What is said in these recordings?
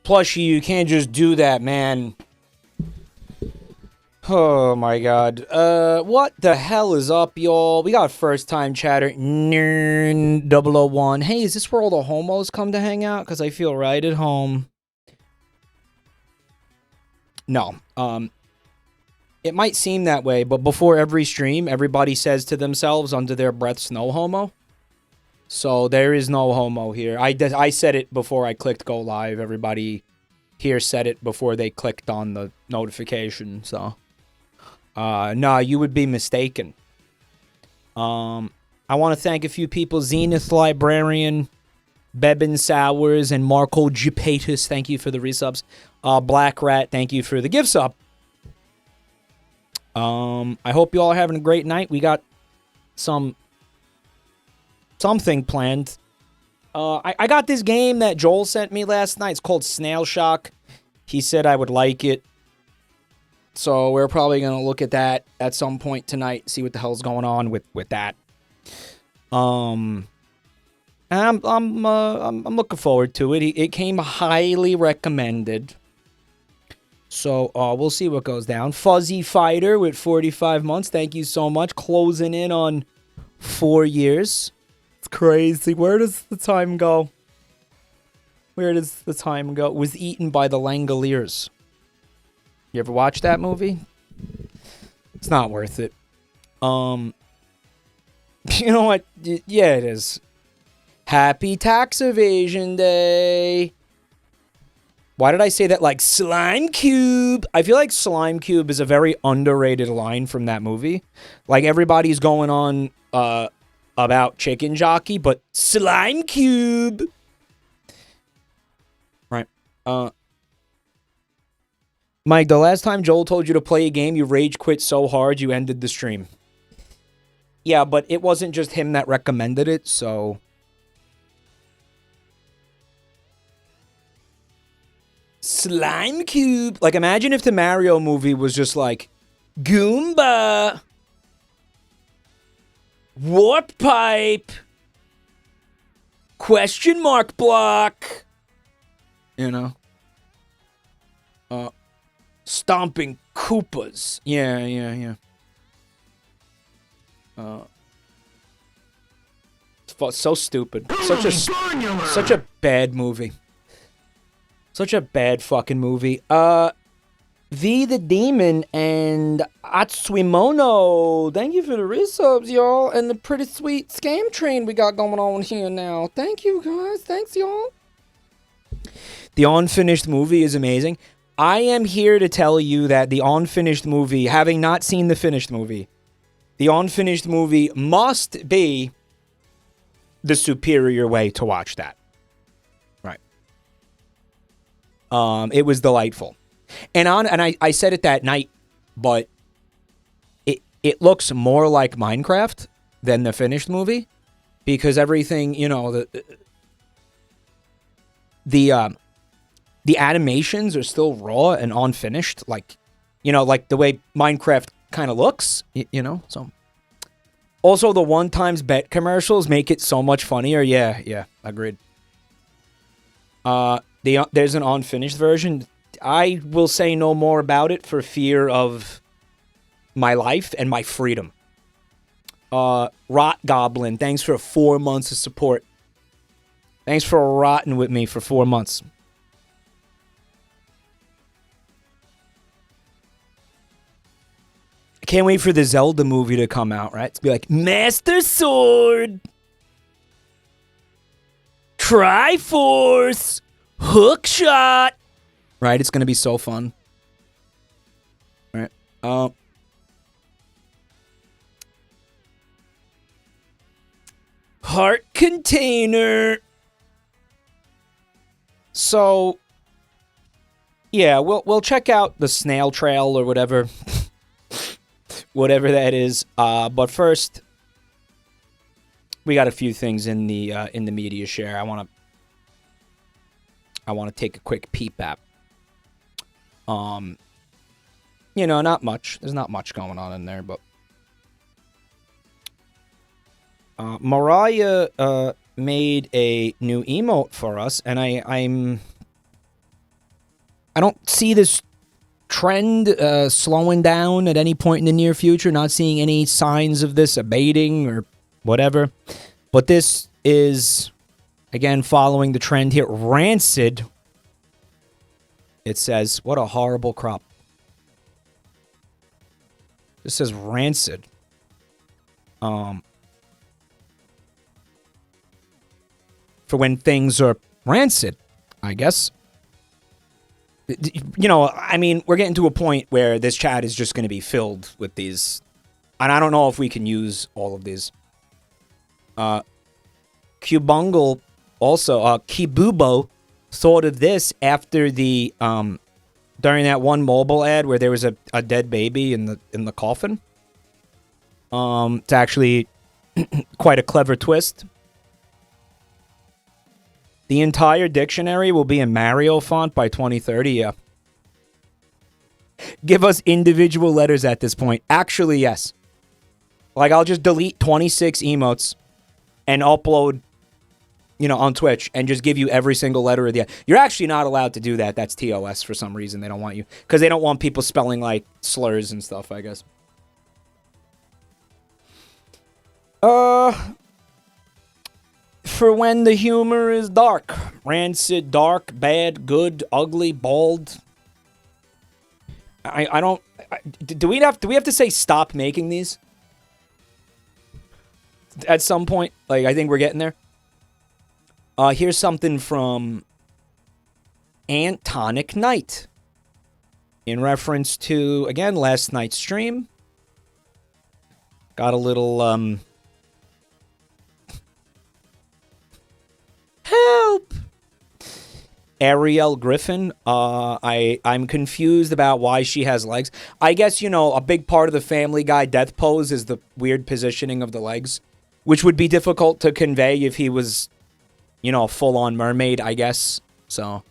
Plushie, you can't just do that, man. Oh my god. What the hell is up, y'all? We got first time chatter. Nern 001. Hey, is this where all the homos come to hang out? Because I feel right at home. No. It might seem that way, but before every stream, everybody says to themselves under their breaths, no homo. So there is no homo here. I said it before I clicked go live. Everybody here said it before they clicked on the notification, so... no, you would be mistaken. I want to thank a few people. Zenith Librarian, Bebin Sowers, and Marco Jupatus. Thank you for the resubs. Black Rat, thank you for the gift sub. I hope you all are having a great night. We got something planned. I got this game that Joel sent me last night. It's called Snailshock. He said I would like it. So we're probably going to look at that at some point tonight, see what the hell's going on with that. I'm looking forward to it. It came highly recommended. So we'll see what goes down. Fuzzy Fighter with 45 months. Thank you so much. Closing in on 4 years. It's crazy. Where does the time go? Where does the time go? Was eaten by the Langoliers. You ever watch that movie? It's not worth it. You know what? Yeah, it is. Happy Tax Evasion Day. Why did I say that like Slime Cube? I feel like Slime Cube is a very underrated line from that movie. Like everybody's going on about Chicken Jockey, but Slime Cube. Right. Mike, the last time Joel told you to play a game, you rage quit so hard you ended the stream. Yeah, but it wasn't just him that recommended it, so... Slime Cube. Like, imagine if the Mario movie was just like, Goomba, Warp Pipe, question mark block, you know? Stomping Koopas. Yeah. So stupid. Such a bad movie. Such a bad fucking movie. V the Demon and Atsuimono. Thank you for the resubs, y'all. And the pretty sweet scam train we got going on here now. Thank you, guys. Thanks, y'all. The unfinished movie is amazing. I am here to tell you that the unfinished movie, having not seen the finished movie, the unfinished movie must be the superior way to watch that. Right. It was delightful. And I said it that night, but it looks more like Minecraft than the finished movie because everything, you know, the animations are still raw and unfinished, like, you know, like the way Minecraft kind of looks, you know, so. Also, the one times bet commercials make it so much funnier. Yeah, agreed. There's an unfinished version. I will say no more about it for fear of my life and my freedom. Rot Goblin, thanks for 4 months of support. Thanks for rotting with me for 4 months. I can't wait for the Zelda movie to come out, right? To be like, Master Sword, Triforce, Hook Shot. Right? It's going to be so fun. Right? Heart Container. So, yeah, we'll check out the Snail Trail or whatever. Whatever that is. But first, we got a few things in the media share. I want to take a quick peep at. You know, not much. There's not much going on in there, but Mariah made a new emote for us, and I'm I don't see this trend slowing down at any point in the near future. Not seeing any signs of this abating or whatever. But this is, again, following the trend here. Rancid. It says, what a horrible crop. This says rancid. For when things are rancid, I guess. You know, I mean, we're getting to a point where this chat is just going to be filled with these. And I don't know if we can use all of these. Cubungle also, Kibubo thought of this after the, during that one mobile ad where there was a dead baby in the coffin. It's actually quite a clever twist. The entire dictionary will be in Mario font by 2030, yeah. Give us individual letters at this point. Actually, yes. Like, I'll just delete 26 emotes and upload, you know, on Twitch and just give you every single letter of the... You're actually not allowed to do that. That's TOS for some reason. They don't want you. Because they don't want people spelling, like, slurs and stuff, I guess. For when the humor is dark. Rancid, dark, bad, good, ugly, bald. I don't... Do we have to say stop making these? At some point? Like, I think we're getting there. Here's something from Antonic Knight. In reference to, again, last night's stream. Got a little, help! Ariel Griffin. I'm confused about why she has legs. I guess, you know, a big part of the Family Guy death pose is the weird positioning of the legs. Which would be difficult to convey if he was, you know, a full-on mermaid, I guess. So,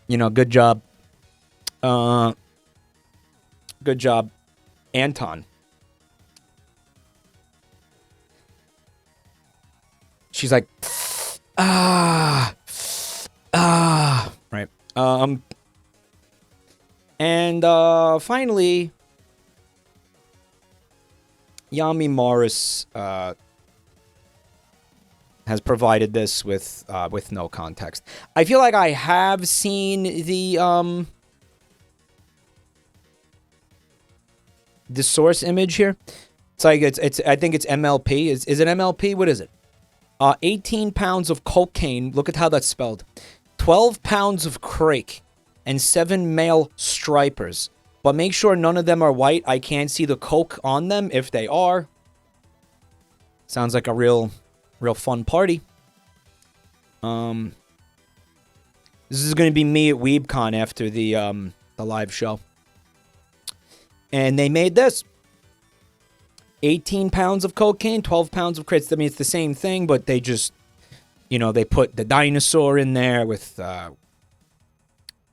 you know, good job. Good job, Anton. She's like, right. And, finally, Yami Morris, has provided this with no context. I feel like I have seen the source image here. It's like it's I think it's MLP. Is it MLP? What is it? 18 pounds of cocaine. Look at how that's spelled. 12 pounds of crake and 7 male stripers. But make sure none of them are white. I can't see the coke on them if they are. Sounds like a real fun party. This is going to be me at WeebCon after the live show. And they made this. 18 pounds of cocaine, 12 pounds of crits. I mean, it's the same thing, but they just, you know, they put the dinosaur in there with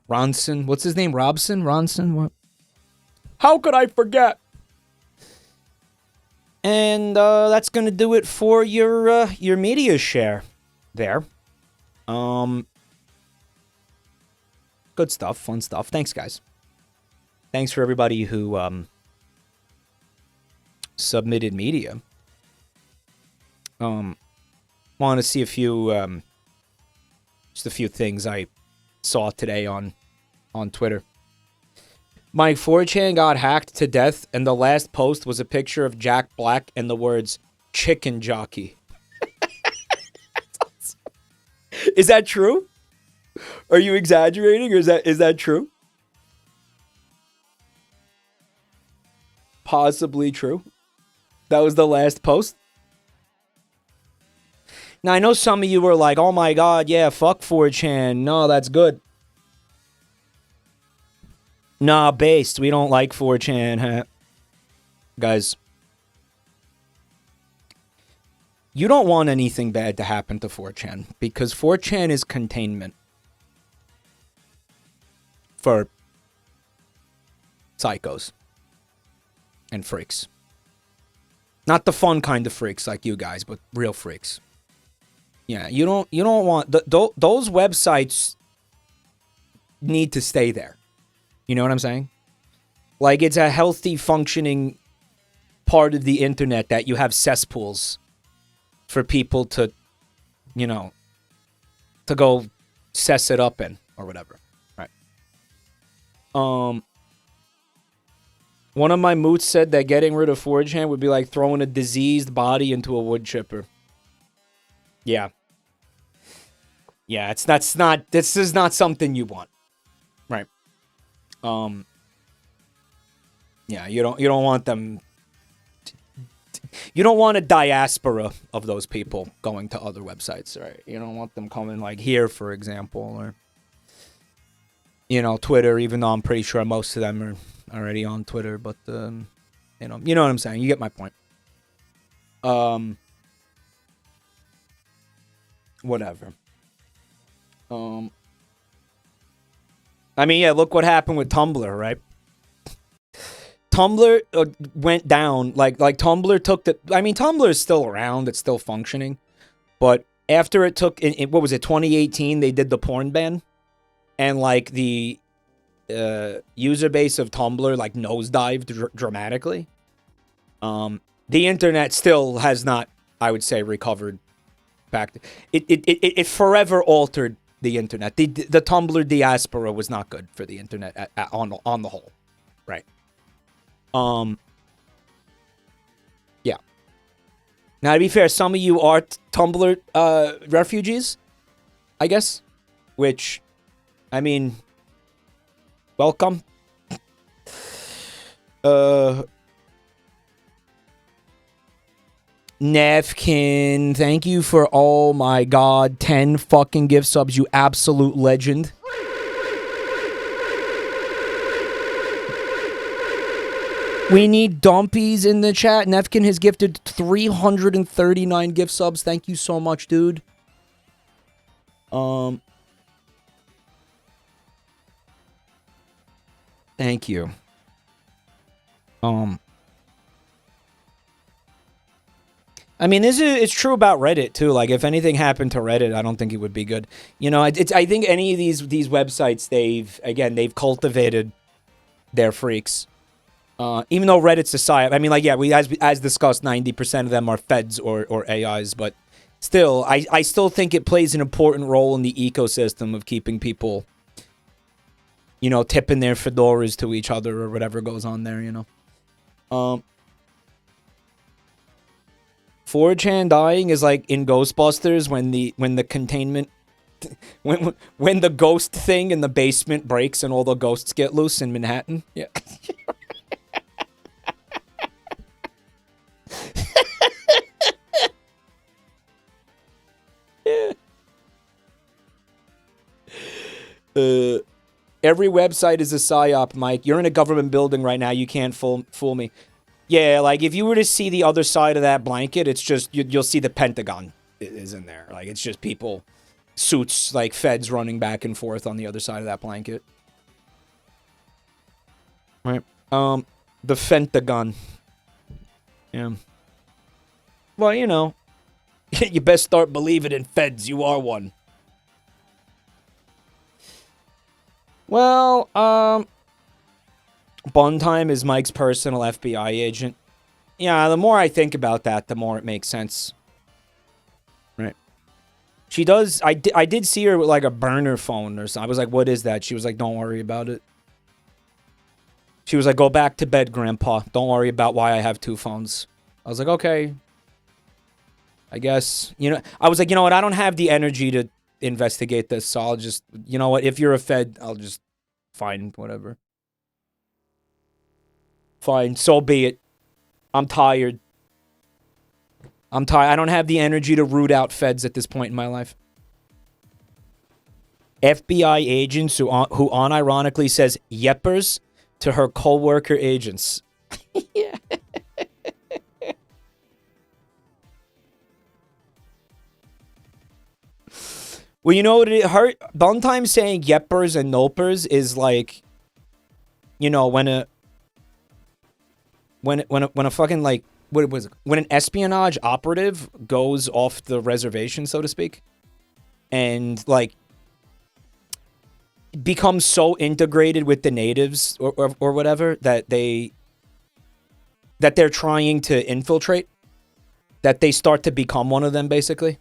Ronson. What's his name? Robson? Ronson? What? How could I forget? And that's going to do it for your media share there. Good stuff, fun stuff. Thanks, guys. Thanks for everybody who submitted media. Want to see a few just a few things I saw today on Twitter. My 4chan got hacked to death, and the last post was a picture of Jack Black and the words, chicken jockey. Is that true? Are you exaggerating, or is that true? Possibly true. That was the last post? Now, I know some of you were like, oh my god, yeah, fuck 4chan. No, that's good. Nah, based. We don't like 4chan, huh? Guys. You don't want anything bad to happen to 4chan, because 4chan is containment for psychos and freaks. Not the fun kind of freaks like you guys, but real freaks. Yeah, you don't want those websites need to stay there. You know what I'm saying? Like, it's a healthy, functioning part of the internet that you have cesspools for people to, you know, to go cess it up in or whatever. Right. One of my moots said that getting rid of 4chan would be like throwing a diseased body into a wood chipper. Yeah. Yeah, this is not something you want. Right. Yeah, you don't want them. You don't want a diaspora of those people going to other websites, right? You don't want them coming like here, for example, or, you know, Twitter, even though I'm pretty sure most of them are already on Twitter, but, you know what I'm saying? You get my point. Whatever. I mean, yeah, look what happened with Tumblr, right? Tumblr went down, like Tumblr took the, I mean, Tumblr is still around, it's still functioning, but after it took, what was it, 2018, they did the porn ban, and, like, the user base of Tumblr, like, nosedived dramatically. The internet still has not, I would say, recovered back. It forever altered the internet. The Tumblr diaspora was not good for the internet on the whole, right? Yeah. Now, to be fair, some of you are Tumblr refugees, I guess, which, I mean, welcome. Nevkin, thank you for, oh my god, 10 fucking gift subs, you absolute legend. We need dumpies in the chat. Nevkin has gifted 339 gift subs. Thank you so much, dude. Thank you. I mean, it's true about Reddit too. Like, if anything happened to Reddit, I don't think it would be good. You know, I think any of these websites, they've cultivated their freaks. Even though Reddit's a psyop, I mean, like, yeah, as discussed, 90% of them are feds or AIs, but still, I still think it plays an important role in the ecosystem of keeping people, you know, tipping their fedoras to each other or whatever goes on there, you know. 4chan dying is like in Ghostbusters when the containment when the ghost thing in the basement breaks and all the ghosts get loose in Manhattan. Yeah. Every website is a psyop, Mike. You're in a government building right now. You can't fool me. Yeah, like, if you were to see the other side of that blanket, it's just, you'll see the Pentagon is in there. Like, it's just people, suits, like, feds running back and forth on the other side of that blanket. Right. The Fentagon. Yeah. Well, you know, you best start believing in feds. You are one. Well, Buntime is Mike's personal FBI agent. Yeah, the more I think about that, the more it makes sense. Right. She does, I did see her with, like, a burner phone or something. I was like, what is that? She was like, don't worry about it. She was like, go back to bed, Grandpa. Don't worry about why I have 2 phones. I was like, okay. I guess, you know, I was like, you know what? I don't have the energy to investigate this, so I'll just, you know what? If you're a fed, I'll just find whatever. Fine, so be it. I'm tired. I don't have the energy to root out feds at this point in my life. FBI agents who unironically says yeppers to her co-worker agents. Yeah. Well, you know what it hurt? Buntime saying yeppers and nopers is like, you know, when a fucking, like, what was it? When an espionage operative goes off the reservation, so to speak, and, like, become so integrated with the natives or whatever that they're trying to infiltrate, that they start to become one of them, basically.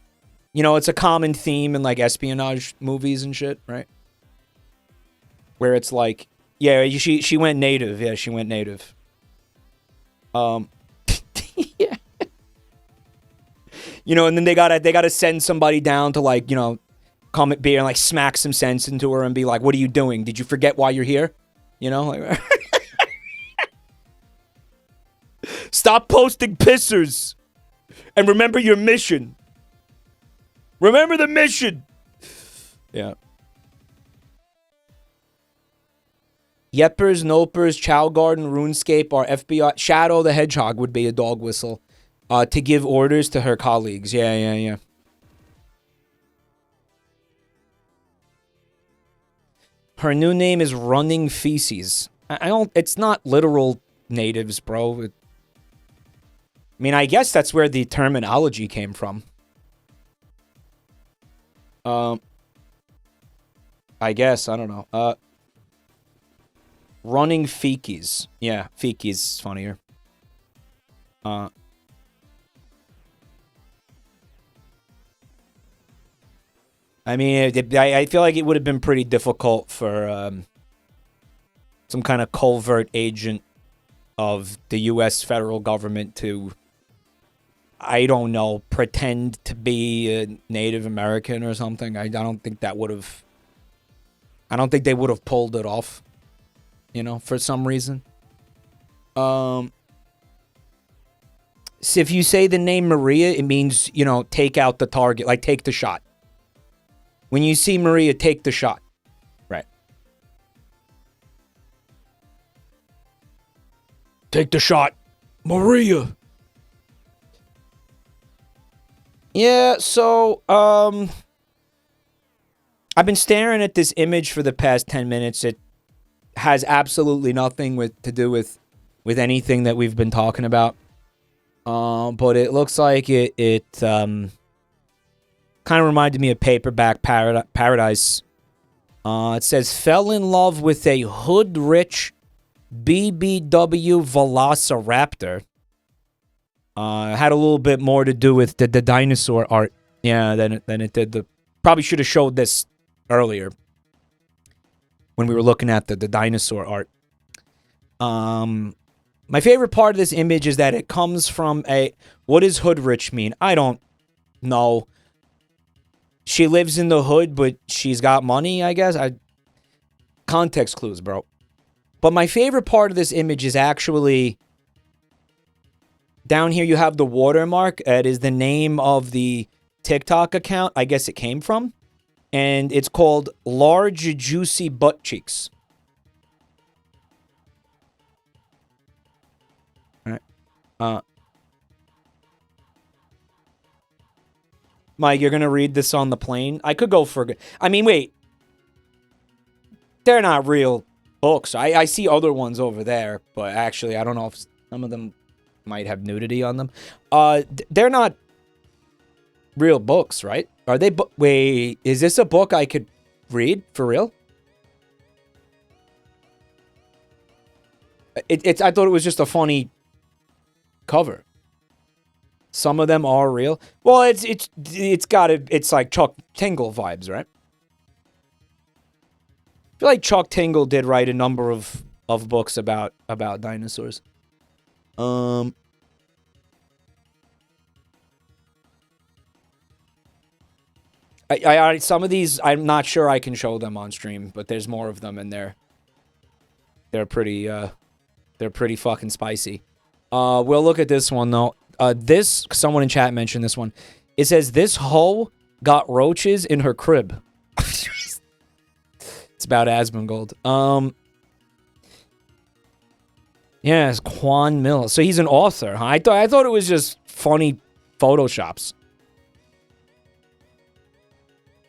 You know, it's a common theme in, like, espionage movies and shit, right? Where it's like, yeah, she went native. Yeah, she went native. Yeah. You know, and then they gotta send somebody down to, like, you know, come at beer and, like, smack some sense into her and be like, what are you doing? Did you forget why you're here? You know? Like, stop posting pissers. And remember your mission. Remember the mission. Yeah. Yeppers, Nopers, Chow Garden, RuneScape, or FBI. Shadow the Hedgehog would be a dog whistle. To give orders to her colleagues. Yeah. Her new name is Running Feces. I don't... It's not literal natives, bro. I mean, I guess that's where the terminology came from. I guess. I don't know. Running Feces. Yeah, Feces is funnier. I mean, I feel like it would have been pretty difficult for some kind of covert agent of the U.S. federal government to, I don't know, pretend to be a Native American or something. I don't think that would have... I don't think they would have pulled it off, you know, for some reason. So if you say the name Maria, it means, you know, take out the target, like take the shot. When you see Maria, take the shot. Right. Take the shot. Maria. Yeah, so, I've been staring at this image for the past 10 minutes. It has absolutely nothing to do with anything that we've been talking about. But it looks like it kind of reminded me of Paperback Paradise. It says, fell in love with a hood-rich BBW Velociraptor. Had a little bit more to do with the dinosaur art, yeah, than it did the... Probably should have showed this earlier when we were looking at the dinosaur art. My favorite part of this image is that it comes from a... What does hood rich mean? I don't know. She lives in the hood, but she's got money, I guess. Context clues, bro. But my favorite part of this image is actually... Down here you have the watermark. It is the name of the TikTok account I guess it came from. And it's called Large Juicy Butt Cheeks. Alright. Mike, you're going to read this on the plane? I could go for... I mean, wait. They're not real books. I see other ones over there. But actually, I don't know if some of them might have nudity on them. They're not real books, right? Are they... Wait, is this a book I could read? For real? I thought it was just a funny cover. Some of them are real. Well, it's like Chuck Tingle vibes, right? I feel like Chuck Tingle did write a number of books about dinosaurs. Some of these I'm not sure I can show them on stream, but there's more of them in there. They're pretty fucking spicy. We'll look at this one though. Someone in chat mentioned this one. It says this hoe got roaches in her crib. It's about Asmongold. Yeah, it's Quan Mill. So he's an author, huh? I thought it was just funny photoshops.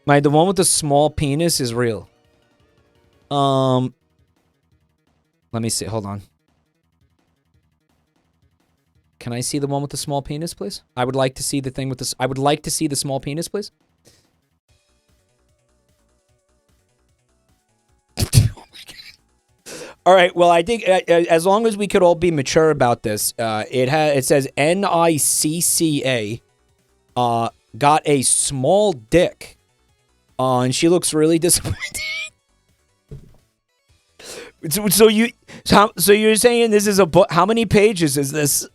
The one with the small penis is real. Let me see. Hold on. Can I see the one with the small penis, please? I would like to see the thing with this. I would like to see the small penis, please. All right. Well, I think as long as we could all be mature about this, it says NICCA got a small dick, and she looks really disappointed. So you're saying this is a book? How many pages is this?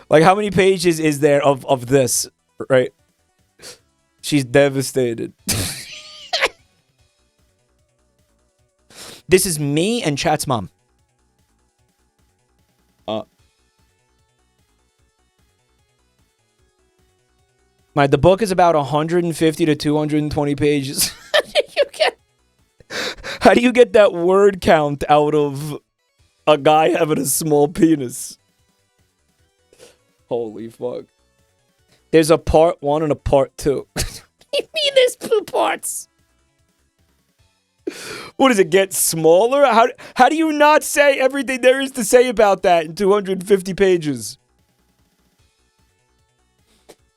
Like, how many pages is there of this? Right. She's devastated. This is me and Chat's mom. The book is about 150 to 220 pages. How do you get that word count out of a guy having a small penis? Holy fuck. There's a part 1 and a part 2. You mean there's 2 parts? What does it get smaller? How do you not say everything there is to say about that in 250 pages?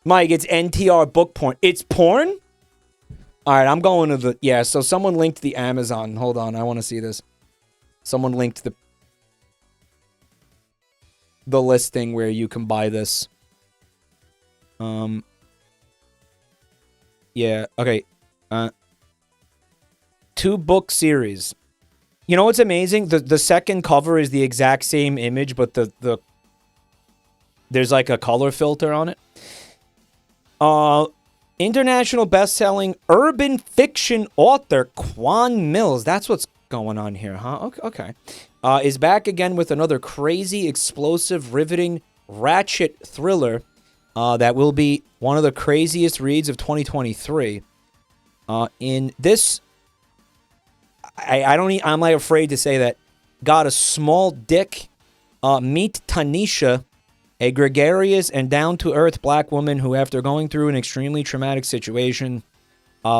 Mike, it's NTR book porn. It's porn? Alright, I'm going to the... Yeah, so someone linked the Amazon. Hold on, I want to see this. Someone linked the listing where you can buy this. Yeah, okay. 2-book series. You know what's amazing? The second cover is the exact same image, but there's like a color filter on it. International best-selling urban fiction author Quan Mills. That's what's going on here, huh? Okay. Is back again with another crazy, explosive, riveting, ratchet thriller that will be one of the craziest reads of 2023. In this... I'm like afraid to say that. Got a small dick. Meet Tanisha, a gregarious and down-to-earth black woman who, after going through an extremely traumatic situation,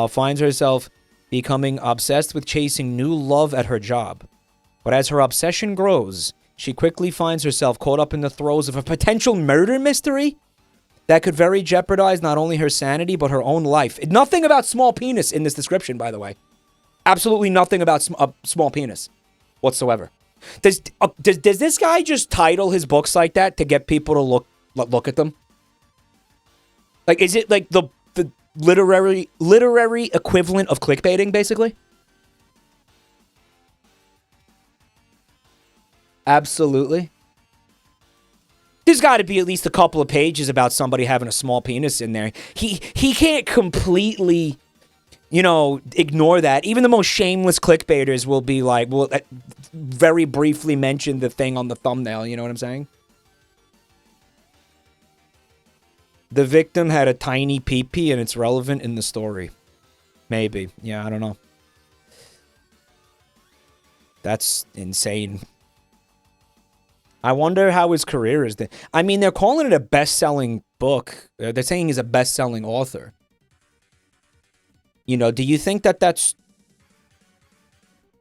finds herself becoming obsessed with chasing new love at her job. But as her obsession grows, she quickly finds herself caught up in the throes of a potential murder mystery that could very jeopardize not only her sanity, but her own life. Nothing about small penis in this description, by the way. Absolutely nothing about small penis whatsoever. Does this guy just title his books like that to get people to look at them? Like, is it like the literary equivalent of clickbaiting, basically? Absolutely. There's got to be at least a couple of pages about somebody having a small penis in there. He can't completely... ignore that. Even the most shameless clickbaiters will be like, will very briefly mention the thing on the thumbnail. You know what I'm saying? The victim had a tiny pee-pee and it's relevant in the story. Maybe. Yeah, I don't know. That's insane. I wonder how his career is. I mean, they're calling it a best-selling book. They're saying he's a best-selling author. Do you think that that's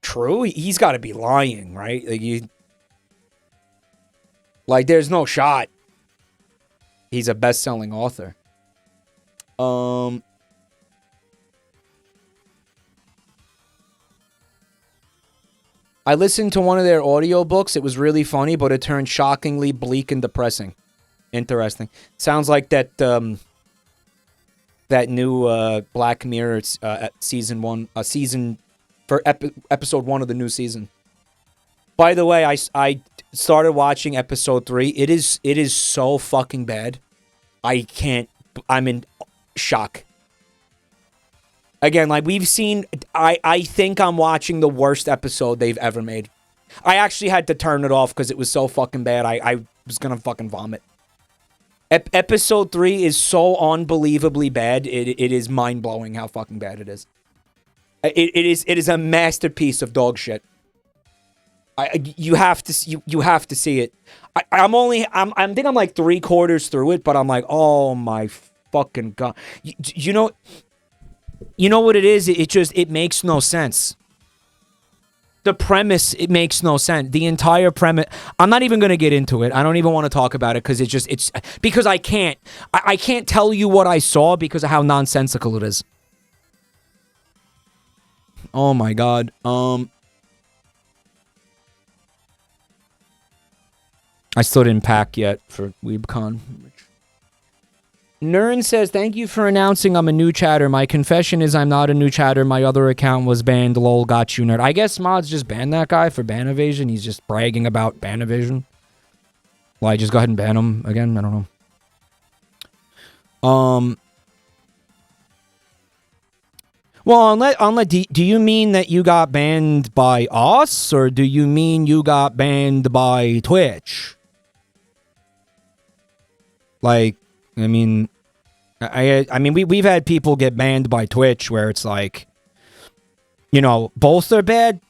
true? He's got to be lying, right? Like, there's no shot he's a best-selling author. I listened to one of their audiobooks. It was really funny, but it turned shockingly bleak and depressing. Interesting. Sounds like that new Black Mirror season 1, episode 1 of the new season. By the way, I started watching episode 3. It is so fucking bad. I'm in shock. Again, like we've seen, I think I'm watching the worst episode they've ever made. I actually had to turn it off because it was so fucking bad. I was gonna fucking vomit. Episode 3 is so unbelievably bad. It is mind-blowing how fucking bad it is. It is a masterpiece of dog shit. You have to see it. I think I'm like 3/4 through it, but I'm like, oh my fucking god. You know what it is? It makes no sense. The premise, it makes no sense. The entire premise, I'm not even going to get into it. I don't even want to talk about it because it's because I can't. I can't tell you what I saw because of how nonsensical it is. Oh my god. I still didn't pack yet for WeebCon. Nern says, thank you for announcing I'm a new chatter. My confession is I'm not a new chatter. My other account was banned. Lol, got you, nerd. I guess mods just banned that guy for ban evasion. He's just bragging about ban evasion. Well, I just go ahead and ban him again. I don't know. Well, do you mean that you got banned by us, or do you mean you got banned by Twitch? Like, I mean, we've had people get banned by Twitch where it's like, you know, both are bad.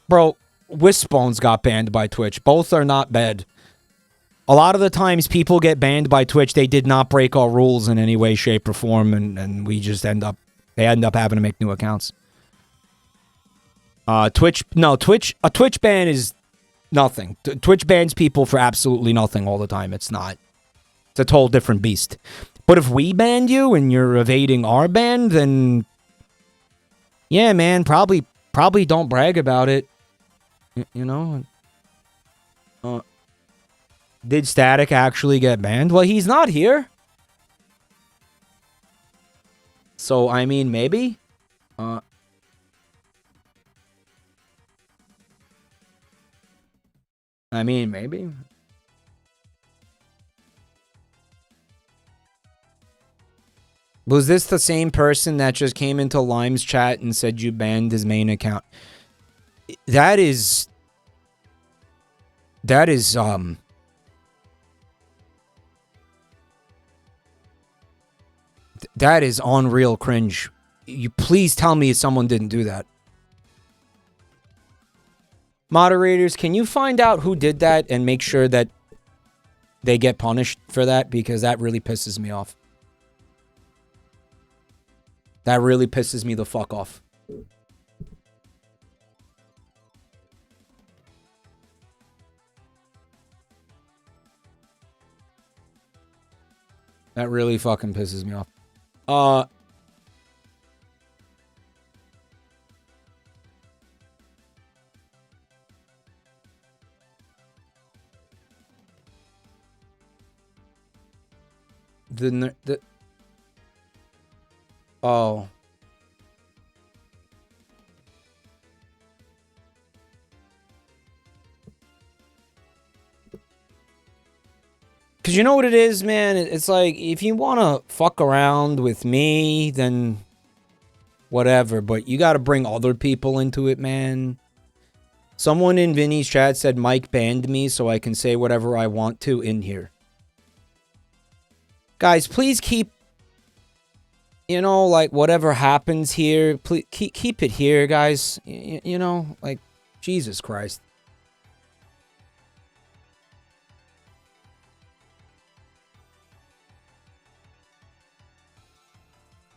Bro, Wispbones got banned by Twitch. Both are not bad. A lot of the times people get banned by Twitch, they did not break our rules in any way, shape, or form, and we just end up having to make new accounts. A Twitch ban is nothing. Twitch bans people for absolutely nothing all the time. It's a total different beast. But if we banned you and you're evading our ban, then yeah, man, probably don't brag about it. You know? Did Static actually get banned? Well, he's not here. So, I mean, maybe? I mean, maybe? Was this the same person that just came into Lime's chat and said you banned his main account? That is unreal cringe. You please tell me someone didn't do that. Moderators, can you find out who did that and make sure that they get punished for that? Because that really pisses me off. That really pisses me the fuck off. That really fucking pisses me off. Oh. Because you know what it is, man? It's like, if you want to fuck around with me, then whatever. But you got to bring other people into it, man. Someone in Vinny's chat said Mike banned me so I can say whatever I want to in here. Guys, please keep, you know, like, whatever happens here, please keep it here, guys. You know, like, Jesus Christ.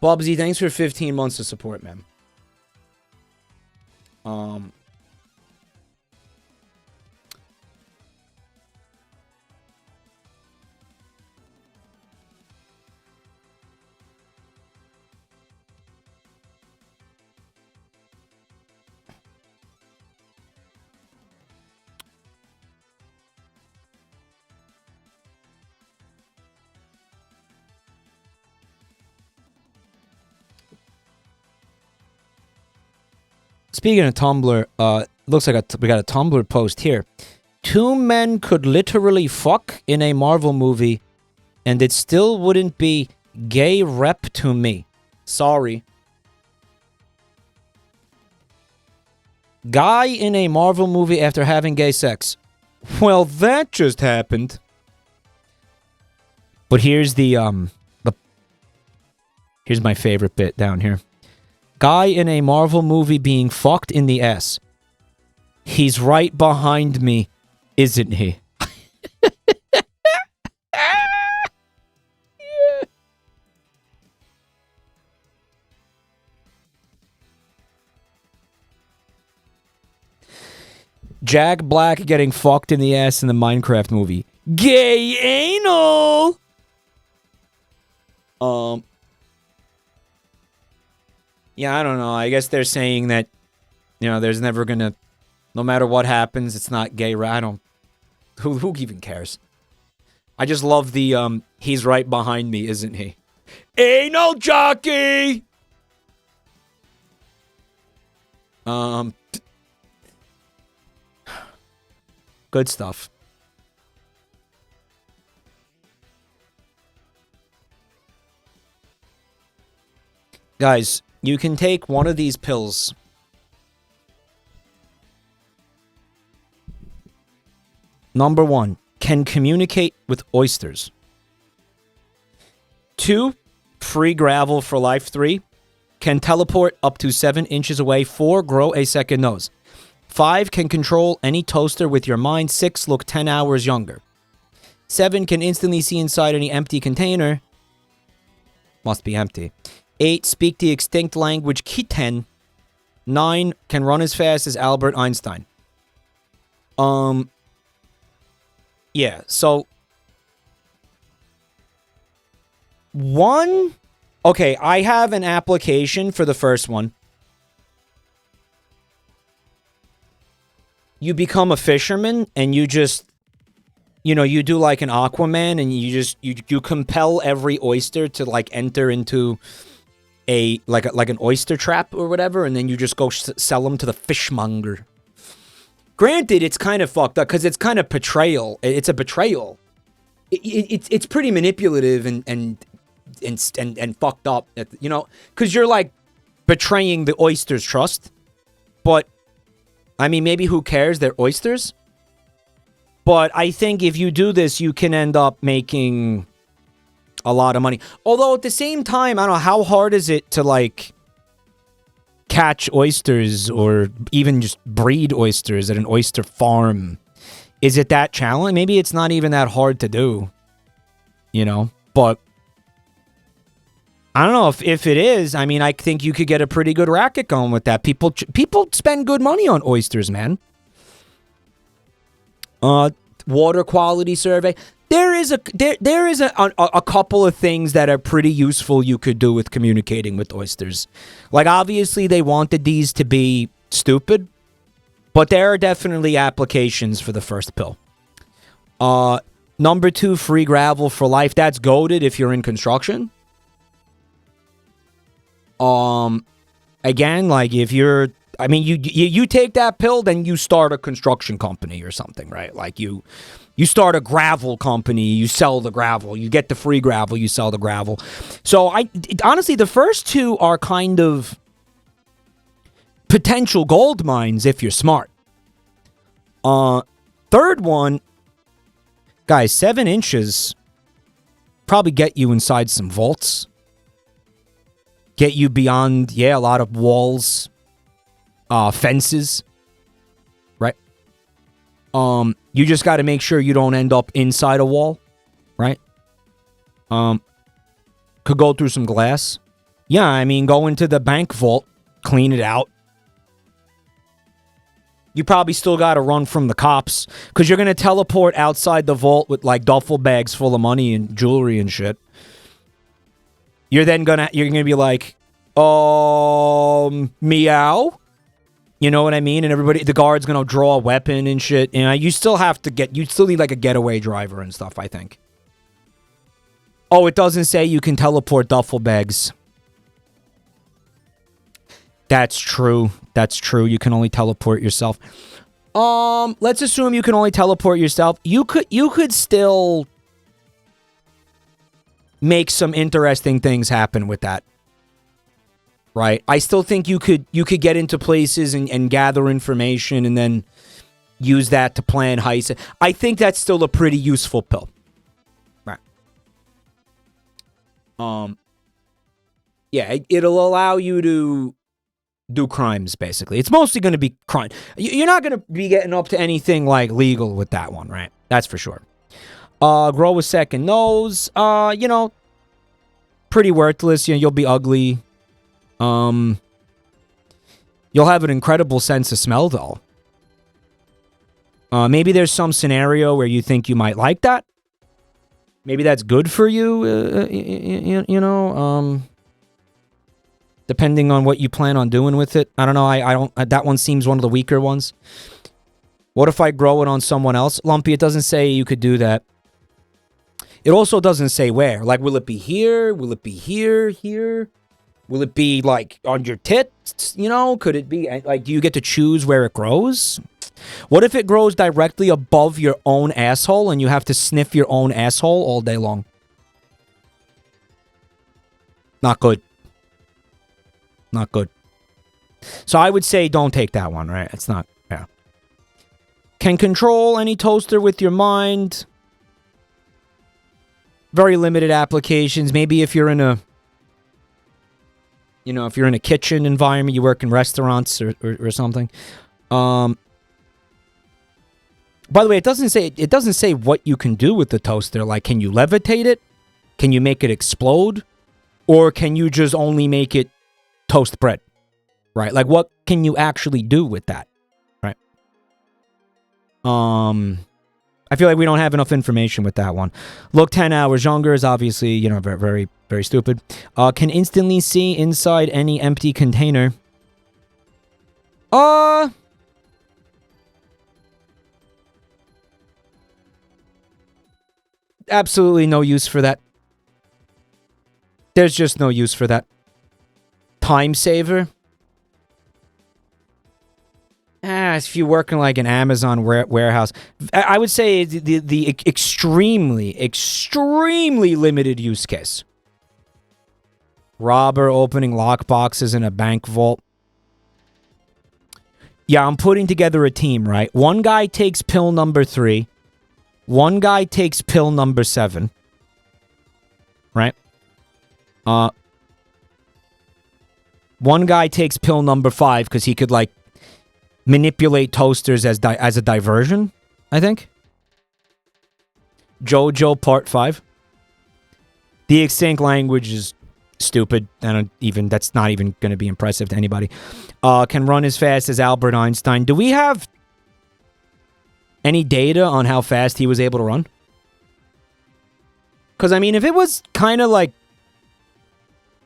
Bubsy, thanks for 15 months of support, man. Speaking of Tumblr, looks like we got a Tumblr post here. 2 men could literally fuck in a Marvel movie, and it still wouldn't be gay rep to me. Sorry. Guy in a Marvel movie after having gay sex. Well, that just happened. But here's here's my favorite bit down here. Guy in a Marvel movie being fucked in the ass. He's right behind me, isn't he? Yeah. Jack Black getting fucked in the ass in the Minecraft movie. Gay anal! Yeah, I don't know. I guess they're saying that, you know, there's never gonna, no matter what happens, it's not gay. I don't Who even cares? I just love the, he's right behind me, isn't he? Ain't no jockey! Good stuff. Guys, you can take one of these pills. Number 1, can communicate with oysters. 2, free gravel for life. 3, can teleport up to 7 inches away. 4, grow a second nose. 5, can control any toaster with your mind. 6, look 10 hours younger. 7, can instantly see inside any empty container. Must be empty. 8, speak the extinct language Kitten. 9, can run as fast as Albert Einstein. Yeah, so... 1... Okay, I have an application for the first one. You become a fisherman, and you just... You know, you do like an Aquaman, and you just... You compel every oyster to, like, enter into... like an oyster trap or whatever, and then you just go sell them to the fishmonger. Granted, it's kind of fucked up because it's kind of betrayal. It's a betrayal. It's pretty manipulative and fucked up. You know, because you're like betraying the oyster's trust. But I mean, maybe who cares? They're oysters. But I think if you do this, you can end up making a lot of money. Although at the same time, I don't know, how hard is it to like catch oysters or even just breed oysters at an oyster farm? Is it that challenge? Maybe it's not even that hard to do, you know, but I don't know if it is. I mean, I think you could get a pretty good racket going with that. People spend good money on oysters, man. Water quality survey. There is a couple of things that are pretty useful you could do with communicating with oysters. Like, obviously, they wanted these to be stupid, but there are definitely applications for the first pill. Number 2, free gravel for life. That's goated if you're in construction. Again, like, if you're... I mean, you take that pill, then you start a construction company or something, right? Like, you start a gravel company, you sell the gravel, you get the free gravel, you sell the gravel. So, honestly, the first 2 are kind of potential gold mines if you're smart. Third one, guys, 7 inches probably get you inside some vaults. Get you beyond, a lot of walls. Fences, right? You just got to make sure you don't end up inside a wall, right? Could go through some glass. Yeah, I mean, go into the bank vault, clean it out. You probably still got to run from the cops because you're going to teleport outside the vault with like duffel bags full of money and jewelry and shit. You're gonna be like, meow. You know what I mean? And the guard's gonna draw a weapon and shit. And you still need like a getaway driver and stuff, I think. Oh, it doesn't say you can teleport duffel bags. That's true. You can only teleport yourself. Let's assume you can only teleport yourself. You could still make some interesting things happen with that. Right, I still think you could get into places and gather information and then use that to plan heists. I think that's still a pretty useful pill. Right. Yeah, it'll allow you to do crimes, basically. It's mostly going to be crime. You're not going to be getting up to anything like legal with that one, right? That's for sure. Grow a second nose. Pretty worthless. You'll be ugly. You'll have an incredible sense of smell, though. Maybe there's some scenario where you think you might like that. Maybe that's good for you, depending on what you plan on doing with it. I don't know. That one seems one of the weaker ones. What if I grow it on someone else? Lumpy, it doesn't say you could do that. It also doesn't say where. Like, will it be here? Will it be here? Here? Will it be, like, on your tits? You know? Could it be, like, do you get to choose where it grows? What if it grows directly above your own asshole and you have to sniff your own asshole all day long? Not good. Not good. So I would say don't take that one, right? It's not, yeah. Can control any toaster with your mind. Very limited applications. Maybe if you're in a, you know, if you're in a kitchen environment, you work in restaurants or something. By the way, it doesn't say what you can do with the toaster. Like, can you levitate it? Can you make it explode? Or can you just only make it toast bread? Right? Like, what can you actually do with that? Right? I feel like we don't have enough information with that one. Look 10 hours younger is obviously, you know, very, very, very stupid. Can instantly see inside any empty container. Absolutely no use for that. There's just no use for that. Time saver. If you work in like an Amazon warehouse, I would say the extremely limited use case. Robber opening lockboxes in a bank vault. Yeah, I'm putting together a team, right? One guy takes pill number 3. One guy takes pill number 7. Right? One guy takes pill number 5 because he could, like, manipulate toasters as a diversion, I think. JoJo Part 5. The extinct language is stupid. That's not even going to be impressive to anybody. Can run as fast as Albert Einstein. Do we have any data on how fast he was able to run? Because, I mean, if it was kind of like...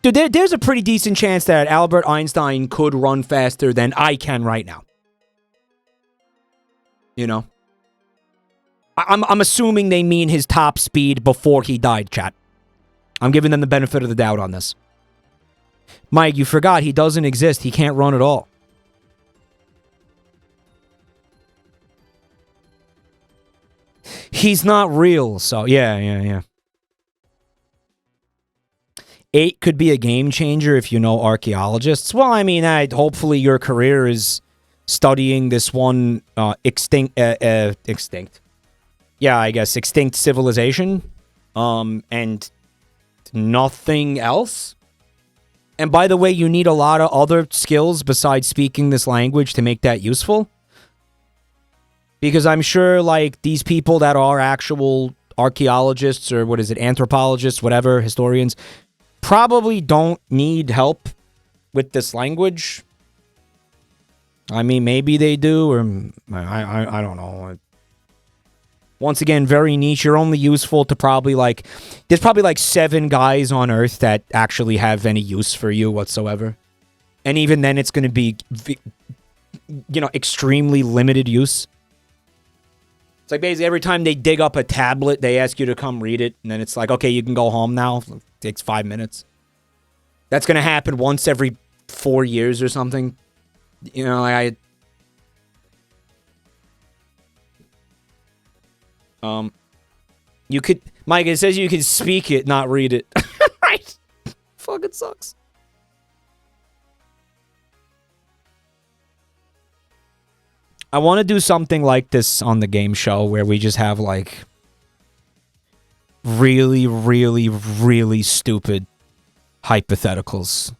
Dude, there's a pretty decent chance that Albert Einstein could run faster than I can right now. You know? I'm assuming they mean his top speed before he died, chat. I'm giving them the benefit of the doubt on this. Mike, you forgot he doesn't exist. He can't run at all. He's not real, so yeah. 8 could be a game changer if you know archaeologists. Well, I mean, hopefully your career is studying this one extinct. Yeah, I guess extinct civilization, and nothing else. And by the way, you need a lot of other skills besides speaking this language to make that useful. Because I'm sure, like, these people that are actual archaeologists or anthropologists, whatever, historians, probably don't need help with this language. I mean, maybe they do, or I don't know. Once again, very niche. You're only useful to probably, like... There's probably, like, 7 guys on Earth that actually have any use for you whatsoever. And even then, it's going to be, you know, extremely limited use. It's like basically every time they dig up a tablet, they ask you to come read it. And then it's like, okay, you can go home now. It takes 5 minutes. That's going to happen once every 4 years or something. You know, like you could, Mike, it says you can speak it, not read it. Right? Fucking sucks. I want to do something like this on the game show where we just have, like, really, really, really stupid hypotheticals.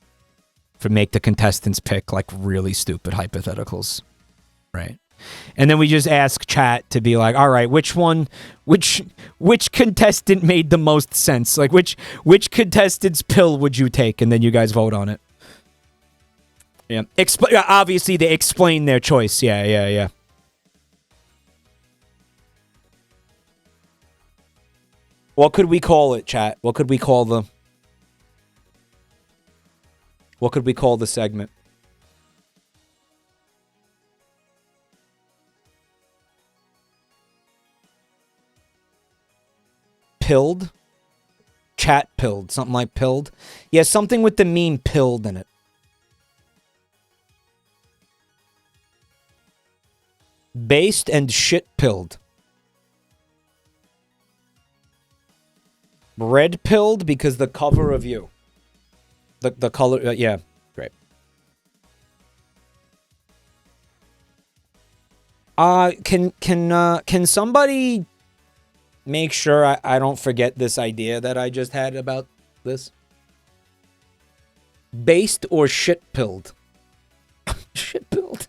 Make the contestants pick, like, really stupid hypotheticals. Right? And then we just ask chat to be like, all right, which contestant made the most sense? Like, which contestant's pill would you take? And then you guys vote on it. Yeah. Obviously, they explain their choice. Yeah. What could we call it, chat? What could we call the segment? pilled. Chat pilled. Something like pilled. Yeah, something with the meme pilled in it. Based and shit pilled. Red pilled because the cover of you. The color, yeah, great. Can somebody make sure I don't forget this idea that I just had about this? Based or shit pilled? Shit pilled.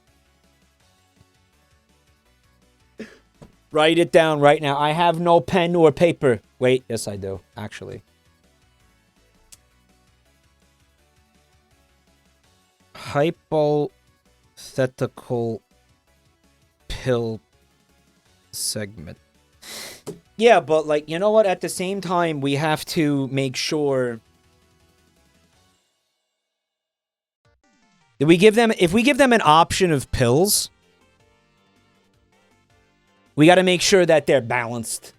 Write it down right now. I have no pen or paper. Wait, yes I do, actually. Hypothetical pill segment. Yeah, but like, you know what? At the same time, we have to make sure that we give them, if we give them an option of pills, we got to make sure that they're balanced.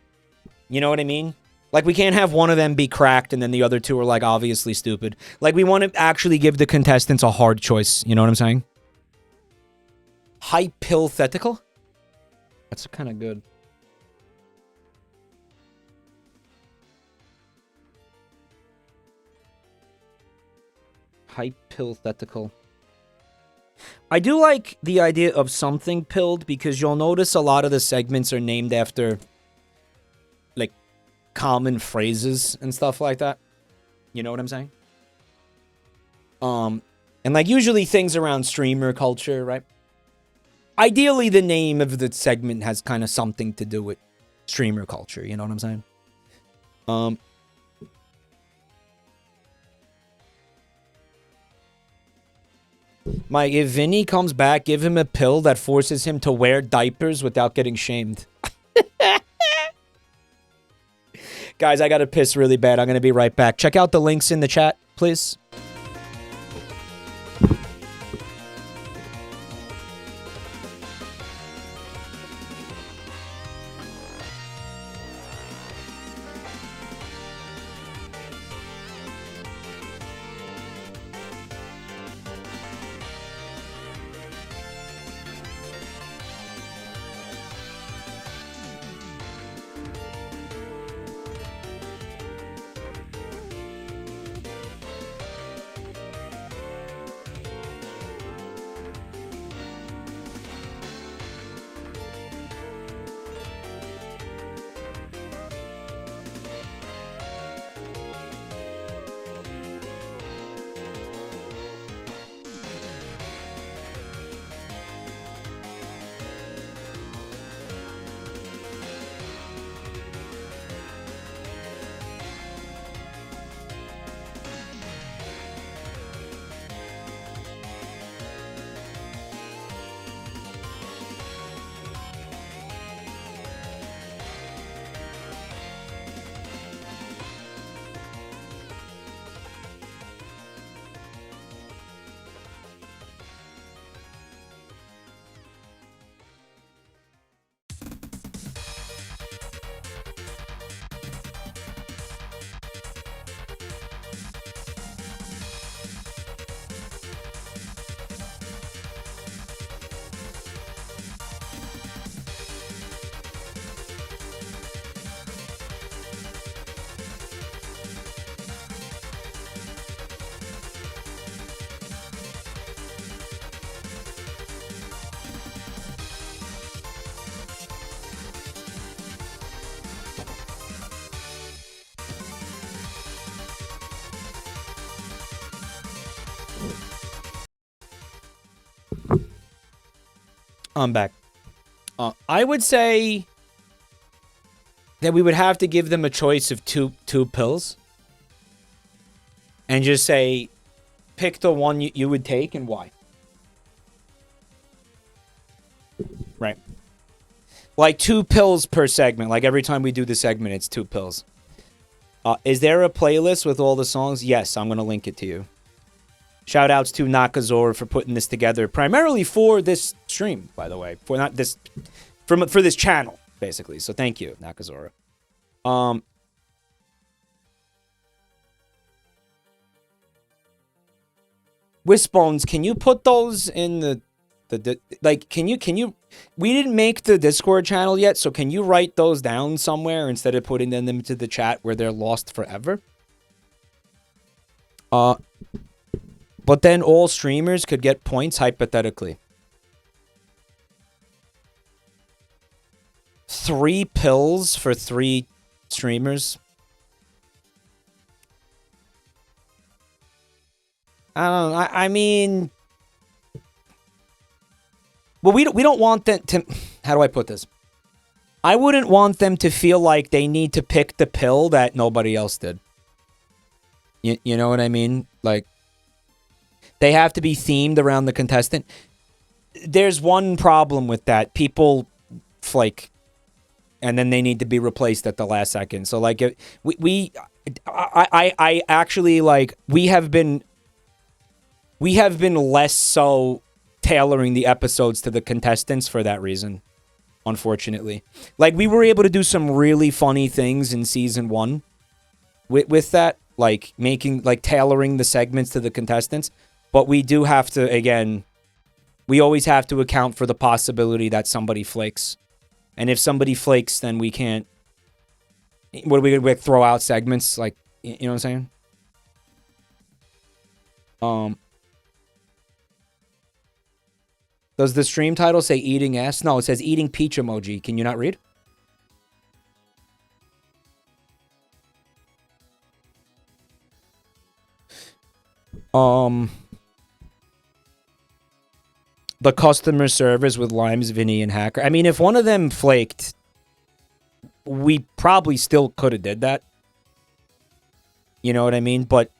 You know what I mean? Like, we can't have one of them be cracked and then the other two are, like, obviously stupid. Like, we want to actually give the contestants a hard choice. You know what I'm saying? Hypothetical? That's kind of good. Hypothetical. I do like the idea of something pilled because you'll notice a lot of the segments are named after, like, common phrases and stuff like that. You know what I'm saying? And, like, usually things around streamer culture, right? Ideally, the name of the segment has kind of something to do with streamer culture. You know what I'm saying? Mike, if Vinny comes back, give him a pill that forces him to wear diapers without getting shamed. Guys, I gotta piss really bad. I'm gonna be right back. Check out the links in the chat, please. I'm back. I would say that we would have to give them a choice of two pills. And just say, pick the one you would take and why. Right. Like 2 pills per segment. Like every time we do the segment, it's 2 pills. Is there a playlist with all the songs? Yes, I'm going to link it to you. Shout outs to Nakazora for putting this together, primarily for this stream, by the way. For this channel, basically. So thank you, Nakazora. Wishbones, can you put those in the like, can you, we didn't make the Discord channel yet, so can you write those down somewhere instead of putting them into the chat where they're lost forever? But then all streamers could get points, hypothetically. 3 pills for 3 streamers. I don't know. I mean... Well, we don't want them to... How do I put this? I wouldn't want them to feel like they need to pick the pill that nobody else did. You know what I mean? Like, they have to be themed around the contestant. There's one problem with that. People flake. And then they need to be replaced at the last second. So, like, I actually, like, we have been less so tailoring the episodes to the contestants for that reason, unfortunately. Like, we were able to do some really funny things in season 1 with that, like, tailoring the segments to the contestants. But we do have to, again, we always have to account for the possibility that somebody flakes. And if somebody flakes, then we can't... What are we going to throw out segments? Like, you know what I'm saying? Does the stream title say eating ass? No, it says eating peach emoji. Can you not read? The customer service with Limes, Vinny, and Hacker. I mean, if one of them flaked, we probably still could have did that. You know what I mean? But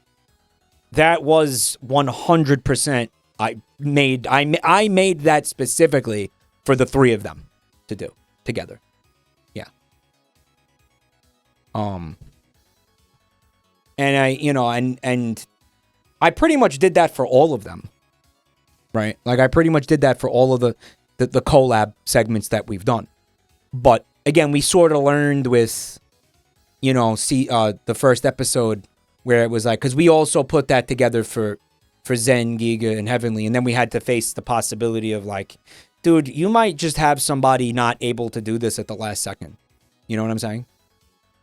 that was 100%. I made that specifically for the 3 of them to do together. Yeah. And and I pretty much did that for all of them. Right? Like, I pretty much did that for all of the collab segments that we've done. But again, we sort of learned with, the first episode where it was like, because we also put that together for Zen, Giga, and Heavenly, and then we had to face the possibility of, like, dude, you might just have somebody not able to do this at the last second. You know what I'm saying?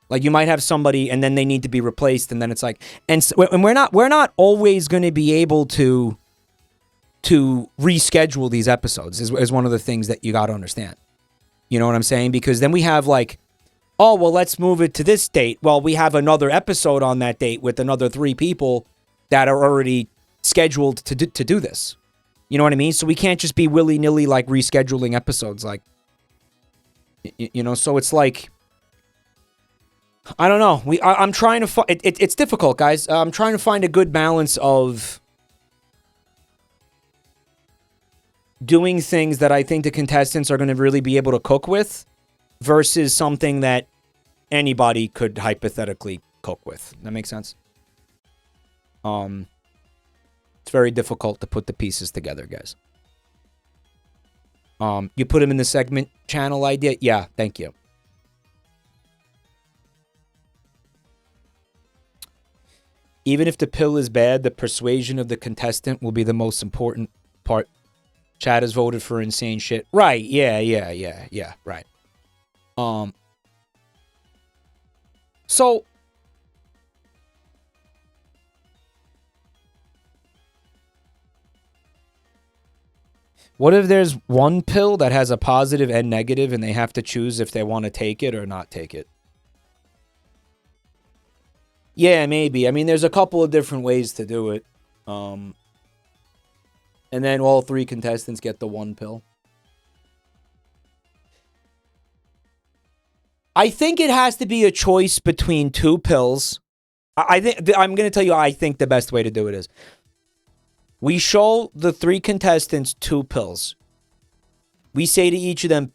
Like, you might have somebody, and then they need to be replaced, and then it's like, and we're not always going to be able to reschedule these episodes is one of the things that you got to understand. You know what I'm saying? Because then we have, like, oh, well, let's move it to this date. Well, we have another episode on that date with another 3 people that are already scheduled to do this. You know what I mean? So we can't just be willy-nilly, like, rescheduling episodes, like, so it's like, I don't know. I'm trying to find, it's difficult, guys. I'm trying to find a good balance of doing things that I think the contestants are going to really be able to cook with versus something that anybody could hypothetically cook with. That makes sense? It's very difficult to put the pieces together, guys. You put them in the segment channel idea? Yeah, thank you. Even if the pill is bad, the persuasion of the contestant will be the most important part. Chad has voted for insane shit. Right, yeah, right. So, what if there's one pill that has a positive and negative and they have to choose if they want to take it or not take it? Yeah, maybe. I mean, there's a couple of different ways to do it. And then all 3 contestants get the 1 pill. I think it has to be a choice between 2 pills. I think I'm going to tell you I think the best way to do it is we show the 3 contestants 2 pills. We say to each of them,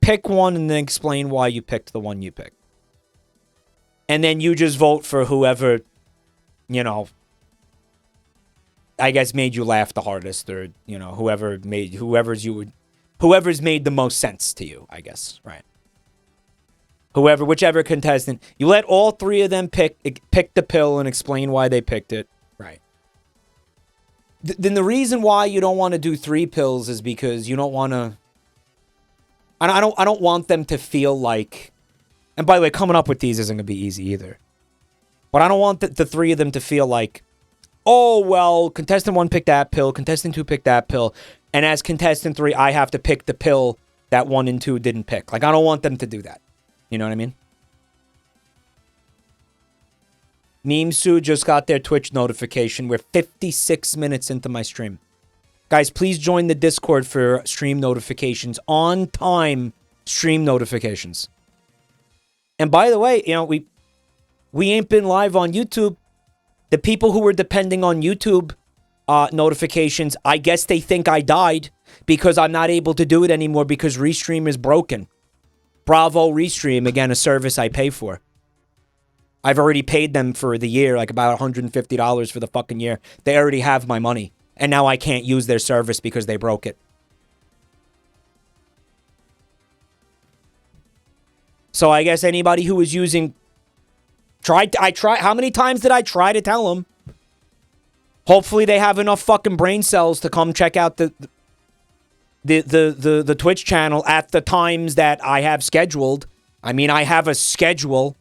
pick one and then explain why you picked the one you picked. And then you just vote for whoever, I guess made you laugh the hardest, or, whoever's made the most sense to you, I guess, right? Whichever contestant, you let all 3 of them pick the pill and explain why they picked it, right? then the reason why you don't want to do 3 pills is because you don't want to... I don't want them to feel like... And by the way, coming up with these isn't going to be easy either. But I don't want the 3 of them to feel like, oh, well, contestant 1 picked that pill, contestant 2 picked that pill, and as contestant 3, I have to pick the pill that 1 and 2 didn't pick. Like, I don't want them to do that. You know what I mean? Meme Sue just got their Twitch notification. We're 56 minutes into my stream. Guys, please join the Discord for stream notifications. On time stream notifications. And by the way, you know, we ain't been live on YouTube. The people who were depending on YouTube notifications, I guess they think I died because I'm not able to do it anymore because Restream is broken. Bravo Restream, again, a service I pay for. I've already paid them for the year, like about $150 for the fucking year. They already have my money. And now I can't use their service because they broke it. So I guess anybody who was using... How many times did I try to tell them? Hopefully they have enough fucking brain cells to come check out the Twitch channel at the times that I have scheduled. I mean, I have a schedule.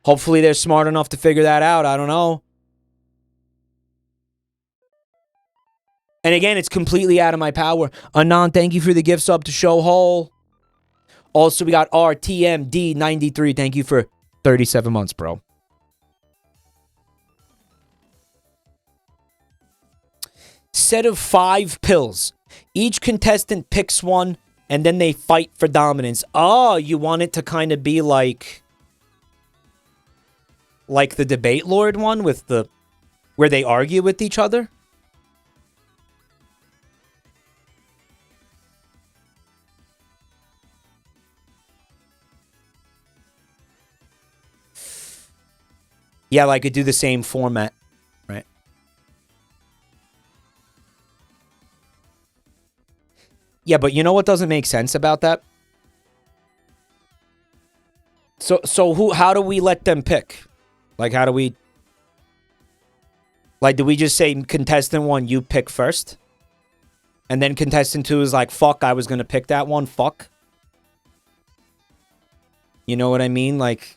Hopefully they're smart enough to figure that out. I don't know. And again, it's completely out of my power. Anand, thank you for the gift sub to Show Hole. Also, we got RTMD93. Thank you for 37 months, bro. Set of 5 pills. Each contestant picks one, and then they fight for dominance. Oh, you want it to kind of be like the Debate Lord one with the... where they argue with each other? Yeah, like I could do the same format, right? Yeah, but you know what doesn't make sense about that? So how do we let them pick? Like, how do we... Like, do we just say, contestant 1, you pick first? And then contestant 2 is like, fuck, I was going to pick that one, fuck. You know what I mean? Like...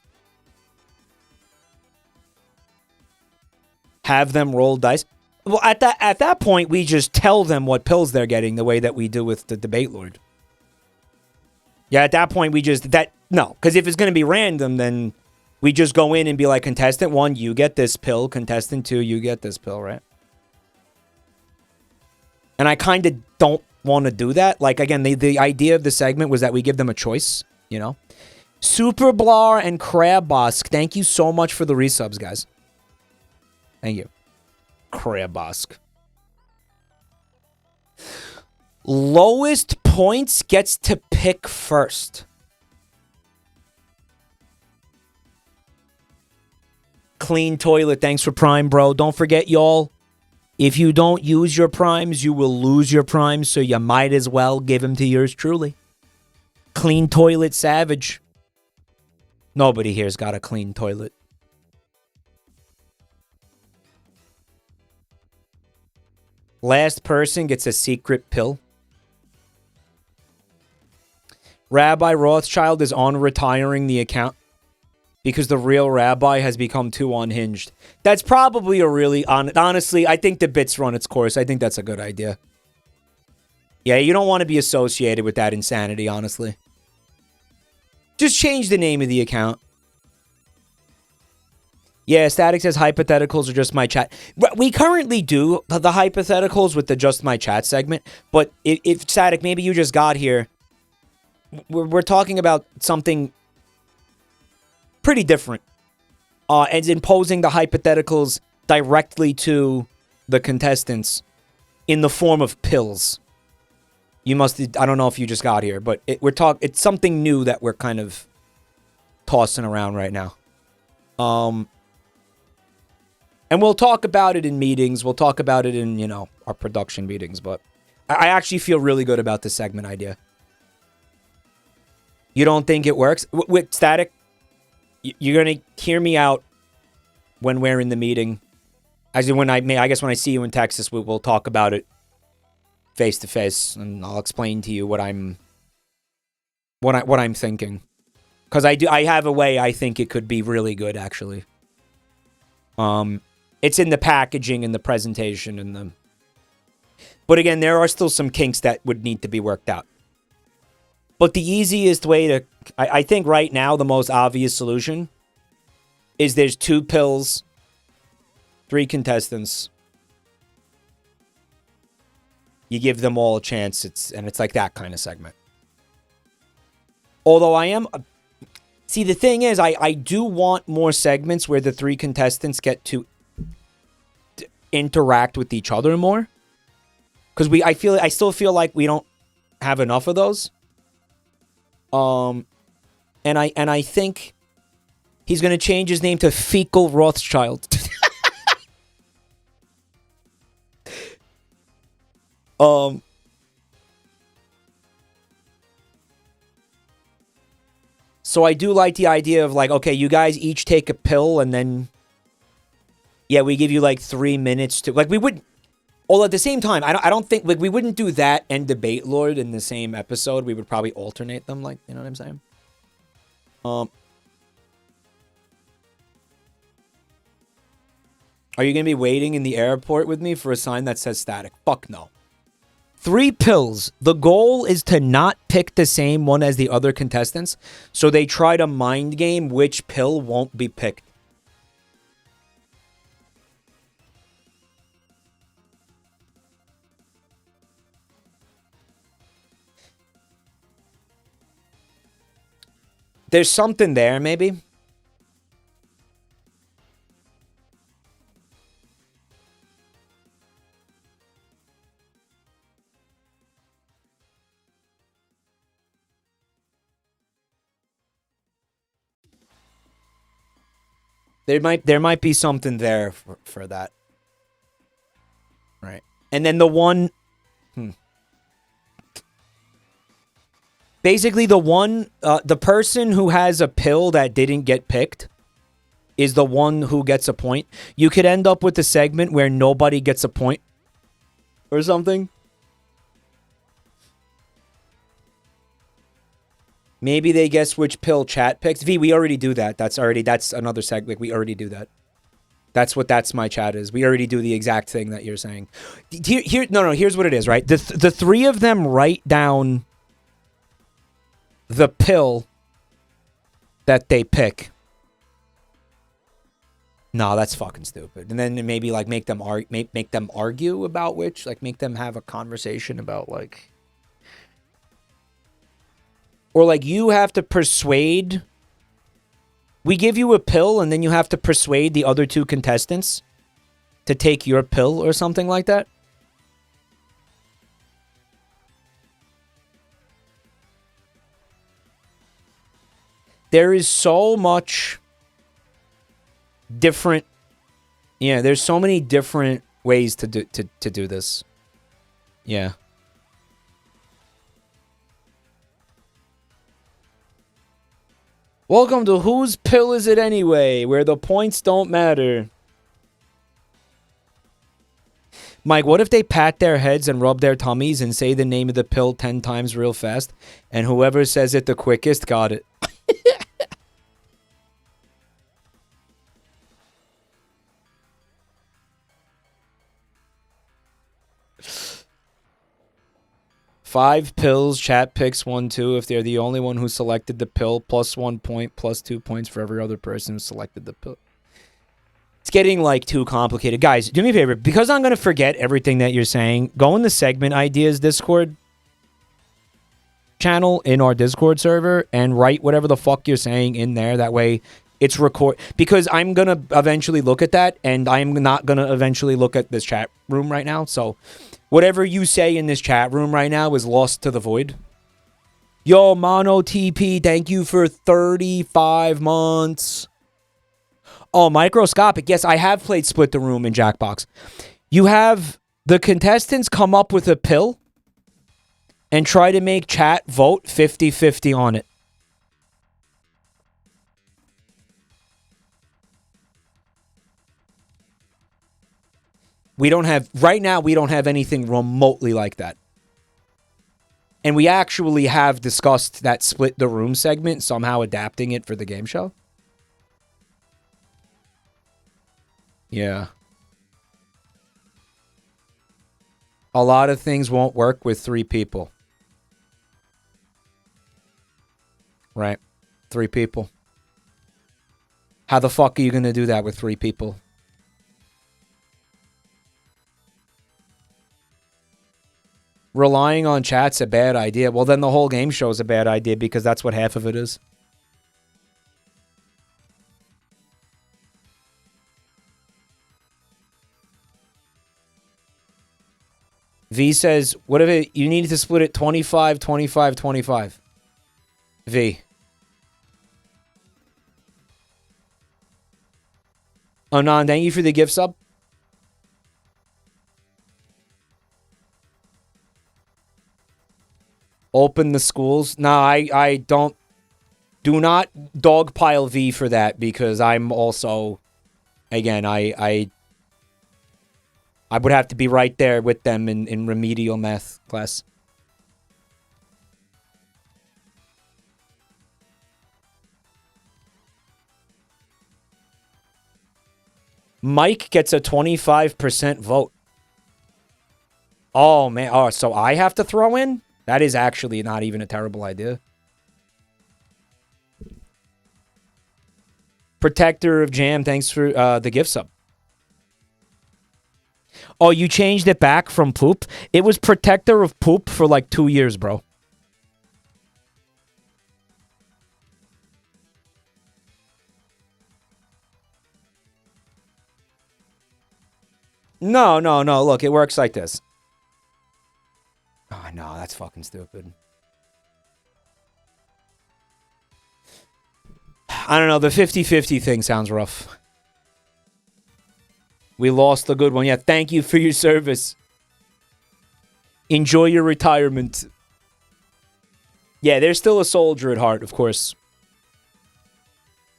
Have them roll dice. Well, at that point, we just tell them what pills they're getting the way that we do with the Debate Lord. Yeah, at that point, we just... No, because if it's going to be random, then we just go in and be like, contestant 1, you get this pill. Contestant 2, you get this pill, right? And I kind of don't want to do that. Like, again, the idea of the segment was that we give them a choice, you know? Super Blar and Crabbosk, thank you so much for the resubs, guys. Thank you. Crabbosk. Lowest points gets to pick first. Clean toilet. Thanks for Prime, bro. Don't forget, y'all. If you don't use your Primes, you will lose your Primes, so you might as well give them to yours truly. Clean toilet savage. Nobody here's got a clean toilet. Last person gets a secret pill. Rabbi Rothschild is on retiring the account because the real rabbi has become too unhinged. That's probably a really... Honestly, I think the bit's run its course. I think that's a good idea. Yeah, you don't want to be associated with that insanity, honestly. Just change the name of the account. Yeah, Static says hypotheticals are just my chat. We currently do the hypotheticals with the just my chat segment, but if Static, maybe you just got here, we're talking about something pretty different. And imposing the hypotheticals directly to the contestants in the form of pills. You must, I don't know if you just got here, but it's something new that we're kind of tossing around right now. And we'll talk about it in meetings. We'll talk about it in, you know, our production meetings. But I actually feel really good about this segment idea. You don't think it works? With Static, you're going to hear me out when we're in the meeting. As in I guess when I see you in Texas, we'll talk about it face to face, and I'll explain to you what I'm thinking. Because I have a way I think it could be really good, actually. It's in the packaging and the presentation and the... But again, there are still some kinks that would need to be worked out. But the easiest way to... I think right now the most obvious solution is there's 2 pills, 3 contestants. You give them all a chance, and it's like that kind of segment. Although I am... See, the thing is, I do want more segments where the 3 contestants get to interact with each other more. Because I still feel like we don't have enough of those. And I think he's gonna change his name to Fecal Rothschild. So I do like the idea of like, okay, you guys each take a pill and then, yeah, we give you like 3 minutes to, like, we would, all at the same time, I don't think, like, we wouldn't do that and Debate Lord in the same episode. We would probably alternate them, like, you know what I'm saying? Are you going to be waiting in the airport with me for a sign that says static? Fuck no. 3 pills. The goal is to not pick the same one as the other contestants, so they try to mind game which pill won't be picked. There's something there, maybe. There might be something there for that. Right. And then the one... Basically, the one... the person who has a pill that didn't get picked is the one who gets a point. You could end up with a segment where nobody gets a point. Or something. Maybe they guess which pill chat picks. V, we already do that. That's another segment. We already do that. That's my chat is. We already do the exact thing that you're saying. Here's what it is, right? The 3 of them write down the pill that they pick. No, that's fucking stupid. And then maybe like make them argue about which, like make them have a conversation about like, or like you have to persuade. We give you a pill and then you have to persuade the other 2 contestants to take your pill or something like that. There is so much different... Yeah, there's so many different ways to do this. Yeah. Welcome to Whose Pill Is It Anyway, where the points don't matter. Mike, what if they pat their heads and rub their tummies and say the name of the pill 10 times real fast, and whoever says it the quickest got it? 5 pills, chat picks 1, 2. If they're the only one who selected the pill, plus 1 point, plus 2 points for every other person who selected the pill. It's getting, like, too complicated. Guys, do me a favor. Because I'm going to forget everything that you're saying, go in the segment ideas Discord channel in our Discord server and write whatever the fuck you're saying in there. That way it's record. Because I'm going to eventually look at that, and I'm not going to eventually look at this chat room right now. So whatever you say in this chat room right now is lost to the void. Yo, Mono TP, thank you for 35 months. Oh, microscopic. Yes, I have played Split the Room in Jackbox. You have the contestants come up with a pill and try to make chat vote 50-50 on it. We don't have, right now, we don't have anything remotely like that. And we actually have discussed that split the room segment, somehow adapting it for the game show. Yeah. A lot of things won't work with 3 people. Right. 3 people. How the fuck are you going to do that with 3 people? Relying on chat's a bad idea. Well, then the whole game show is a bad idea because that's what half of it is. V says, what if it, you needed to split it 25, 25, 25? V. Anon, thank you for the gift sub. Open the schools. No, I don't. Do not dogpile V for that because I'm also, again, I would have to be right there with them in remedial math class. Mike gets a 25% vote. Oh, man. Oh, so I have to throw in? That is actually not even a terrible idea. Protector of Jam, thanks for the gift sub. Oh, you changed it back from poop? It was Protector of Poop for like 2 years, bro. No. Look, it works like this. Oh, no, that's fucking stupid. I don't know. The 50-50 thing sounds rough. We lost the good one. Yeah, thank you for your service. Enjoy your retirement. Yeah, there's still a soldier at heart, of course.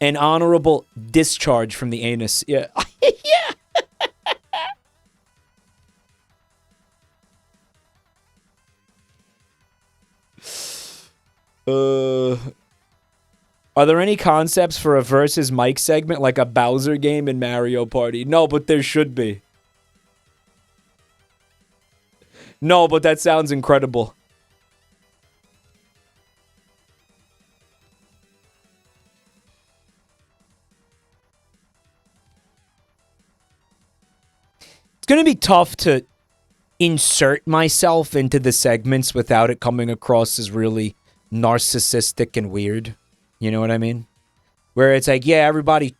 An honorable discharge from the anus. Yeah. Yeah. Are there any concepts for a versus Mike segment like a Bowser game in Mario Party? No, but there should be. No, but that sounds incredible. It's going to be tough to insert myself into the segments without it coming across as really narcissistic and weird. You know what I mean? Where it's like, yeah, everybody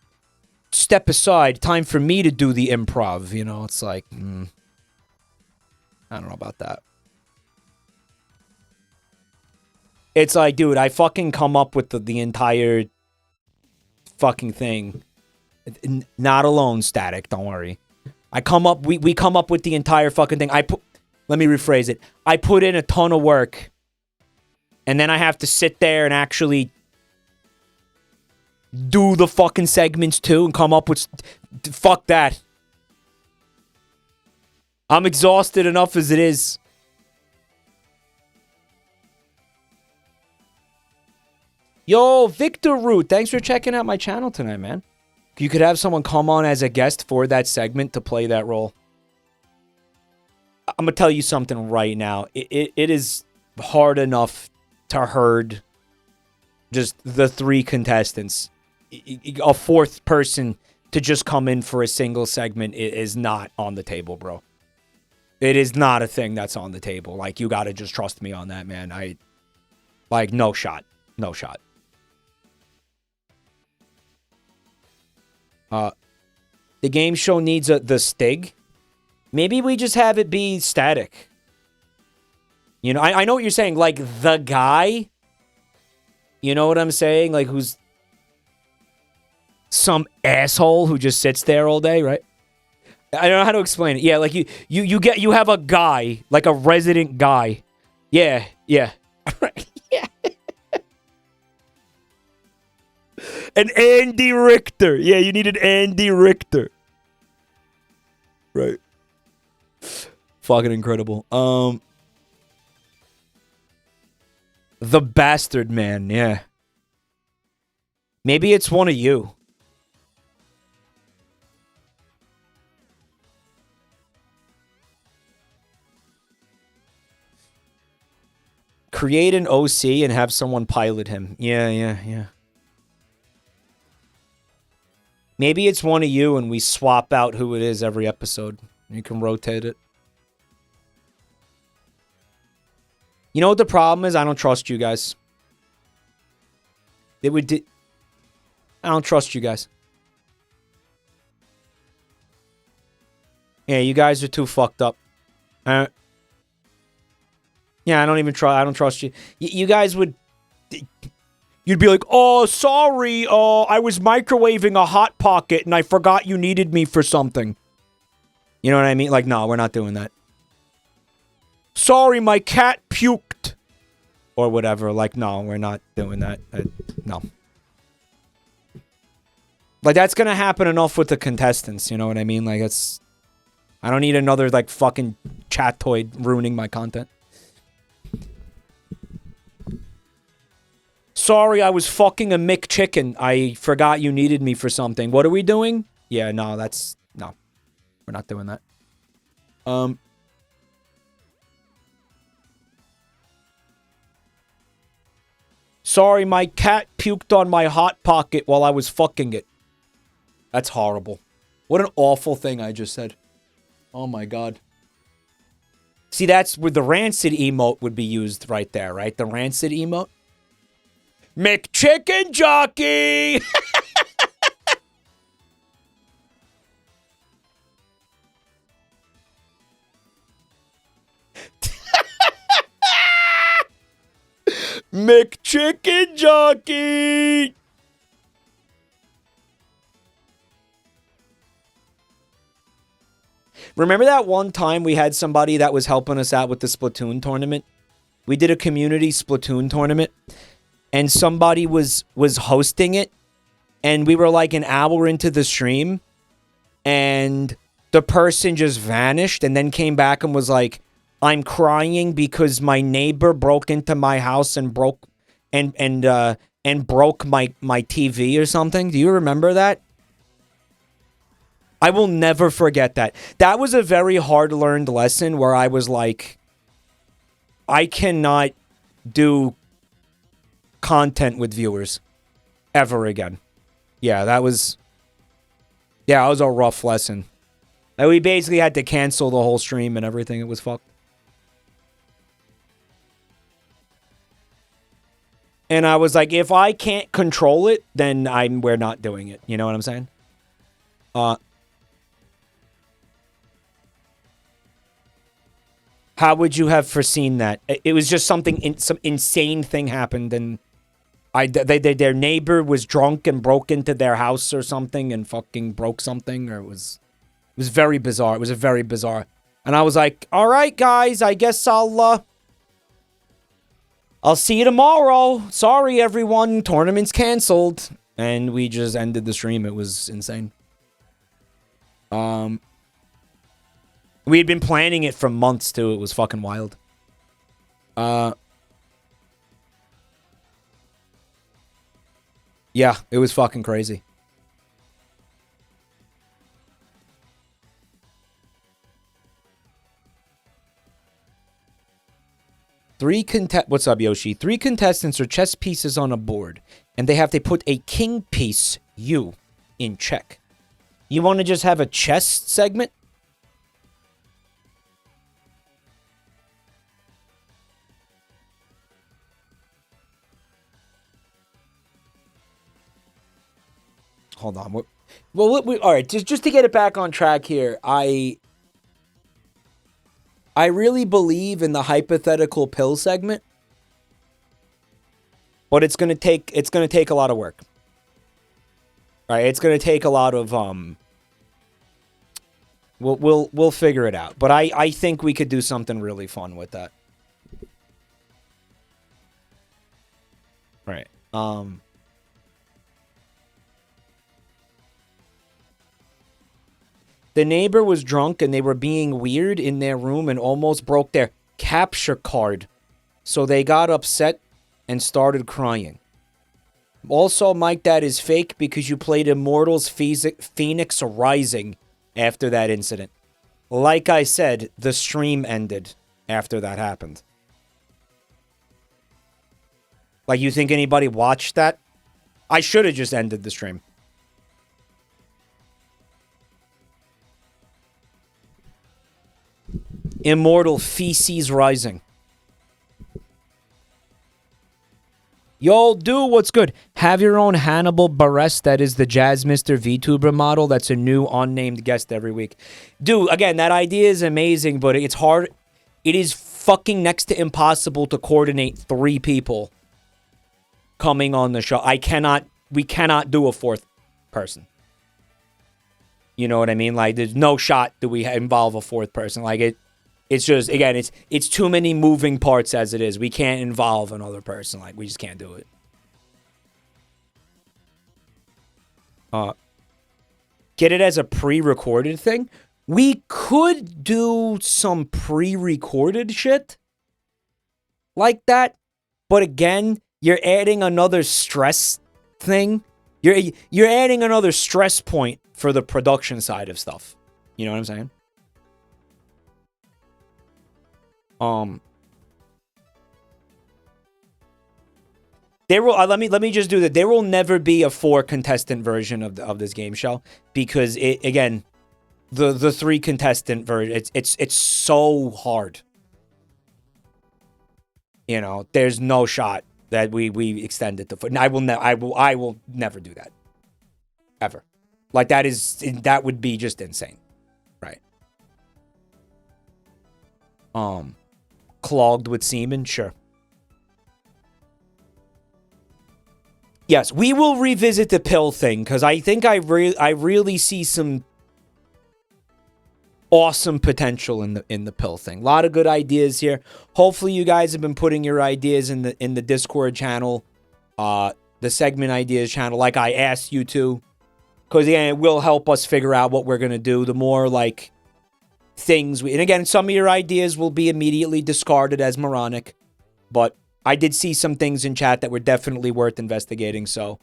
step aside. Time for me to do the improv. You know, it's like, I don't know about that. It's like, dude, I fucking come up with the entire fucking thing. Not alone, Static, don't worry. I come up, we come up with the entire fucking thing. Let me rephrase it. I put in a ton of work. And then I have to sit there and actually do the fucking segments too and come up with... Fuck that. I'm exhausted enough as it is. Yo, Victor Root, thanks for checking out my channel tonight, man. You could have someone come on as a guest for that segment to play that role. I'm going to tell you something right now. It is hard enough to herd just the 3 contestants. A 4th person to just come in for a single segment is not on the table, bro. It is not a thing that's on the table. Like, you got to just trust me on that, man. Like, no shot. No shot. The game show needs the Stig. Maybe we just have it be Static. You know, I know what you're saying. Like, the guy. You know what I'm saying? Like, who's some asshole who just sits there all day, right? I don't know how to explain it. Yeah, like you have a guy, like a resident guy. Yeah. Right. Yeah. An Andy Richter. Yeah, you need an Andy Richter. Right. Fucking incredible. The Bastard Man, yeah. Maybe it's one of you. Create an OC and have someone pilot him. Yeah. Maybe it's one of you and we swap out who it is every episode. You can rotate it. You know what the problem is? I don't trust you guys. I don't trust you guys. Yeah, you guys are too fucked up. Yeah, I don't trust you. You guys would... You'd be like, oh, sorry, I was microwaving a Hot Pocket and I forgot you needed me for something. You know what I mean? Like, no, we're not doing that. Sorry, my cat puked. Or whatever. Like, no, we're not doing that. No. Like, that's gonna happen enough with the contestants, you know what I mean? Like, it's... I don't need another, like, fucking chat-toid ruining my content. Sorry, I was fucking a McChicken. I forgot you needed me for something. What are we doing? Yeah, no, that's... No. We're not doing that. Sorry, my cat puked on my Hot Pocket while I was fucking it. That's horrible. What an awful thing I just said. Oh my god. See, that's where the rancid emote would be used right there, right? The rancid emote. McChicken Jockey! McChicken Jockey! Remember that one time we had somebody that was helping us out with the Splatoon tournament? We did a community Splatoon tournament, and somebody was hosting it, and we were like an hour into the stream, and the person just vanished and then came back and was like, I'm crying because my neighbor broke into my house and broke my TV or something. Do you remember that? I will never forget that. That was a very hard-learned lesson where I was like, I cannot do content with viewers ever again. Yeah, that was a rough lesson. And we basically had to cancel the whole stream and everything. It was fucked. And I was like, if I can't control it, then we're not doing it. You know what I'm saying? How would you have foreseen that? It was just some insane thing happened, and their neighbor was drunk and broke into their house or something and fucking broke something, or it was very bizarre. It was a very bizarre. And I was like, all right, guys, I guess I'll see you tomorrow. Sorry, everyone. Tournament's canceled. And we just ended the stream. It was insane. We had been planning it for months, too. It was fucking wild. Yeah, it was fucking crazy. What's up, Yoshi? 3 contestants are chess pieces on a board, and they have to put a king piece, you, in check. You want to just have a chess segment? Hold on. Well, all right, just to get it back on track here, I really believe in the hypothetical pill segment, but it's gonna take a lot of work. All right, it's gonna take a lot of We'll figure it out, but I think we could do something really fun with that. Right. The neighbor was drunk and they were being weird in their room and almost broke their capture card. So they got upset and started crying. Also, Mike, that is fake because you played Immortals Phoenix Rising after that incident. Like I said, the stream ended after that happened. Like, you think anybody watched that? I should have just ended the stream. Immortal Feces Rising. Yo, dude, what's good? Have your own Hannibal Buress. That is the Jazz Mr. VTuber model. That's a new unnamed guest every week. Dude, again, that idea is amazing, but it's hard. It is fucking next to impossible to coordinate 3 people coming on the show. We cannot do a 4th person. You know what I mean? Like, there's no shot do we involve a 4th person. Like, it's just, again, it's too many moving parts as it is. We can't involve another person. Like, we just can't do it. Get it as a pre-recorded thing? We could do some pre-recorded shit like that. But again, you're adding another stress thing. You're adding another stress point for the production side of stuff. You know what I'm saying? There will let me just do that. There will never be a 4 contestant version of this game show because again, the 3 contestant version it's so hard. You know, there's no shot that we extend it to 4. I will never do that ever. Like, that would be just insane, right? Clogged with semen, sure. Yes, we will revisit the pill thing because I think I really see some awesome potential in the pill thing. A lot of good ideas here. Hopefully, you guys have been putting your ideas in the Discord channel, the segment ideas channel, like I asked you to, because again, it will help us figure out what we're gonna do. The more like things and again, some of your ideas will be immediately discarded as moronic, but I did see some things in chat that were definitely worth investigating. So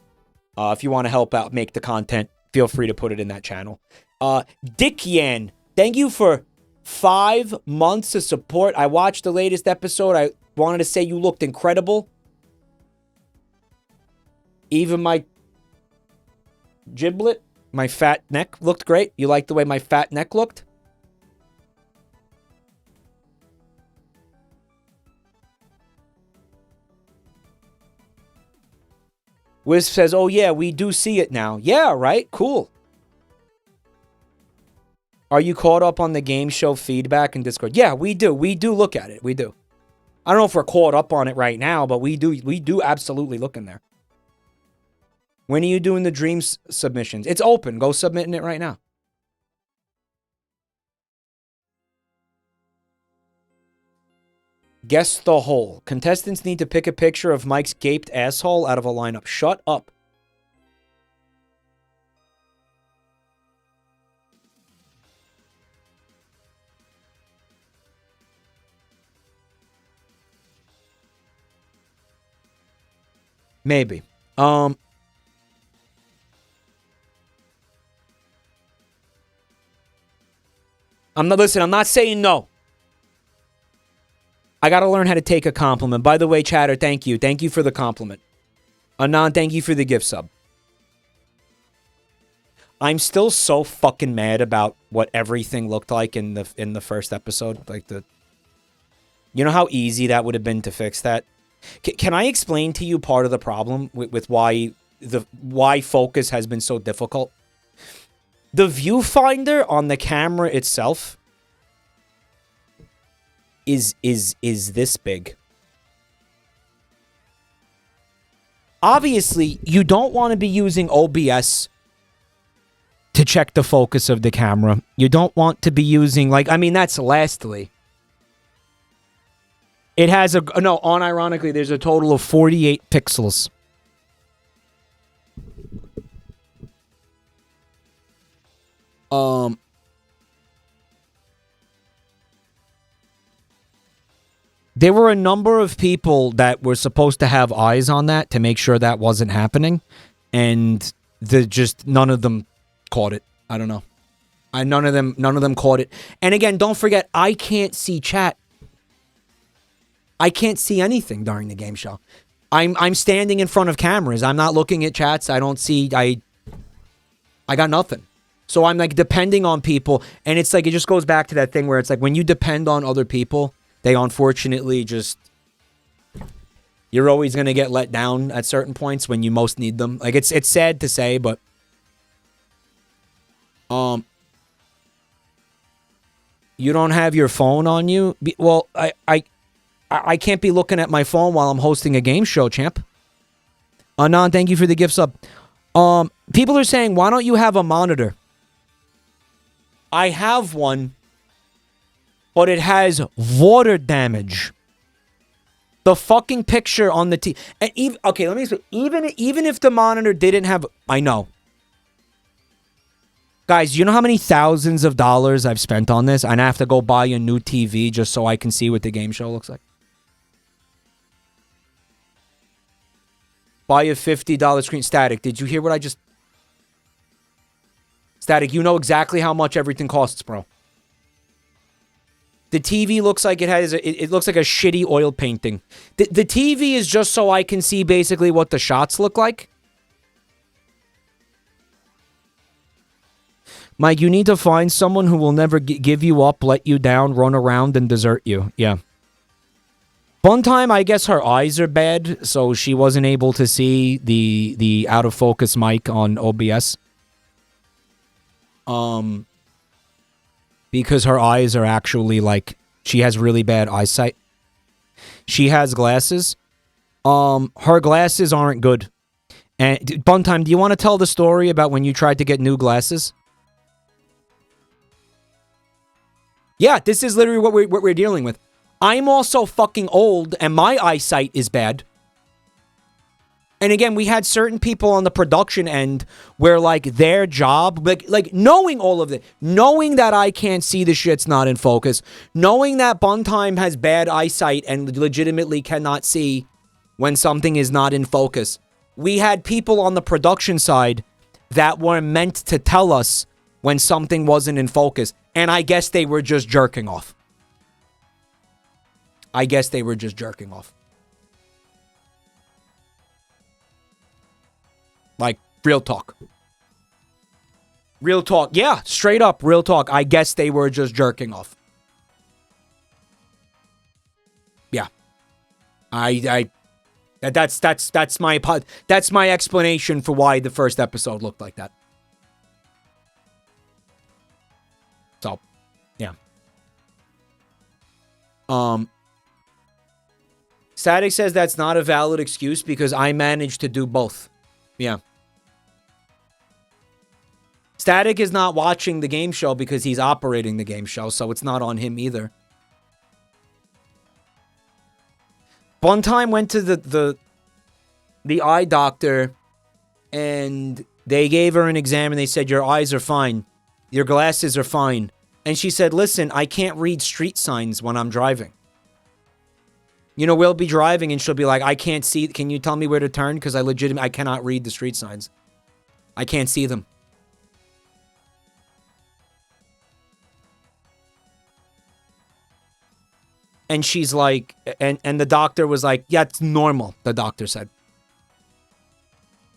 if you want to help out make the content, feel free to put it in that channel. Dick Yan, thank you for 5 months of support. I watched the latest episode. I wanted to say you looked incredible. Even my giblet, my fat neck looked great. You like the way my fat neck looked? Wisp says, oh yeah, we do see it now. Yeah, right? Cool. Are you caught up on the game show feedback in Discord? Yeah, we do. We do look at it. We do. I don't know if we're caught up on it right now, but we do absolutely look in there. When are you doing the dreams submissions? It's open. Go submitting it right now. Guess the hole. Contestants need to pick a picture of Mike's gaped asshole out of a lineup. Shut up. Maybe. I'm not saying no. I gotta learn how to take a compliment. By the way, chatter, thank you. Thank you for the compliment. Anon, thank you for the gift sub. I'm still so fucking mad about what everything looked like in the first episode. Like you know how easy that would have been to fix that? Can I explain to you part of the problem with why focus has been so difficult? The viewfinder on the camera itself is this big. Obviously, you don't want to be using OBS to check the focus of the camera. You don't want to be using, like, I mean, that's lastly. It has unironically, there's a total of 48 pixels. There were a number of people that were supposed to have eyes on that to make sure that wasn't happening, and none of them caught it. I don't know. None of them caught it. And again, don't forget, I can't see chat. I can't see anything during the game show. I'm standing in front of cameras. I'm not looking at chats. I don't see. I got nothing. So I'm like depending on people, and it's like it just goes back to that thing where it's like when you depend on other people, they unfortunately just, you're always gonna get let down at certain points when you most need them. Like it's sad to say, but you don't have your phone on you. Well, I can't be looking at my phone while I'm hosting a game show, champ. Anon, thank you for the gift sub. People are saying, why don't you have a monitor? I have one, but it has water damage. The fucking picture on the TV. And even, okay, let me explain. Even if the monitor didn't have, I know. Guys, you know how many thousands of dollars I've spent on this? And I have to go buy a new TV just so I can see what the game show looks like. Buy a $50 screen. Static, did you hear what I just... Static, you know exactly how much everything costs, bro. The TV looks like it looks like a shitty oil painting. The TV is just so I can see basically what the shots look like. Mike, you need to find someone who will never give you up, let you down, run around, and desert you. Yeah. One time, I guess her eyes are bad, so she wasn't able to see the out-of-focus mic on OBS. Because her eyes are actually, like, she has really bad eyesight. She has glasses. Her glasses aren't good. And, Buntime, do you want to tell the story about when you tried to get new glasses? Yeah, this is literally what we're dealing with. I'm also fucking old, and my eyesight is bad. And again, we had certain people on the production end where, like, their job, like knowing all of it, knowing that I can't see the shit's not in focus, knowing that Buntime has bad eyesight and legitimately cannot see when something is not in focus. We had people on the production side that were meant to tell us when something wasn't in focus. And I guess they were just jerking off. I guess they were just jerking off. Like, real talk. Real talk. Yeah, straight up, real talk. I guess they were just jerking off. Yeah. That's my explanation for why the first episode looked like that. So, yeah. Static says that's not a valid excuse because I managed to do both. Yeah. Static is not watching the game show because he's operating the game show, so it's not on him either. One time went to the eye doctor and they gave her an exam and they said, your eyes are fine. Your glasses are fine. And she said, listen, I can't read street signs when I'm driving. You know, we'll be driving and she'll be like, I can't see. Can you tell me where to turn? Because I cannot read the street signs. I can't see them. And she's like, and the doctor was like, yeah, it's normal, the doctor said.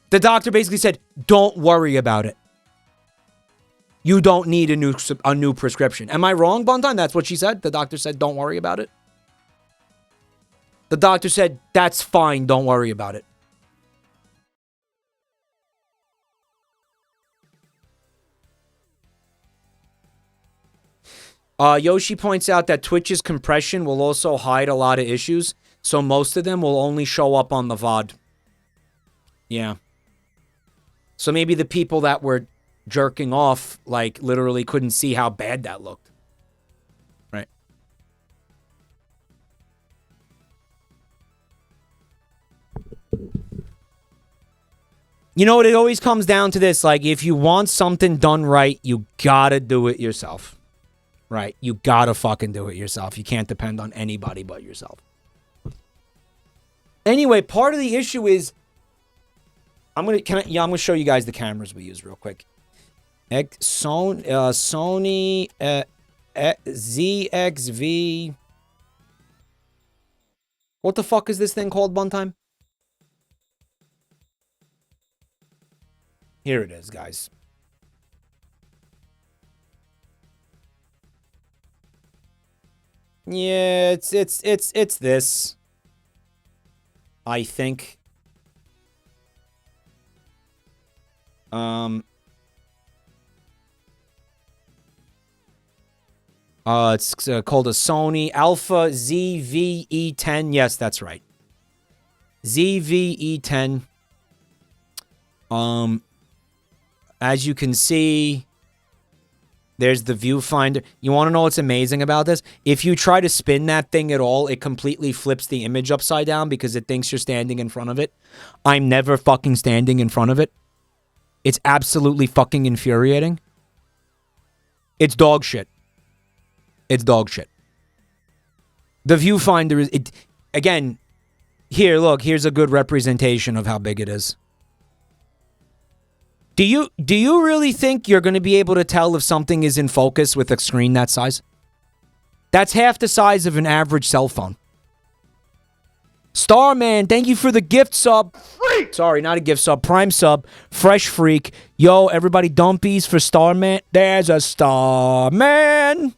The doctor basically said, don't worry about it. You don't need a new prescription. Am I wrong, Bonton? That's what she said? The doctor said, don't worry about it. The doctor said, that's fine, don't worry about it. Yoshi points out that Twitch's compression will also hide a lot of issues, so most of them will only show up on the VOD. Yeah. So maybe the people that were jerking off, like, literally couldn't see how bad that looked. Right. You know what? It always comes down to this. Like, if you want something done right, you gotta do it yourself. Right. You gotta fucking do it yourself. You can't depend on anybody but yourself. Anyway, part of the issue is I'm gonna show you guys the cameras we use real quick. Sony ZXV. What the fuck is this thing called one time? Here it is, guys. Yeah, it's this. I think. It's called a Sony Alpha ZVE10. Yes, that's right. ZVE10. As you can see, there's the viewfinder. You want to know what's amazing about this? If you try to spin that thing at all, it completely flips the image upside down because it thinks you're standing in front of it. I'm never fucking standing in front of it. It's absolutely fucking infuriating. It's dog shit. It's dog shit. The viewfinder is... again, here, look. Here's a good representation of how big it is. Do you really think you're going to be able to tell if something is in focus with a screen that size? That's half the size of an average cell phone. Starman, thank you for the gift sub. Freak! Sorry, not a gift sub. Prime sub. Fresh Freak. Yo, everybody dumpies for Starman. There's a Starman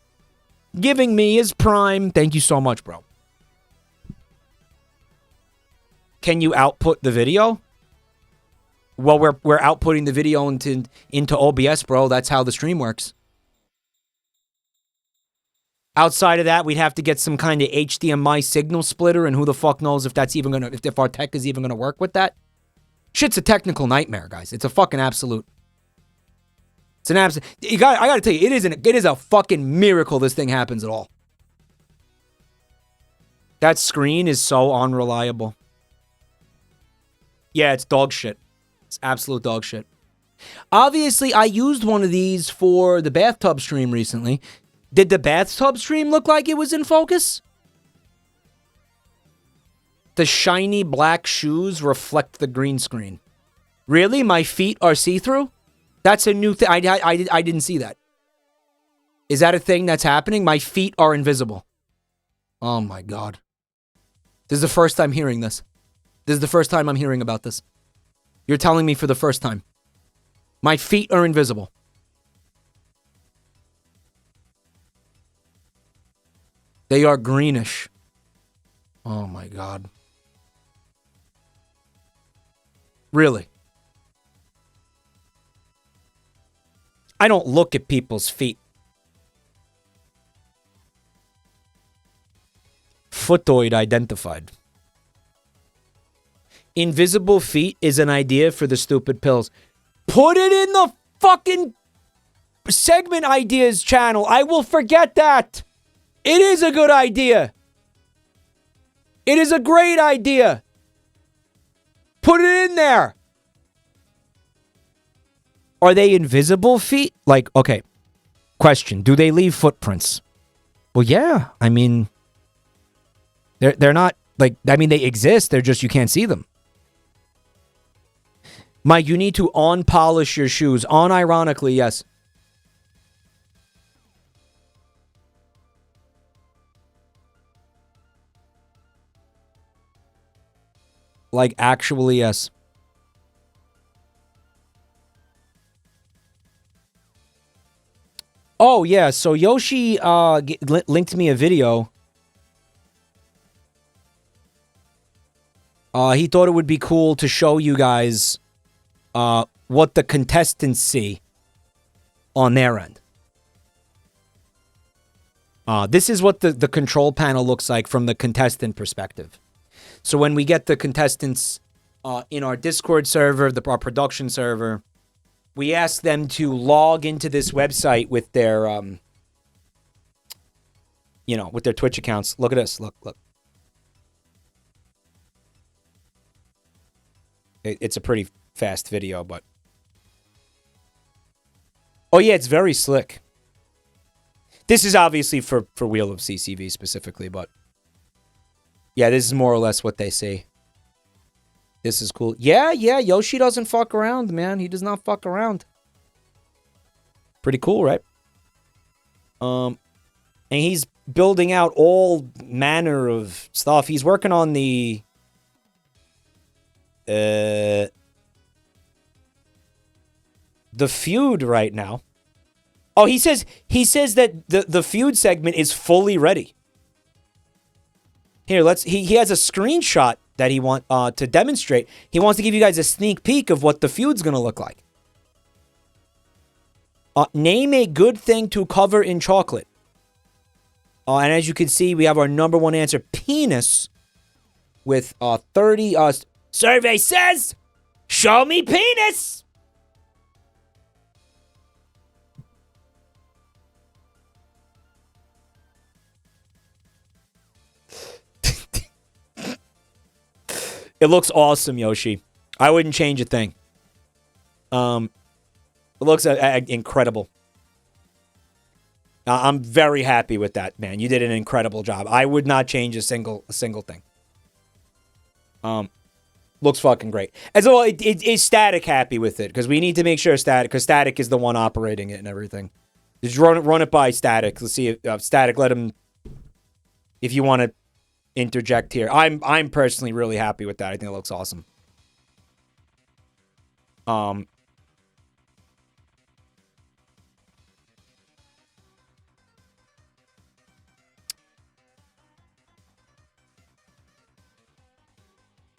giving me his prime. Thank you so much, bro. Can you output the video? Well, we're outputting the video into OBS, bro. That's how the stream works. Outside of that, we'd have to get some kind of HDMI signal splitter, and who the fuck knows if that's even gonna, if our tech is even gonna work with that. Shit's a technical nightmare, guys. It's a fucking absolute. It's an absolute. I gotta tell you, it is a fucking miracle this thing happens at all. That screen is so unreliable. Yeah, it's dog shit. It's absolute dog shit. Obviously, I used one of these for the bathtub stream recently. Did the bathtub stream look like it was in focus? The shiny black shoes reflect the green screen. Really? My feet are see-through? That's a new thing. I didn't see that. Is that a thing that's happening? My feet are invisible. Oh my god. This is the first time hearing this. This is the first time I'm hearing about this. You're telling me for the first time. My feet are invisible. They are greenish. Oh my god. Really? I don't look at people's feet. Footoid identified. Invisible feet is an idea for the stupid pills. Put it in the fucking segment ideas channel. I will forget that. It is a good idea. It is a great idea. Put it in there. Are they invisible feet? Like, okay. Question. Do they leave footprints? Well, yeah. I mean, they're not, like, I mean, they exist. They're just, you can't see them. Mike, you need to on-polish your shoes. Unironically, yes. Like, actually, yes. Oh, yeah. So Yoshi linked me a video. He thought it would be cool to show you guys what the contestants see on their end. This is what the control panel looks like from the contestant perspective. So when we get the contestants in our Discord server, our production server, we ask them to log into this website with their, with their Twitch accounts. Look at this. Look. It's a pretty fast video, but... Oh, yeah, it's very slick. This is obviously for Wheel of CCV specifically, but yeah, this is more or less what they say. This is cool. Yeah, Yoshi doesn't fuck around, man. He does not fuck around. Pretty cool, right? And he's building out all manner of stuff. He's working on the feud right now. Oh, he says that the feud segment is fully ready. Here, he has a screenshot that he want to demonstrate. He wants to give you guys a sneak peek of what the feud's gonna look like. Name a good thing to cover in chocolate. And as you can see, we have our number one answer, penis, with 30. Survey says, show me penis. It looks awesome, Yoshi. I wouldn't change a thing. It looks incredible. I'm very happy with that, man. You did an incredible job. I would not change a single thing. Looks fucking great. As well, is Static happy with it? Because we need to make sure Static, because Static is the one operating it and everything. Just run it by Static. Let's see if Static, let him, if you want to interject here. I'm personally really happy with that. I think it looks awesome.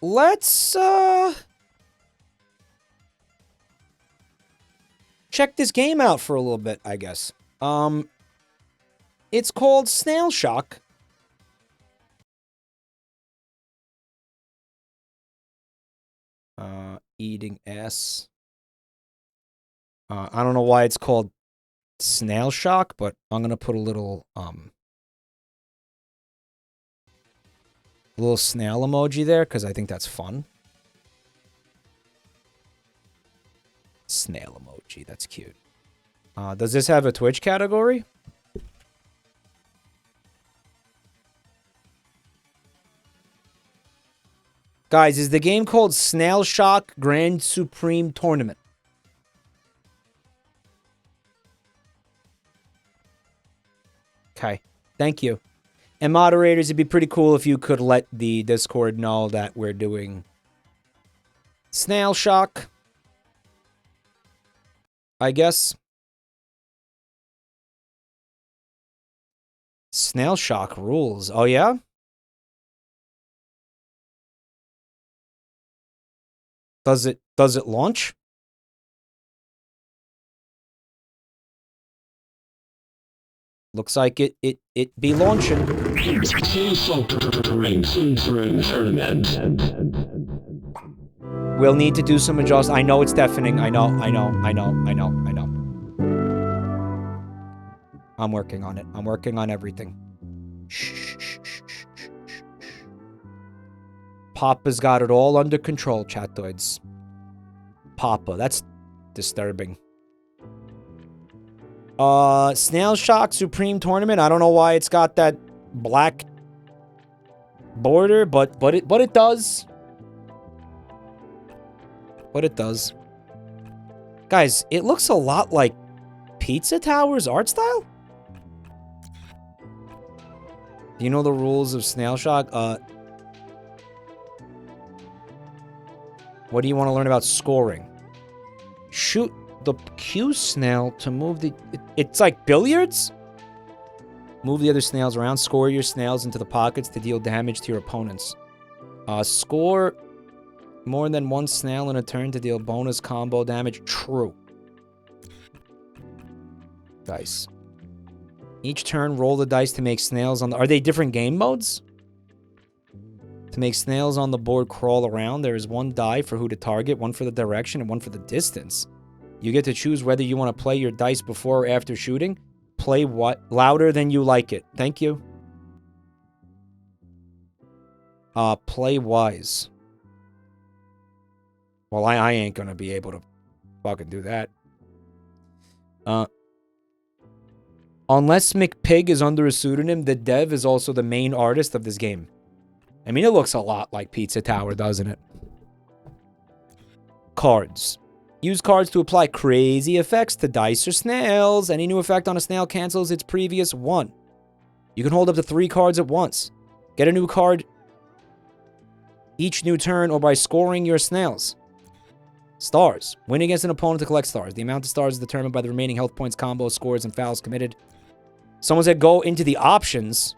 Let's check this game out for a little bit, I guess. It's called Snailshock. Eating ass. I don't know why it's called Snailshock, but I'm gonna put a little snail emoji there because I think that's fun. Snail emoji, that's cute. Does this have a Twitch category? Guys, is the game called Snailshock Grand Supreme Tournament? Okay, thank you. And moderators, it'd be pretty cool if you could let the Discord know that we're doing Snailshock, I guess. Snailshock rules. Oh, yeah? Does it launch? Looks like it be launching. We'll need to do some adjust. I know it's deafening. I know. I'm working on it. I'm working on everything. Shh. Papa's got it all under control, chatoids. Papa, that's disturbing. Snailshock Supreme Tournament. I don't know why it's got that black border, but it does. But it does. Guys, it looks a lot like Pizza Tower's art style. Do you know the rules of Snailshock? What do you want to learn about scoring? Shoot the Q snail to move the... It's like billiards? Move the other snails around. Score your snails into the pockets to deal damage to your opponents. Score more than one snail in a turn to deal bonus combo damage. True. Dice. Each turn, roll the dice to make snails on the... Are they different game modes? To make snails on the board crawl around, there is one die for who to target, one for the direction, and one for the distance. You get to choose whether you want to play your dice before or after shooting. Play what? Louder than you like it. Thank you. Play wise. Well, I ain't gonna be able to fucking do that. Unless McPig is under a pseudonym, the dev is also the main artist of this game. I mean, it looks a lot like Pizza Tower, doesn't it? Cards. Use cards to apply crazy effects to dice or snails. Any new effect on a snail cancels its previous one. You can hold up to 3 cards at once. Get a new card each new turn or by scoring your snails. Stars. Win against an opponent to collect stars. The amount of stars is determined by the remaining health points, combos, scores, and fouls committed. Someone said go into the options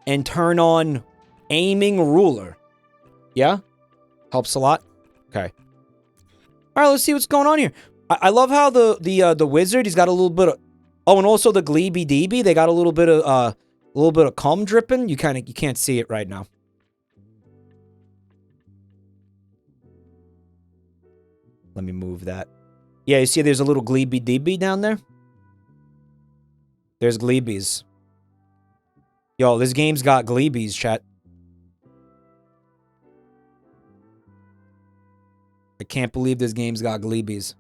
and turn on aiming ruler. Yeah? Helps a lot. Okay. All right, let's see what's going on here. I love how the wizard, he's got a little bit of... Oh, and also the gleeby deeby, they got a little bit of cum dripping. You can't see it right now. Let me move that. Yeah, you see there's a little gleeby deeby down there? There's gleebies. Yo, this game's got gleebies, chat. I can't believe this game's got gleebies.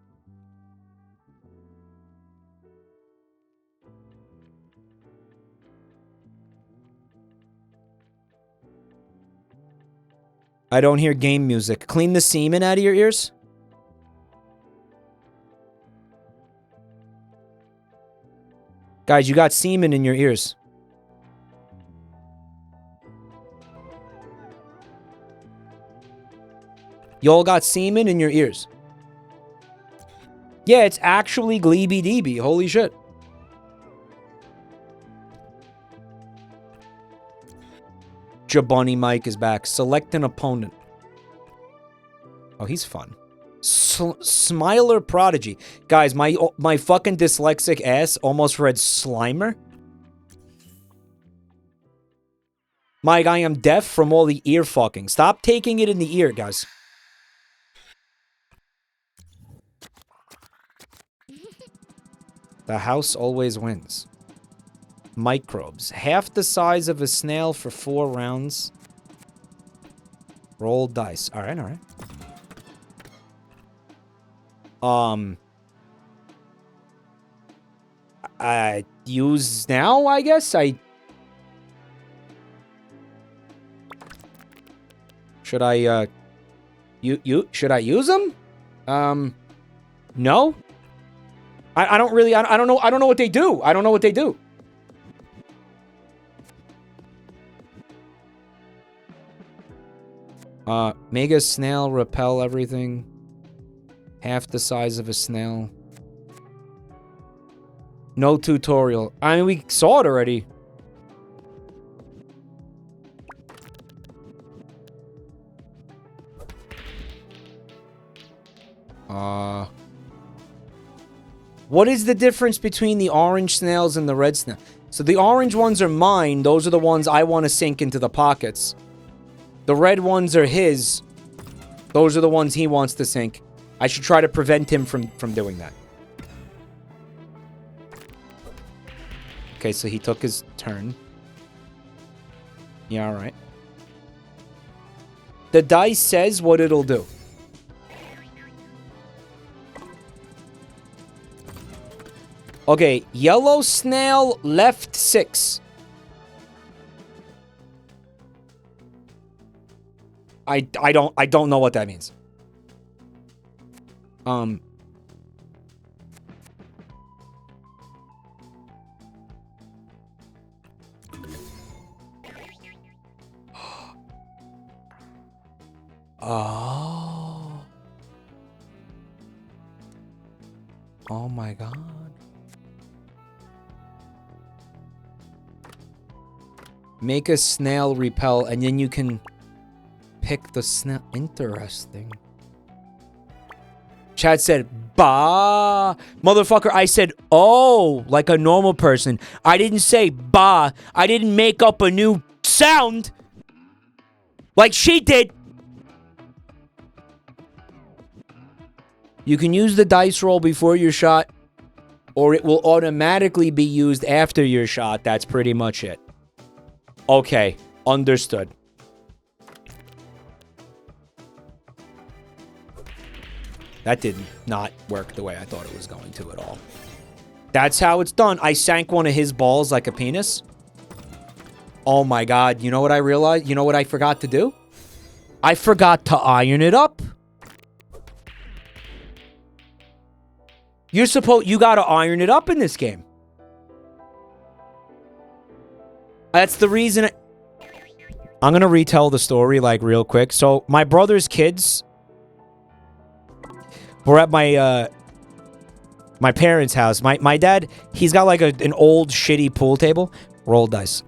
I don't hear game music. Clean the semen out of your ears. Guys, you got semen in your ears. Y'all got semen in your ears. Yeah, it's actually gleeby deeby. Holy shit. JabroniMike is back. Select an opponent. Oh, he's fun. Smiler Prodigy. Guys, my fucking dyslexic ass almost read Slimer. Mike, I am deaf from all the ear fucking. Stop taking it in the ear, guys. The house always wins. Microbes. Half the size of a snail for 4 rounds. Roll dice. Alright, alright. I use now, I guess? Should I, should I use them? No? I don't really, I don't know what they do. I don't know what they do. Mega snail, repel everything. Half the size of a snail. No tutorial. I mean, we saw it already. What is the difference between the orange snails and the red snail? So the orange ones are mine. Those are the ones I want to sink into the pockets. The red ones are his. Those are the ones he wants to sink. I should try to prevent him from doing that. Okay, so he took his turn. Yeah, alright. The dice says what it'll do. Okay, yellow snail left 6. I don't know what that means. Oh. Oh my god. Make a snail repel, and then you can pick the snail. Interesting. Chad said, bah. Motherfucker, I said, oh, like a normal person. I didn't say bah. I didn't make up a new sound like she did. You can use the dice roll before your shot, or it will automatically be used after your shot. That's pretty much it. Okay, understood. That did not work the way I thought it was going to at all. That's how it's done. I sank one of his balls like a penis. Oh my god, you know what I realized? You know what I forgot to do? I forgot to iron it up. You gotta iron it up in this game. That's the reason I'm gonna retell the story, like, real quick. So, my brother's kids were at my parents' house. My dad, he's got, like, an old, shitty pool table. Roll dice.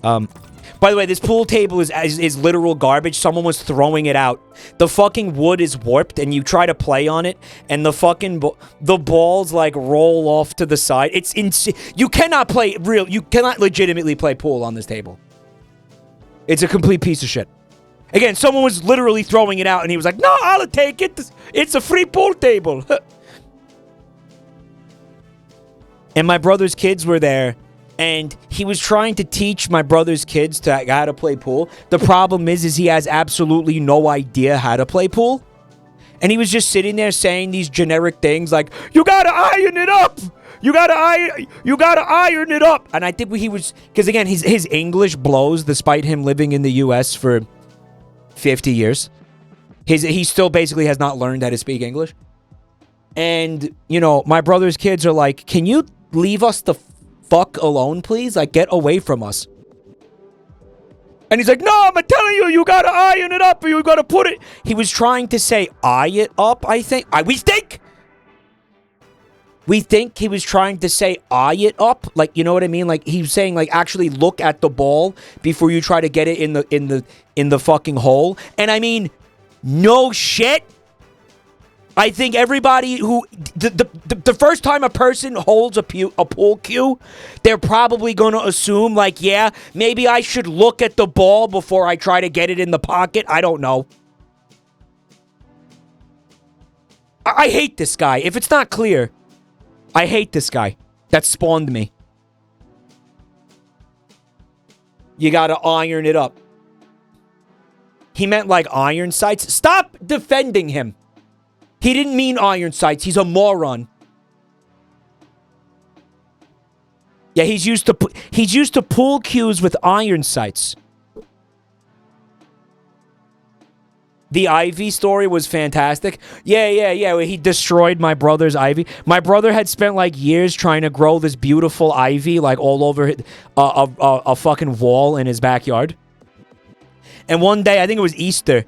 By the way, this pool table is literal garbage. Someone was throwing it out. The fucking wood is warped, and you try to play on it, and the fucking the balls, like, roll off to the side. It's insane. You cannot legitimately play pool on this table. It's a complete piece of shit. Again, someone was literally throwing it out, and he was like, no, I'll take it. It's a free pool table. And my brother's kids were there, and he was trying to teach my brother's kids how to play pool. The problem is he has absolutely no idea how to play pool. And he was just sitting there saying these generic things like, you gotta iron it up! You gotta iron it up! And I think he was... Because again, his English blows despite him living in the U.S. for 50 years. He still basically has not learned how to speak English. And, you know, my brother's kids are like, can you leave us the fuck alone, please? Like, get away from us. And he's like, no, I'm telling you, you gotta iron it up, or you gotta put it... He was trying to say, eye it up, I think. We think he was trying to say, eye it up. Like, you know what I mean? Like, he was saying, like, actually look at the ball before you try to get it in the fucking hole. And I mean, no shit. I think everybody who... The first time a person holds a pool cue, they're probably going to assume, like, yeah, maybe I should look at the ball before I try to get it in the pocket. I don't know. I hate this guy. If it's not clear, I hate this guy. That spawned me. You got to iron it up. He meant, like, iron sights. Stop defending him. He didn't mean iron sights. He's a moron. Yeah, he's used to pool cues with iron sights. The Ivy story was fantastic. Yeah. He destroyed my brother's Ivy. My brother had spent, like, years trying to grow this beautiful Ivy, like, all over a fucking wall in his backyard. And one day, I think it was Easter,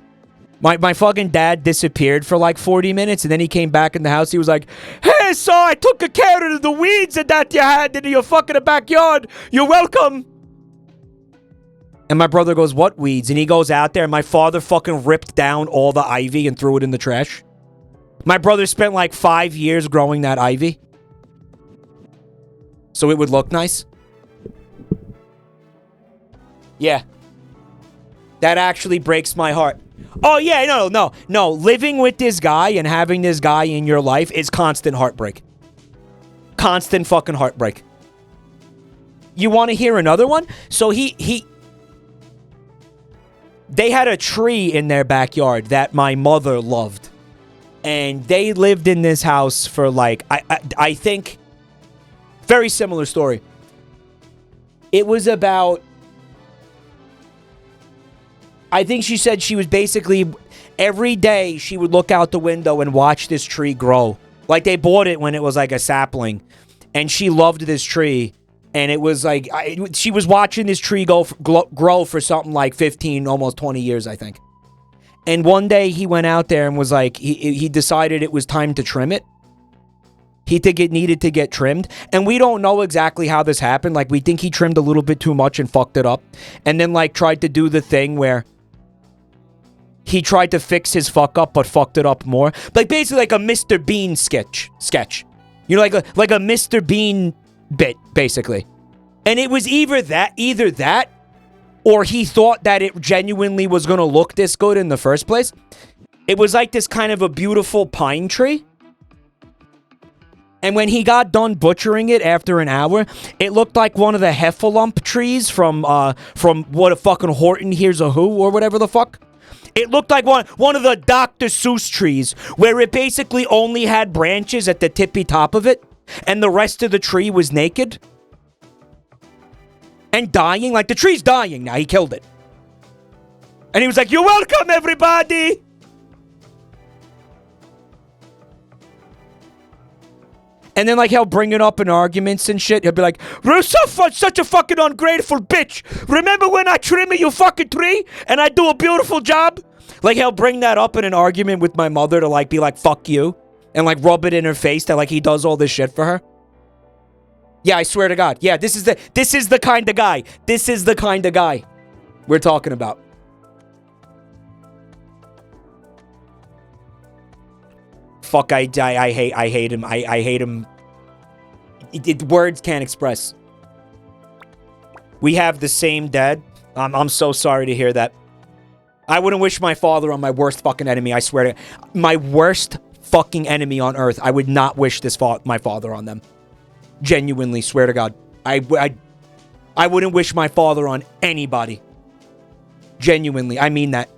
my fucking dad disappeared for like 40 minutes, and then he came back in the house. He was like, hey, so I took care of the weeds that you had in your fucking backyard. You're welcome. And my brother goes, what weeds? And he goes out there, and my father fucking ripped down all the ivy and threw it in the trash. My brother spent like 5 years growing that ivy, so it would look nice. Yeah. That actually breaks my heart. Oh, yeah, no. Living with this guy and having this guy in your life is constant heartbreak. Constant fucking heartbreak. You want to hear another one? So they had a tree in their backyard that my mother loved. And they lived in this house for like, I think, very similar story. It was about... I think she said she was basically, every day she would look out the window and watch this tree grow. Like, they bought it when it was like a sapling. And she loved this tree. And it was like, she was watching this tree grow for something like 15, almost 20 years, I think. And one day he went out there and was like, he decided it was time to trim it. He think it needed to get trimmed. And we don't know exactly how this happened. Like, we think he trimmed a little bit too much and fucked it up. And then, like, tried to do the thing where he tried to fix his fuck up, but fucked it up more. Like, basically like a Mr. Bean sketch. You know, like a Mr. Bean bit, basically. And it was either that, or he thought that it genuinely was going to look this good in the first place. It was like this kind of a beautiful pine tree. And when he got done butchering it after an hour, it looked like one of the heffalump trees from what a fucking Horton Hears a Who, or whatever the fuck. It looked like one of the Dr. Seuss trees, where it basically only had branches at the tippy top of it. and the rest of the tree was naked and dying. Like, the tree's dying now. He killed it. And he was like, "You're welcome, everybody." And then, like, he'll bring it up in arguments and shit. He'll be like, "You're such a fucking ungrateful bitch. Remember when I trim your fucking tree and I do a beautiful job?" Like, he'll bring that up in an argument with my mother to, like, be like, "Fuck you." And, like, rub it in her face that, like, he does all this shit for her. Yeah, I swear to God. Yeah, this is the kind of guy. This is the kind of guy we're talking about. Fuck, I hate him. I hate him. Words can't express. We have the same dad. I'm so sorry to hear that. I wouldn't wish my father on my worst fucking enemy. I swear to my worst fucking enemy on earth. I would not wish my father on them. Genuinely, swear to God. I wouldn't wish my father on anybody. Genuinely, I mean that.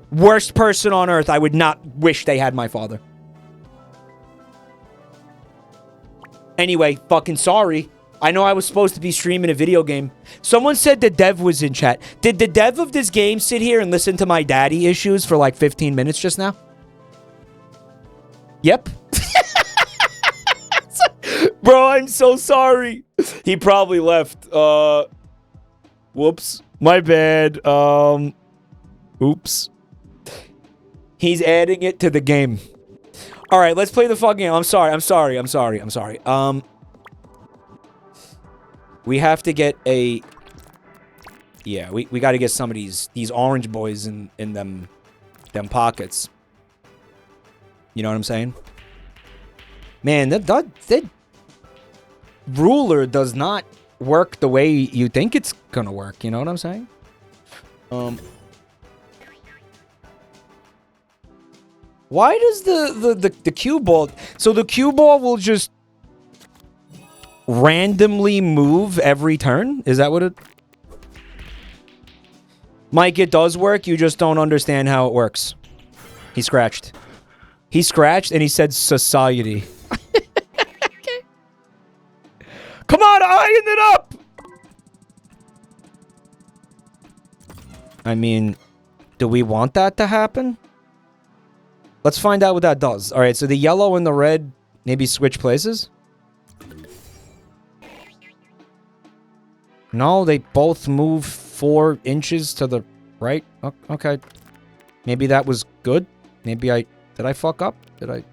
Worst person on earth, I would not wish they had my father. Anyway, fucking sorry. I know I was supposed to be streaming a video game. Someone said the dev was in chat. Did the dev of this game sit here and listen to my daddy issues for like 15 minutes just now? Yep. Bro, I'm so sorry. He probably left. Whoops. My bad. Oops. He's adding it to the game. All right, let's play the fucking game. I'm sorry. We have to get a... Yeah, we got to get some of these orange boys in them pockets. You know what I'm saying? Man, that ruler does not work the way you think it's gonna work. You know what I'm saying? Why does the cue ball... So the cue ball will just randomly move every turn? Is that what it... Mike, it does work. You just don't understand how it works. He scratched. He scratched and he said society. Okay. Come on, iron it up! I mean, do we want that to happen? Let's find out what that does. All right, so the yellow and the red maybe switch places. No, they both move 4 inches to the right. Oh, okay. Maybe that was good. Maybe did I fuck up? Did I?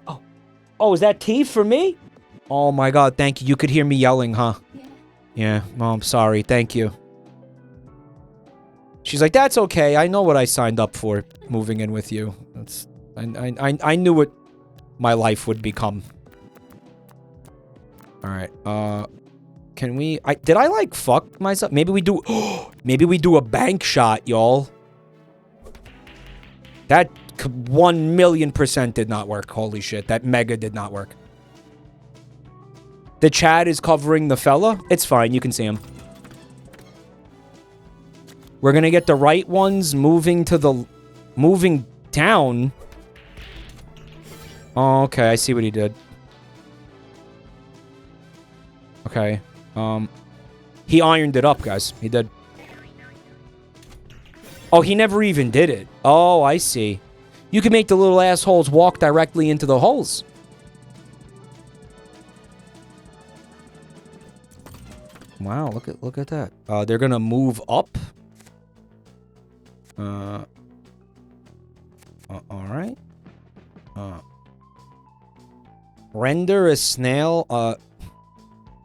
Oh. Oh, is that tea for me? Oh my God, thank you. You could hear me yelling, huh? Yeah. Yeah. Oh, I'm sorry. Thank you. She's like, "That's okay. I know what I signed up for moving in with you. I knew what my life would become." All right. Can we... Did I, like, fuck myself? Maybe we do... Maybe we do a bank shot, y'all. That 1,000,000% did not work. Holy shit. That mega did not work. The chat is covering the fella. It's fine. You can see him. We're gonna get the right ones moving to the... Moving down. Oh, okay. I see what he did. Okay. He ironed it up, guys. He did. Oh, he never even did it. Oh, I see. You can make the little assholes walk directly into the holes. Wow, look at that. They're gonna move up. All right. Render a snail.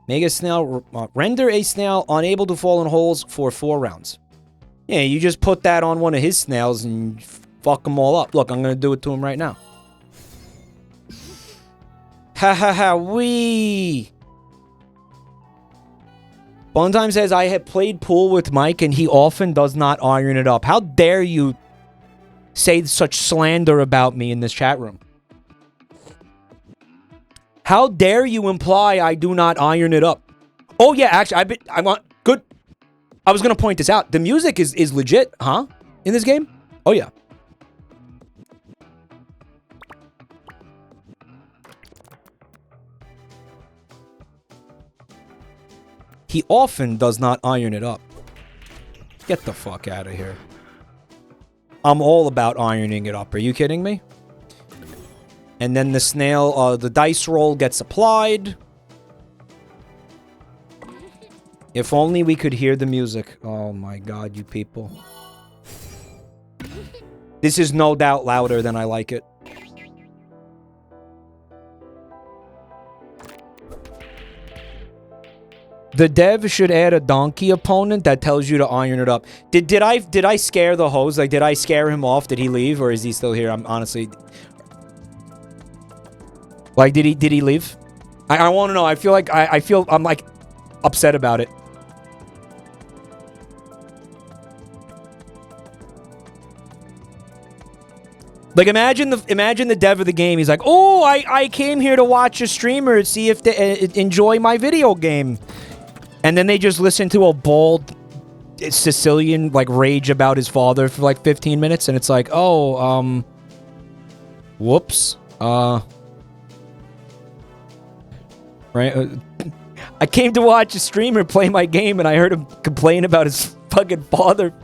Mega snail. Render a snail unable to fall in holes for 4 rounds. Yeah, you just put that on one of his snails and fuck them all up. Look, I'm gonna do it to him right now. Ha ha ha, wee! Buntime says, "I have played pool with Mike and he often does not iron it up." How dare you say such slander about me in this chat room? How dare you imply I do not iron it up? Oh yeah, actually, I was gonna point this out. The music is legit, huh? In this game? Oh yeah. He often does not iron it up. Get the fuck out of here. I'm all about ironing it up. Are you kidding me? And then the snail, the dice roll gets applied. If only we could hear the music. Oh my god, you people. This is no doubt louder than I like it. The dev should add a donkey opponent that tells you to iron it up. Did I scare the host? Like, did I scare him off? Did he leave, or is he still here? I'm honestly... Like, did he leave? I want to know. I feel like I'm like upset about it. Like, imagine the dev of the game. He's like, oh, I came here to watch a streamer, see if they enjoy my video game. And then they just listen to a bald Sicilian, like, rage about his father for, like, 15 minutes. And it's like, oh, whoops. Right? I came to watch a streamer play my game, and I heard him complain about his fucking father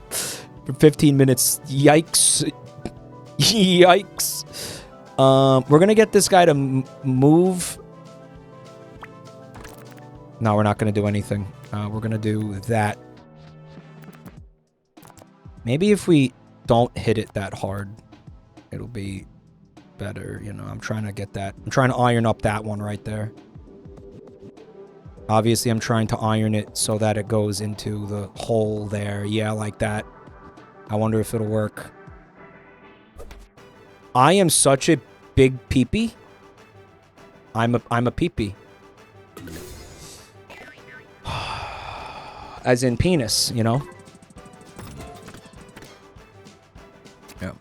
for 15 minutes. Yikes. Yikes. We're gonna get this guy to move. No, we're not gonna do anything. We're gonna do that. Maybe if we don't hit it that hard, it'll be better. You know, I'm trying to get that. I'm trying to iron up that one right there. Obviously, I'm trying to iron it so that it goes into the hole there. Yeah, like that. I wonder if it'll work. I am such a big peepee. I'm a peepee. As in penis, you know? Yeah.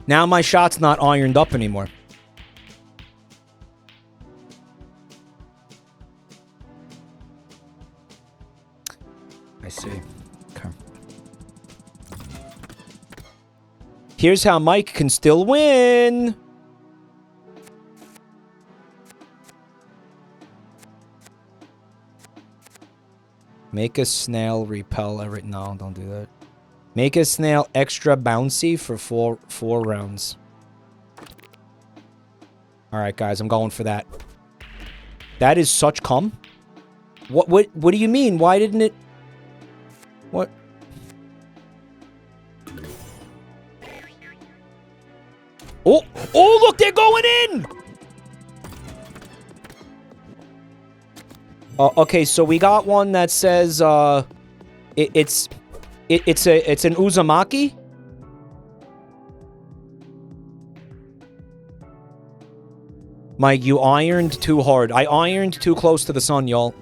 Now my shot's not ironed up anymore. I see. Okay. Here's how Mike can still win. Make a snail repel every... No, don't do that. Make a snail extra bouncy for four rounds. Alright, guys, I'm going for that. That is such cum. What do you mean? Why didn't it... What? Oh! Oh, look, they're going in! Okay, so we got one that says, it's an Uzumaki. Mike, you ironed too hard. I ironed too close to the sun, y'all.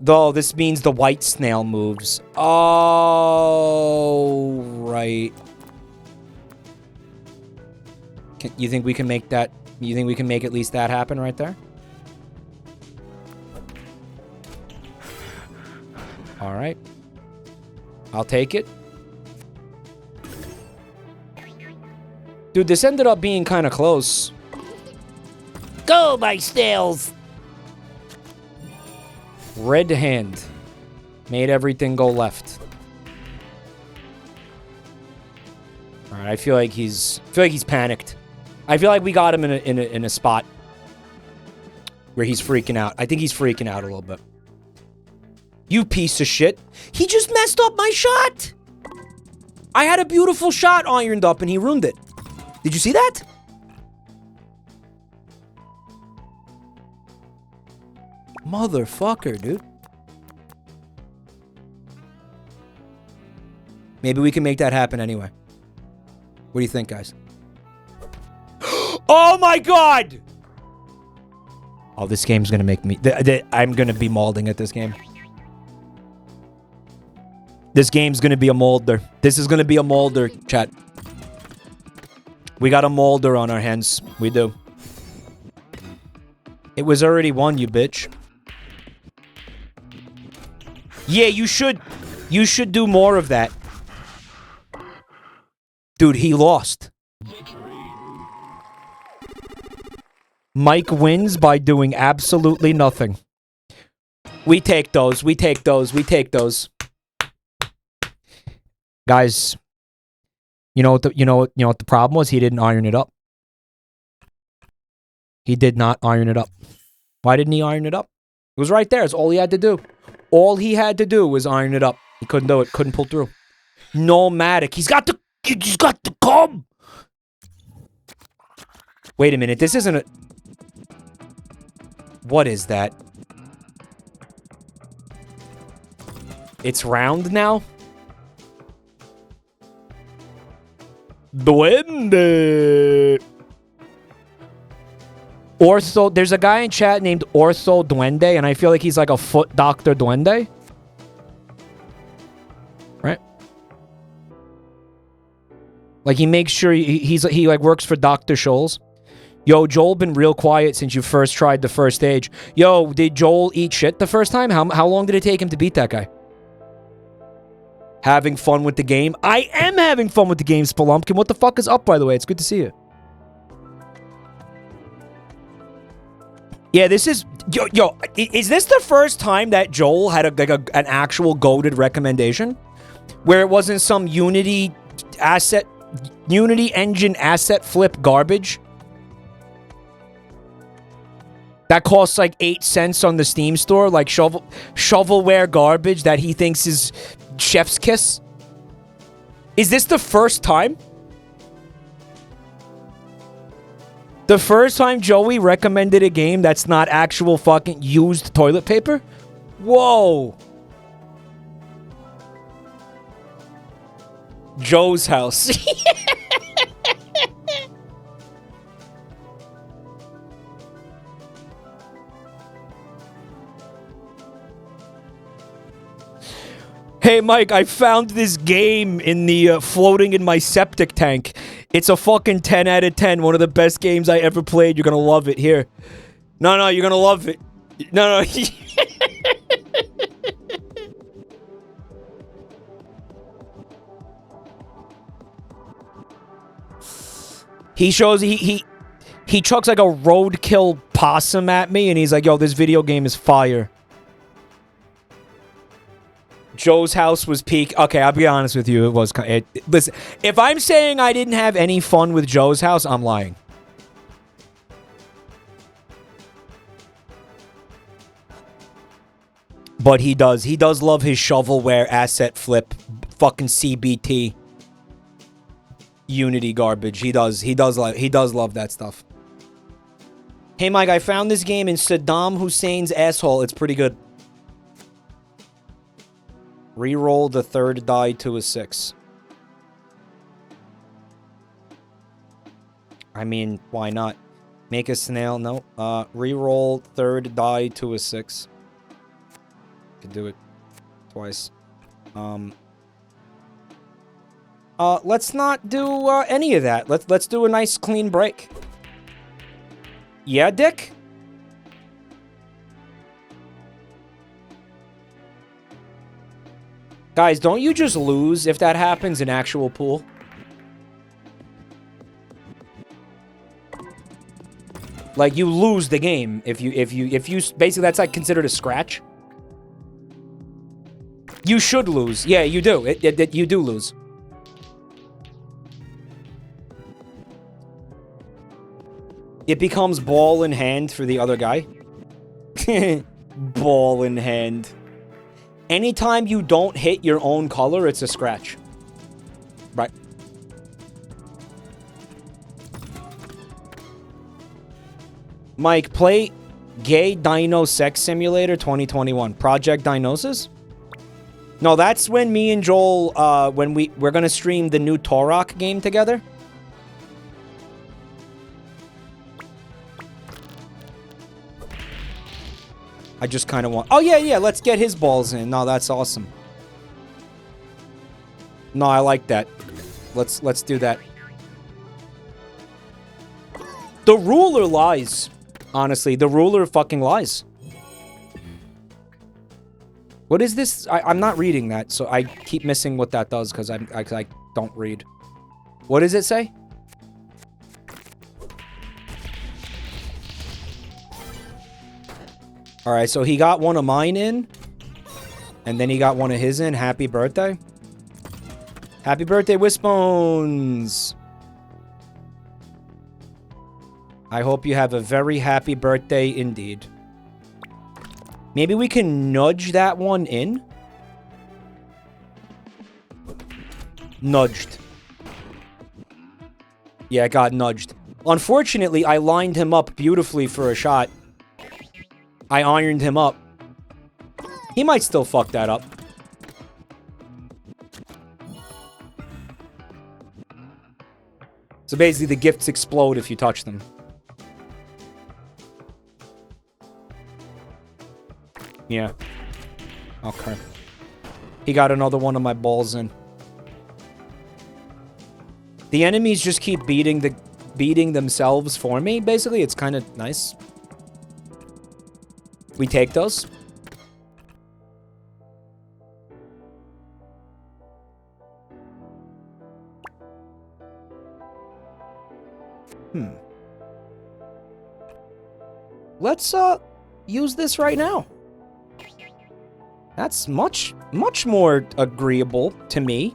Though, this means the white snail moves. Oh, right. You think we can make that... You think we can make at least that happen right there? Alright. I'll take it. Dude, this ended up being kind of close. Go, my snails! Red hand. Made everything go left. Alright, I feel like he's panicked. I feel like we got him in a spot where he's freaking out. I think he's freaking out a little bit. You piece of shit. He just messed up my shot. I had a beautiful shot ironed up and he ruined it. Did you see that? Motherfucker, dude. Maybe we can make that happen anyway. What do you think, guys? Oh my god! Oh, this game's gonna make me... I'm gonna be molding at this game. This game's gonna be a molder. This is gonna be a molder, chat. We got a molder on our hands. We do. It was already won, you bitch. Yeah, you should do more of that. Dude, he lost. Mike wins by doing absolutely nothing. We take those. We take those. We take those. Guys, you know what the problem was? He didn't iron it up. He did not iron it up. Why didn't he iron it up? It was right there. It's all he had to do. All he had to do was iron it up. He couldn't do it. Couldn't pull through. Nomadic. He's got the come. Wait a minute. This isn't a... What is that? It's round now? Duende. Ortho. There's a guy in chat named Ortho Duende, and I feel like he's like a foot doctor Duende. Right? Like he makes sure he like works for Dr. Scholl's. Yo, Joel been real quiet since you first tried the first stage. Yo, did Joel eat shit the first time? How long did it take him to beat that guy? Having fun with the game? I am having fun with the game, Spelumpkin. What the fuck is up, by the way? It's good to see you. Yeah, this is... Yo, is this the first time that Joel had an actual goated recommendation? Where it wasn't some Unity engine asset flip garbage? That costs like 8 cents on the Steam store, like shovelware garbage that he thinks is chef's kiss. Is this the first time? The first time Joey recommended a game that's not actual fucking used toilet paper? Whoa. Joe's house. Hey, Mike, I found this game in the floating in my septic tank. It's a fucking 10 out of 10. One of the best games I ever played. You're gonna love it. Here. No, you're gonna love it. No. He shows he chucks like a roadkill possum at me, and he's like, yo, this video game is fire. Joe's house was peak. Okay, I'll be honest with you. It was... listen, if I'm saying I didn't have any fun with Joe's house, I'm lying. But he does. He does love his shovelware asset flip. Fucking CBT. Unity garbage. He does love that stuff. Hey, Mike, I found this game in Saddam Hussein's asshole. It's pretty good. Reroll the third die to a 6. I mean, why not? Make a snail. No. Reroll third die to a 6. Could do it twice. Let's not do any of that. Let's do a nice clean break. Yeah, Dick? Guys, don't you just lose if that happens in actual pool? Like, you lose the game if you basically, that's like considered a scratch. You should lose. Yeah, you do. You do lose. It becomes ball in hand for the other guy. Ball in hand. Anytime you don't hit your own color, it's a scratch. Right. Mike, play Gay Dino Sex Simulator 2021. Project Dinosis? No, that's when me and Joel, when we're gonna stream the new Torok game together. I just kind of want... Oh, yeah, let's get his balls in. No, that's awesome. No, I like that. Let's do that. The ruler lies. Honestly, the ruler fucking lies. What is this? I'm not reading that, so I keep missing what that does because I don't read. What does it say? All right, so he got one of mine in. And then he got one of his in. Happy birthday. Happy birthday, Wisbones. I hope you have a very happy birthday indeed. Maybe we can nudge that one in. Nudged. Yeah, it got nudged. Unfortunately, I lined him up beautifully for a shot. I ironed him up. He might still fuck that up. So basically, the gifts explode if you touch them. Yeah. Okay. He got another one of my balls in. The enemies just keep beating themselves for me. Basically, it's kind of nice. We take those. Let's use this right now. That's much more agreeable to me.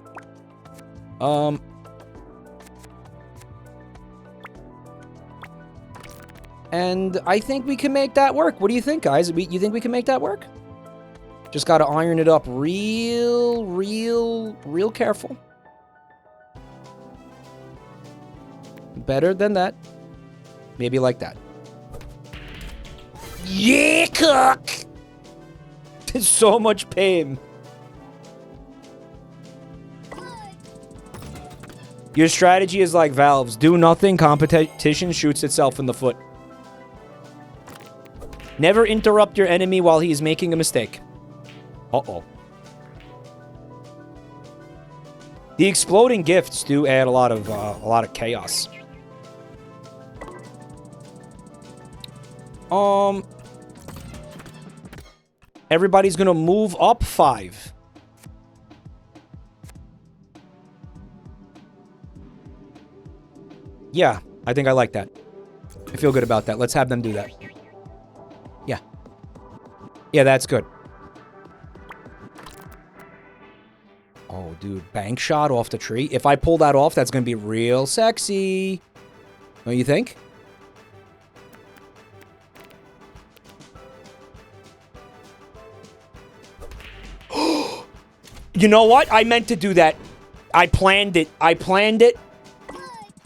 And I think we can make that work. What do you think, guys? You think we can make that work? Just gotta iron it up real careful. Better than that. Maybe like that. Yeah, cook! There's so much pain. Your strategy is like Valve's. Do nothing, competition shoots itself in the foot. Never interrupt your enemy while he is making a mistake. Uh-oh. The exploding gifts do add a lot of chaos. Everybody's gonna move up 5. Yeah, I think I like that. I feel good about that. Let's have them do that. Yeah. Yeah, that's good. Oh, dude. Bank shot off the tree. If I pull that off, that's gonna be real sexy. Don't you think? You know what? I meant to do that. I planned it.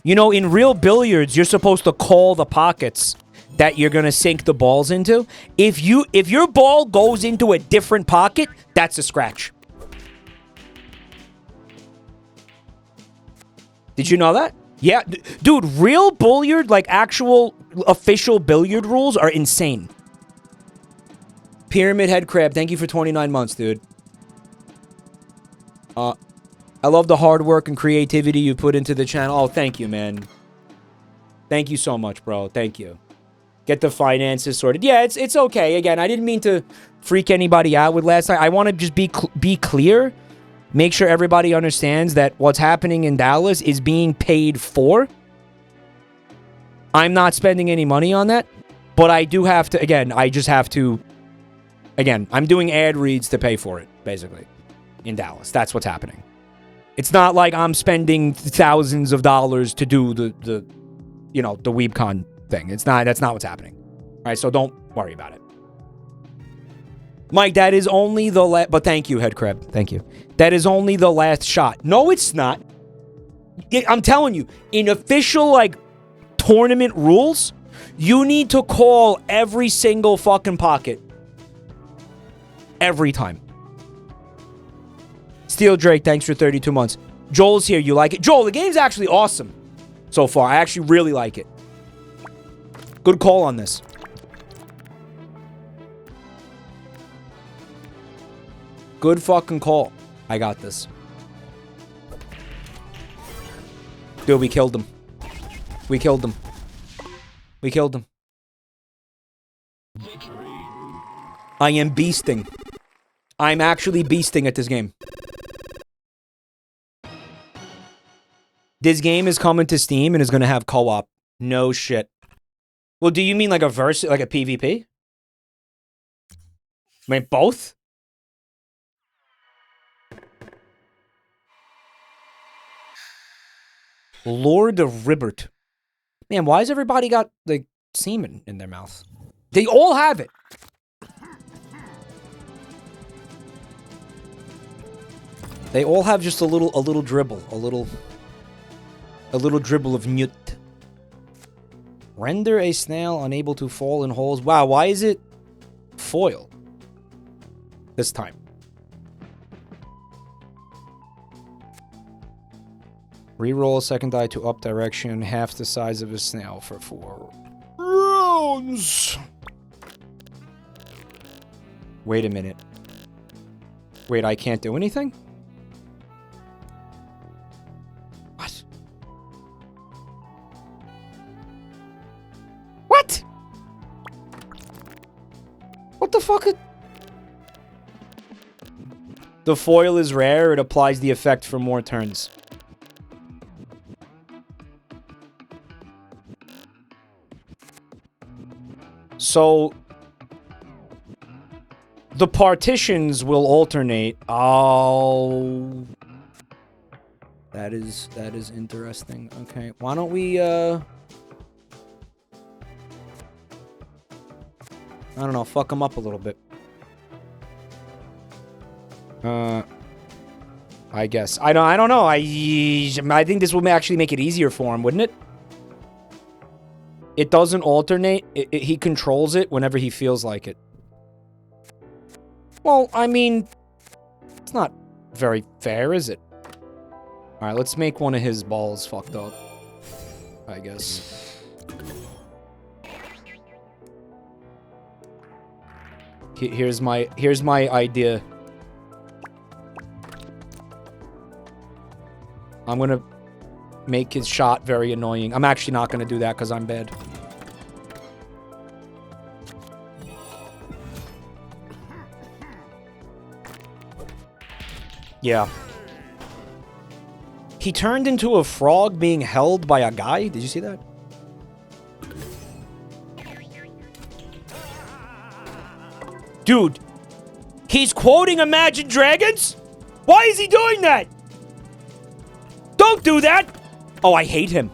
You know, in real billiards, you're supposed to call the pockets that you're going to sink the balls into. If your ball goes into a different pocket, that's a scratch. Did you know that? Yeah. Dude, real billiard, like actual official billiard rules are insane. Pyramid Head Crab, thank you for 29 months, dude. I love the hard work and creativity you put into the channel. Oh, thank you, man. Thank you so much, bro. Thank you. Get the finances sorted. Yeah, it's okay. Again, I didn't mean to freak anybody out with last night. I want to just be clear. Make sure everybody understands that what's happening in Dallas is being paid for. I'm not spending any money on that. But I do have to, again, I'm doing ad reads to pay for it, basically. In Dallas. That's what's happening. It's not like I'm spending thousands of dollars to do the WeebCon thing. That's not what's happening. All right, so don't worry about it. Mike, that is only the last... But thank you, Head Crab. Thank you. That is only the last shot. No, it's not. I'm telling you, in official, like, tournament rules, you need to call every single fucking pocket. Every time. Steel Drake, thanks for 32 months. Joel's here. You like it? Joel, the game's actually awesome so far. I actually really like it. Good call on this. Good fucking call. I got this. Dude, we killed him. We killed him. We killed him. I am beasting. I'm actually beasting at this game. This game is coming to Steam and is going to have co-op. No shit. Well, do you mean like a like a PvP? I mean, both? Lord of Ribbert. Man, why has everybody got, like, semen in their mouth? They all have it. They all have just a little dribble. A little dribble of newt. Render a snail unable to fall in holes. Wow, why is it foil this time? Reroll second die to up direction, half the size of a snail for 4 rounds. Wait a minute. Wait, I can't do anything? What? What? What the fuck? The foil is rare. It applies the effect for more turns. So, the partitions will alternate. Oh, that is interesting. Okay, why don't we, I don't know, fuck them up a little bit. I guess. I don't know. I think this will actually make it easier for him, wouldn't it? It doesn't alternate. He controls it whenever he feels like it. Well, I mean, it's not very fair, is it? Alright, let's make one of his balls fucked up, I guess. Here's my idea. I'm gonna make his shot very annoying. I'm actually not gonna do that because I'm bad. Yeah. He turned into a frog being held by a guy? Did you see that? Dude, he's quoting Imagine Dragons? Why is he doing that? Don't do that! Oh, I hate him.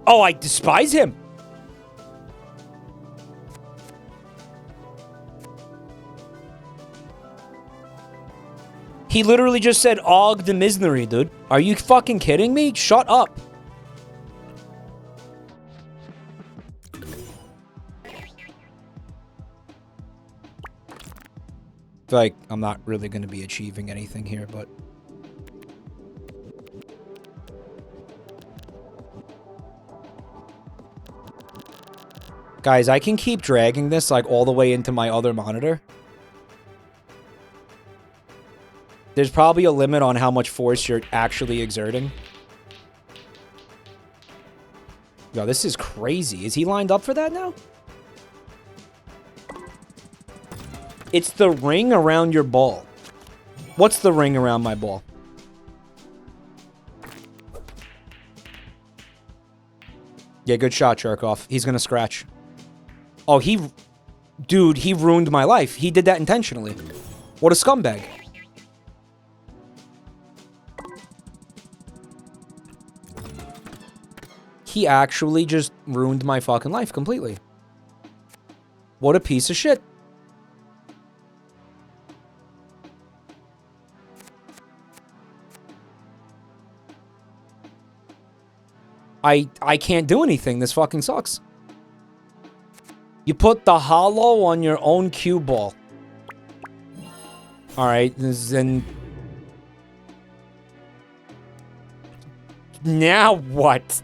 Oh, I despise him. He literally just said Og the Misery, dude. Are you fucking kidding me? Shut up. Like, I'm not really going to be achieving anything here, but... Guys, I can keep dragging this, like, all the way into my other monitor. There's probably a limit on how much force you're actually exerting. Yo, this is crazy. Is he lined up for that now? It's the ring around your ball. What's the ring around my ball? Yeah, good shot, Jerkoff. He's gonna scratch. Oh, Dude, he ruined my life. He did that intentionally. What a scumbag. He actually just ruined my fucking life completely. What a piece of shit. I can't do anything. This fucking sucks. You put the hollow on your own cue ball. Alright, then... Now what?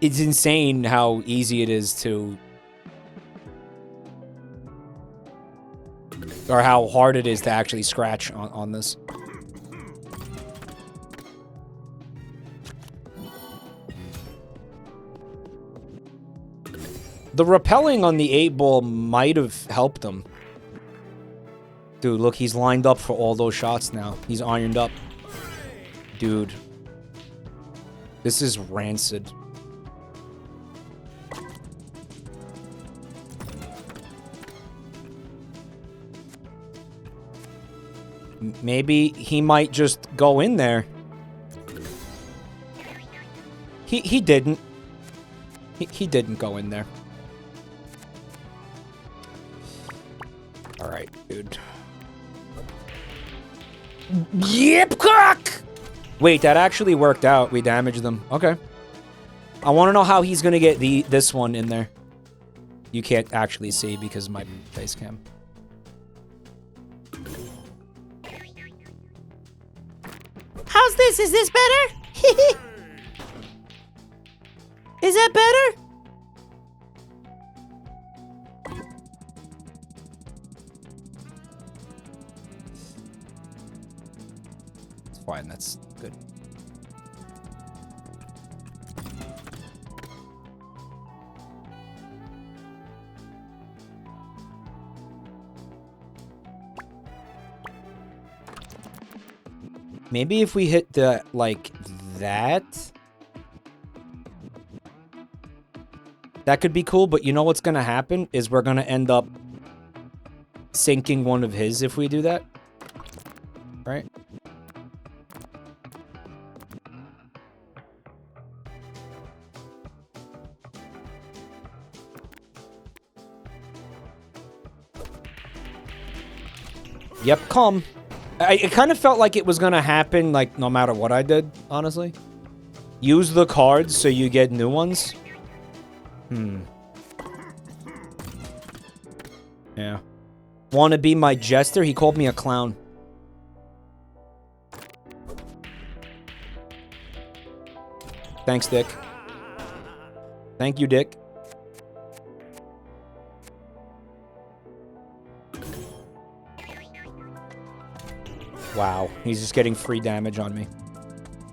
It's insane how easy it is to... Or how hard it is to actually scratch on this. The repelling on the 8-ball might have helped him. Dude, look, he's lined up for all those shots now. He's ironed up. Dude. This is rancid. Maybe he might just go in there. He didn't. He didn't go in there. Alright, dude. Yep, cock! Wait, that actually worked out. We damaged them. Okay. I want to know how he's gonna get this one in there. You can't actually see because of my face cam. How's this? Is this better? Is that better? It's fine, that's good. Maybe if we hit the, like, that could be cool, but you know what's gonna happen is we're gonna end up sinking one of his if we do that. Right? Yep, come. It kind of felt like it was gonna happen, like, no matter what I did, honestly. Use the cards so you get new ones. Yeah. Wanna be my jester? He called me a clown. Thanks, Dick. Thank you, Dick. Wow, he's just getting free damage on me.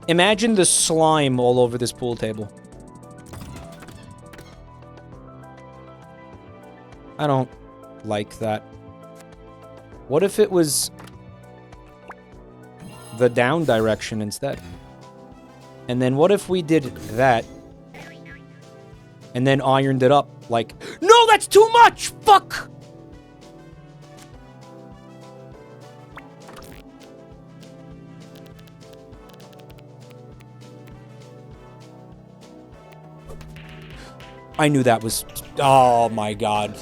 Imagine the slime all over this pool table. I don't like that. What if it was the down direction instead? And then what if we did that and then ironed it up like... No, that's too much! Fuck! I knew that was... Oh my god.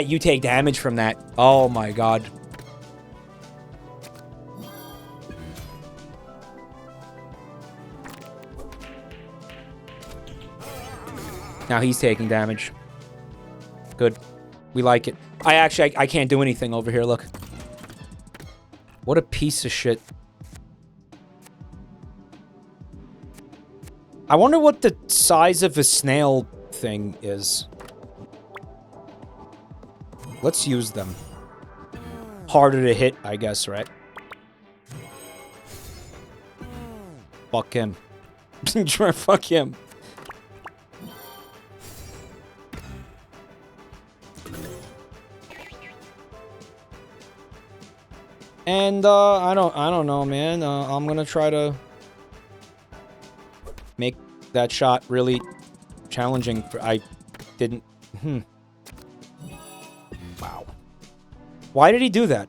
You take damage from that. Oh my god. Now he's taking damage. Good. We like it. I can't do anything over here, look. What a piece of shit. I wonder what the size of a snail thing is. Let's use them. Harder to hit, I guess, right? Fuck him. Fuck him. And I don't know, man. I'm gonna try to make that shot really challenging. I didn't. Wow. Why did he do that?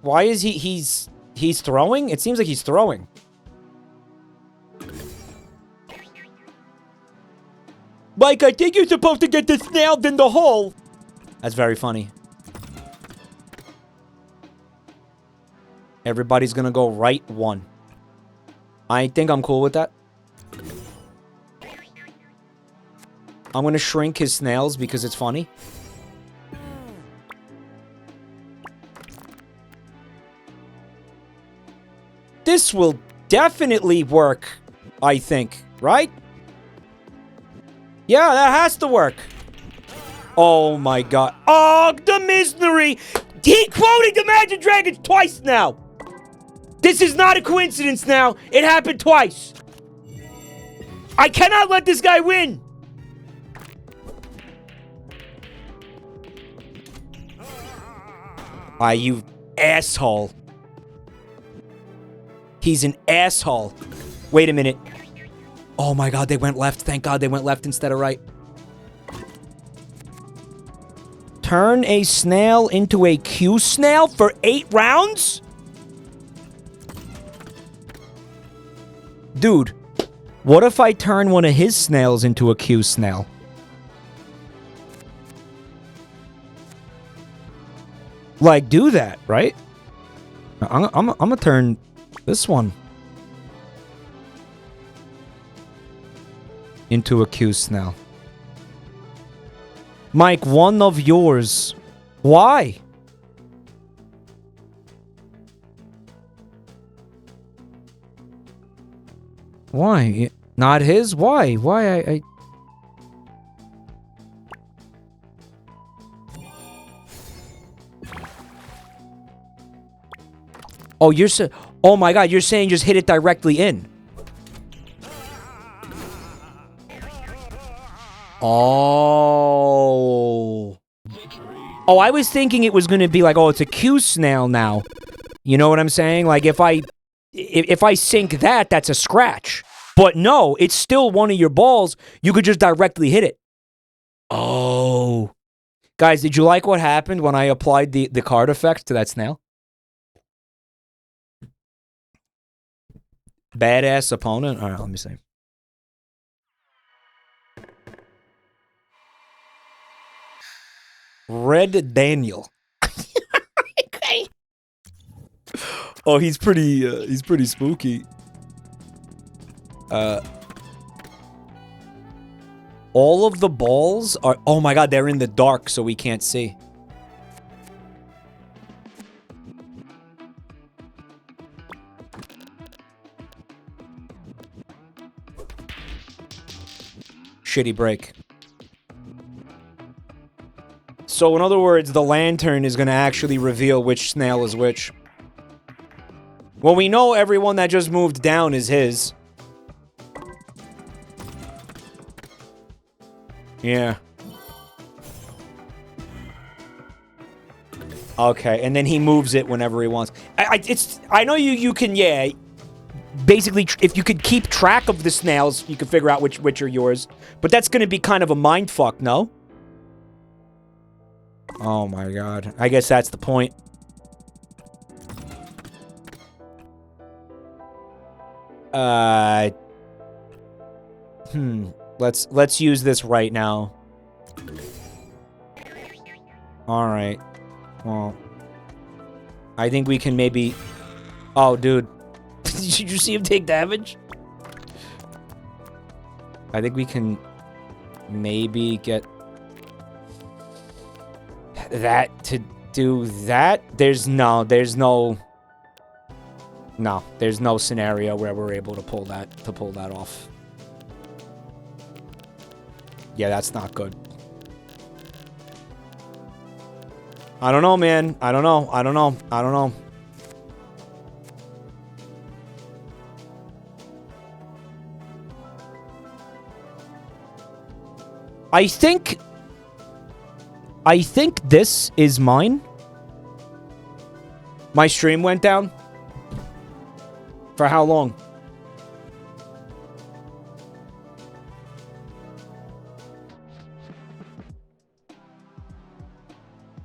Why is he's throwing? It seems like he's throwing. Mike, I think you're supposed to get this nailed in the hole. That's very funny. Everybody's gonna go right one. I think I'm cool with that. I'm gonna shrink his snails because it's funny. This will definitely work, I think, right? Yeah, that has to work. Oh my god. Oh, the misery! He quoted the Magic Dragons twice now! This is not a coincidence now. It happened twice. I cannot let this guy win. Ah, you asshole. He's an asshole. Wait a minute. Oh my god, they went left. Thank god they went left instead of right. Turn a snail into a Q snail for 8 rounds? Dude, what if I turn one of his snails into a Q snail? Like, do that, right? I'm gonna turn this one into a Q snail. Mike, one of yours. Why? Why? Not his? Why? Why I... Oh, you're saying... Oh my god, you're saying just hit it directly in. Oh. Oh, I was thinking it was going to be like, oh, it's a Q snail now. You know what I'm saying? Like, if I sink that, that's a scratch. But no, it's still one of your balls. You could just directly hit it. Oh. Guys, did you like what happened when I applied the card effect to that snail? Badass opponent? All right, let me see. Red Daniel. Okay. Oh, he's pretty spooky. All of the balls are... Oh my god, they're in the dark, so we can't see. Shitty break. So in other words, the lantern is going to actually reveal which snail is which. Well, we know everyone that just moved down is his. Yeah. Okay, and then he moves it whenever he wants. I know you can, yeah. Basically, if you could keep track of the snails, you could figure out which are yours. But that's going to be kind of a mindfuck, no? Oh my god. I guess that's the point. Let's use this right now. Alright. Well. I think we can maybe... Oh, dude. Did you see him take damage? I think we can maybe get that to do that. There's no scenario where we're able to pull that off. Yeah, that's not good. I don't know, man. I don't know. I think this is mine. My stream went down. For how long?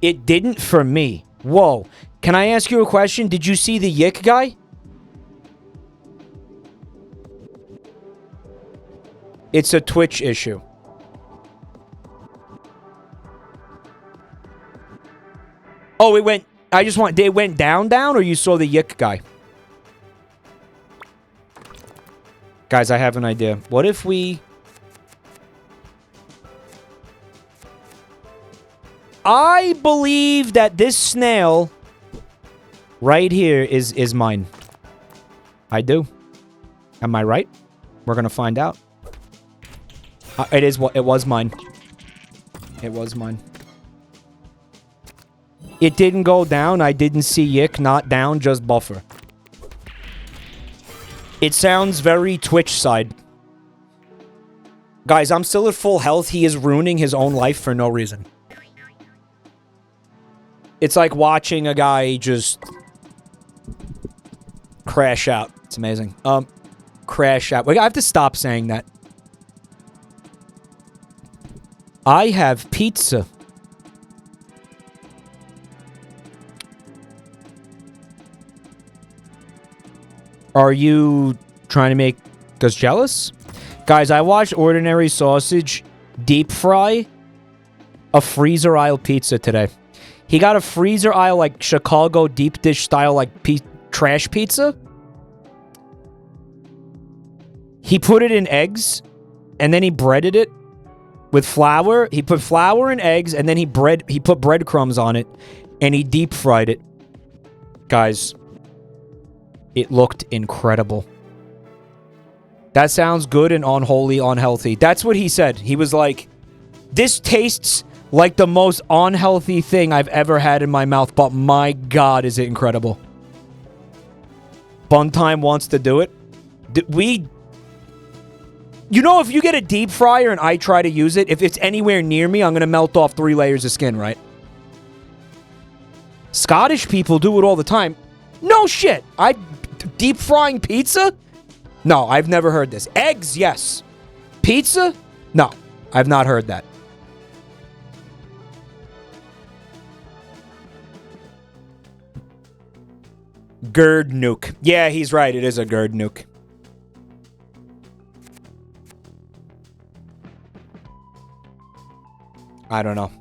It didn't for me. Whoa. Can I ask you a question? Did you see the Yick guy? It's a Twitch issue. Oh, it went... they went down, or you saw the Yick guy? Guys, I have an idea. What if we... I believe that this snail right here is mine. I do. Am I right? We're gonna find out. It was mine. It was mine. It didn't go down. I didn't see Yick. Not down, just buffer. It sounds very Twitch side. Guys, I'm still at full health. He is ruining his own life for no reason. It's like watching a guy just crash out. It's amazing. Crash out. Wait, I have to stop saying that. I have pizza. Are you trying to make us jealous? Guys, I watched Ordinary Sausage deep fry a freezer aisle pizza today. He got a freezer aisle, like, Chicago deep dish style, like, trash pizza. He put it in eggs, and then he breaded it with flour. He put flour and eggs, and then he put breadcrumbs on it, and he deep fried it. Guys, it looked incredible. That sounds good and unholy, unhealthy. That's what he said. He was like, this tastes like the most unhealthy thing I've ever had in my mouth, but my God, is it incredible. Buntime wants to do it. You know, if you get a deep fryer and I try to use it, if it's anywhere near me, I'm going to melt off 3 layers of skin, right? Scottish people do it all the time. No shit. Deep frying pizza? No, I've never heard this. Eggs, yes. Pizza? No, I've not heard that. Gerd nuke. Yeah, he's right. It is a Gerd nuke. I don't know.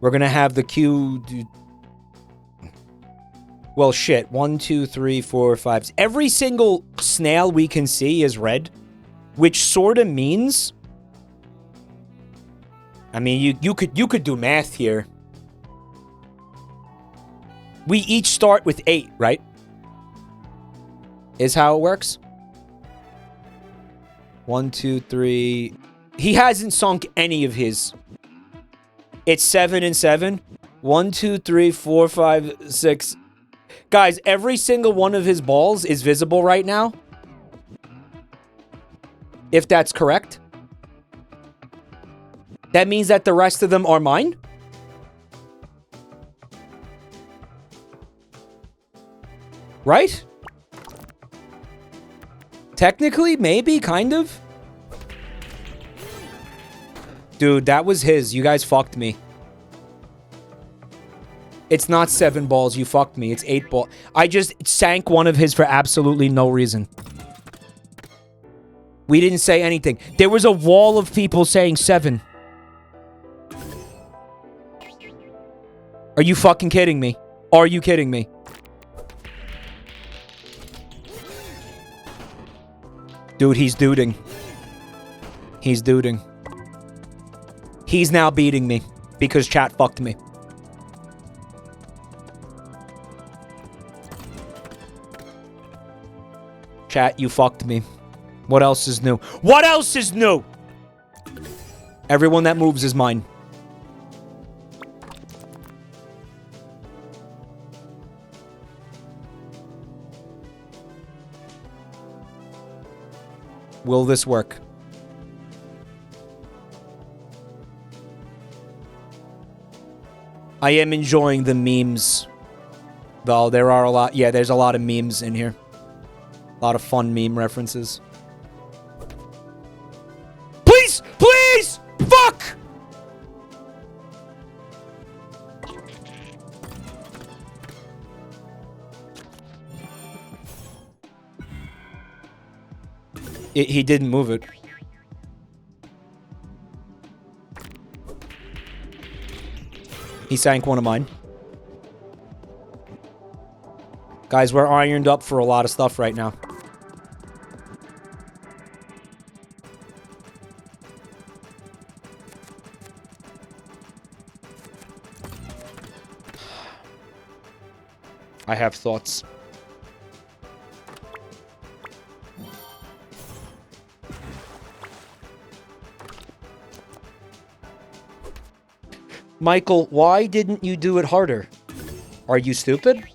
We're going to have the queue... Well, shit. 1, 2, 3, 4, 5... Every single snail we can see is red. Which sort of means... I mean, you could do math here. We each start with 8, right? Is how it works? 1, 2, 3... He hasn't sunk any of his... It's 7 and 7. 1, 2, 3, 4, 5, 6. Guys, every single one of his balls is visible right now. If that's correct. That means that the rest of them are mine? Right? Technically, maybe, kind of. Dude, that was his. You guys fucked me. It's not 7 balls. You fucked me. It's 8 balls. I just sank one of his for absolutely no reason. We didn't say anything. There was a wall of people saying 7. Are you fucking kidding me? Are you kidding me? Dude, he's duding. He's duding. He's now beating me because chat fucked me. Chat, you fucked me. What else is new? What else is new? Everyone that moves is mine. Will this work? I am enjoying the memes. Though there are a lot. Yeah, there's a lot of memes in here. A lot of fun meme references. Please! Please! Fuck! He didn't move it. He sank one of mine. Guys, we're ironed up for a lot of stuff right now. I have thoughts. Michael, why didn't you do it harder? Are you stupid?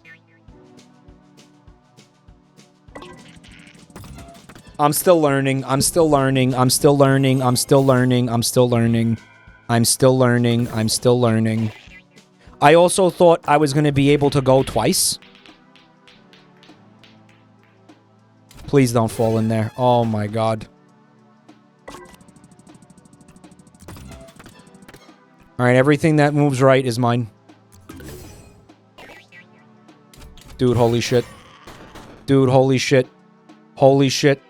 I'm still learning. I'm still learning. I'm still learning. I'm still learning. I'm still learning. I'm still learning. I'm still learning. I also thought I was going to be able to go twice. Please don't fall in there. Oh my god. Alright, everything that moves right is mine. Dude, holy shit. Dude, holy shit. Holy shit.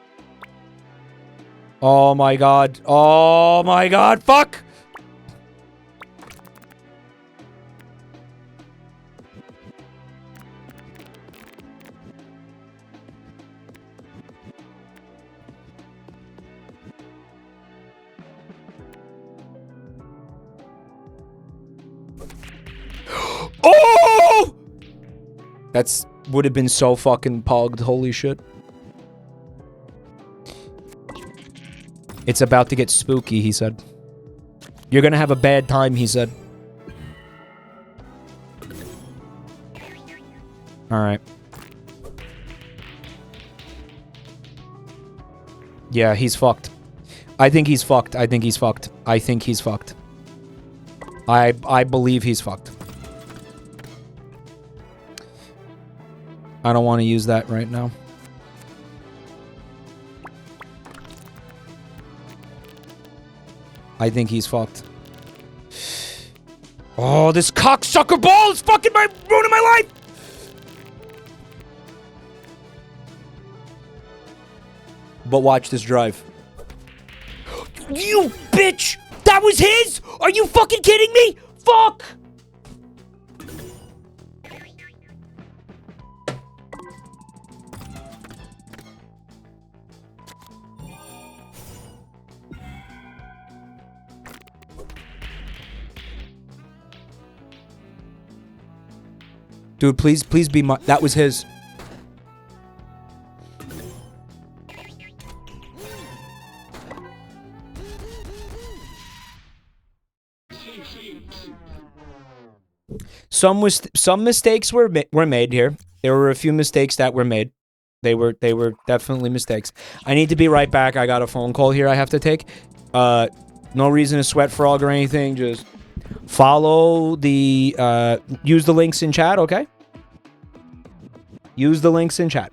Oh my god. Oh my god. Fuck! Oh! That's would have been so fucking pogged. Holy shit. It's about to get spooky, he said. You're gonna have a bad time, he said. Alright. Yeah, he's fucked. I think he's fucked. I think he's fucked. I think he's fucked. I believe he's fucked. I don't want to use that right now. I think he's fucked. Oh, this cocksucker ball is fucking ruining my life! But watch this drive. You bitch! That was his? Are you fucking kidding me? Fuck! Dude, please be my... That was his. Some mistakes were made here. There were a few mistakes that were made. They were definitely mistakes. I need to be right back. I got a phone call here I have to take. No reason to sweat frog or anything. Just follow the use the links in chat, okay? Use the links in chat.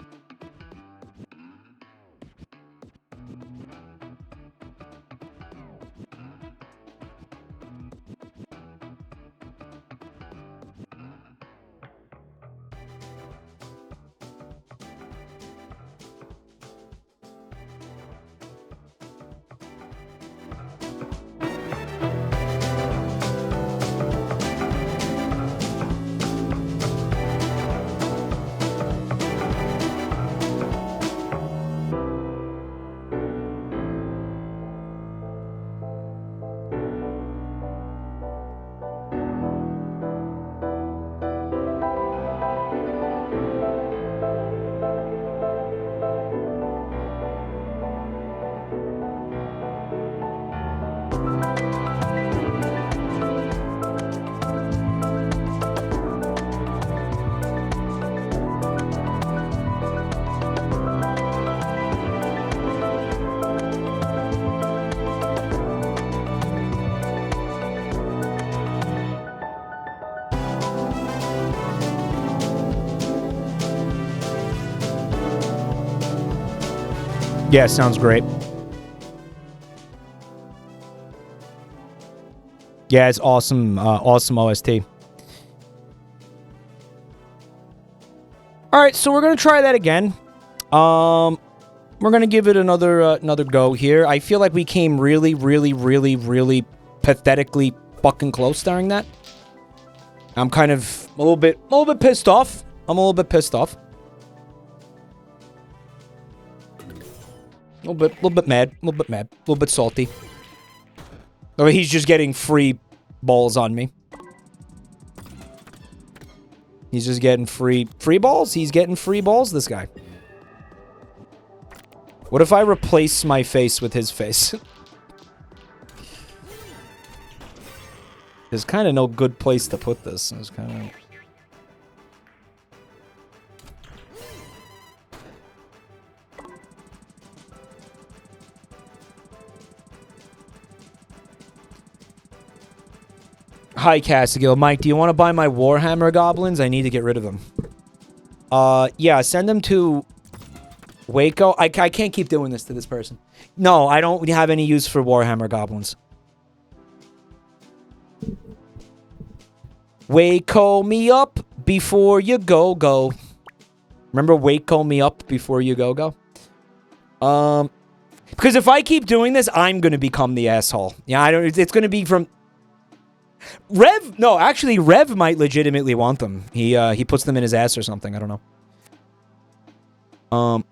Yeah, sounds great. Yeah, it's awesome. Awesome OST. All right, so we're gonna try that again. We're gonna give it another go here. I feel like we came really pathetically fucking close during that. I'm kind of a little bit pissed off. I'm a little bit pissed off. A little bit mad, a little bit salty. Or he's just getting free balls on me. He's just getting free balls? He's getting free balls, this guy. What if I replace my face with his face? There's kind of no good place to put this. It's kind of... Hi, Castigill. Mike, do you want to buy my Warhammer goblins? I need to get rid of them. Yeah, send them to Waco. I can't keep doing this to this person. No, I don't have any use for Warhammer goblins. Waco me up before you go. Remember Waco me up before you go? Because if I keep doing this, I'm going to become the asshole. Yeah, I don't. It's going to be from Rev. No, actually, Rev might legitimately want them. He puts them in his ass or something. I don't know.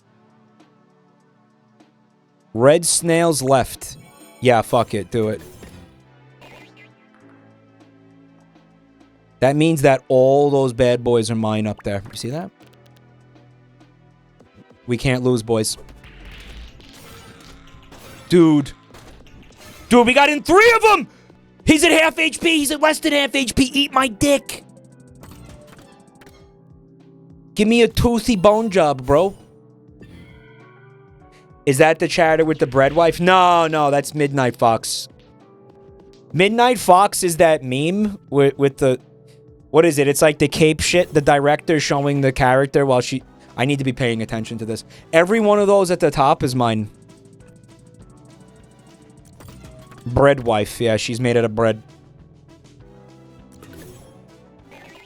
Red snails left. Yeah, fuck it. Do it. That means that all those bad boys are mine up there. You see that? We can't lose, boys. Dude. Dude, we got in 3 of them! He's at half HP. He's at less than half HP. Eat my dick. Give me a toothy bone job, bro. Is that the chatter with the bread wife? No, that's Midnight Fox. Midnight Fox is that meme with the... What is it? It's like the cape shit. The director showing the character while she... I need to be paying attention to this. Every one of those at the top is mine. Bread wife. Yeah, she's made out of bread.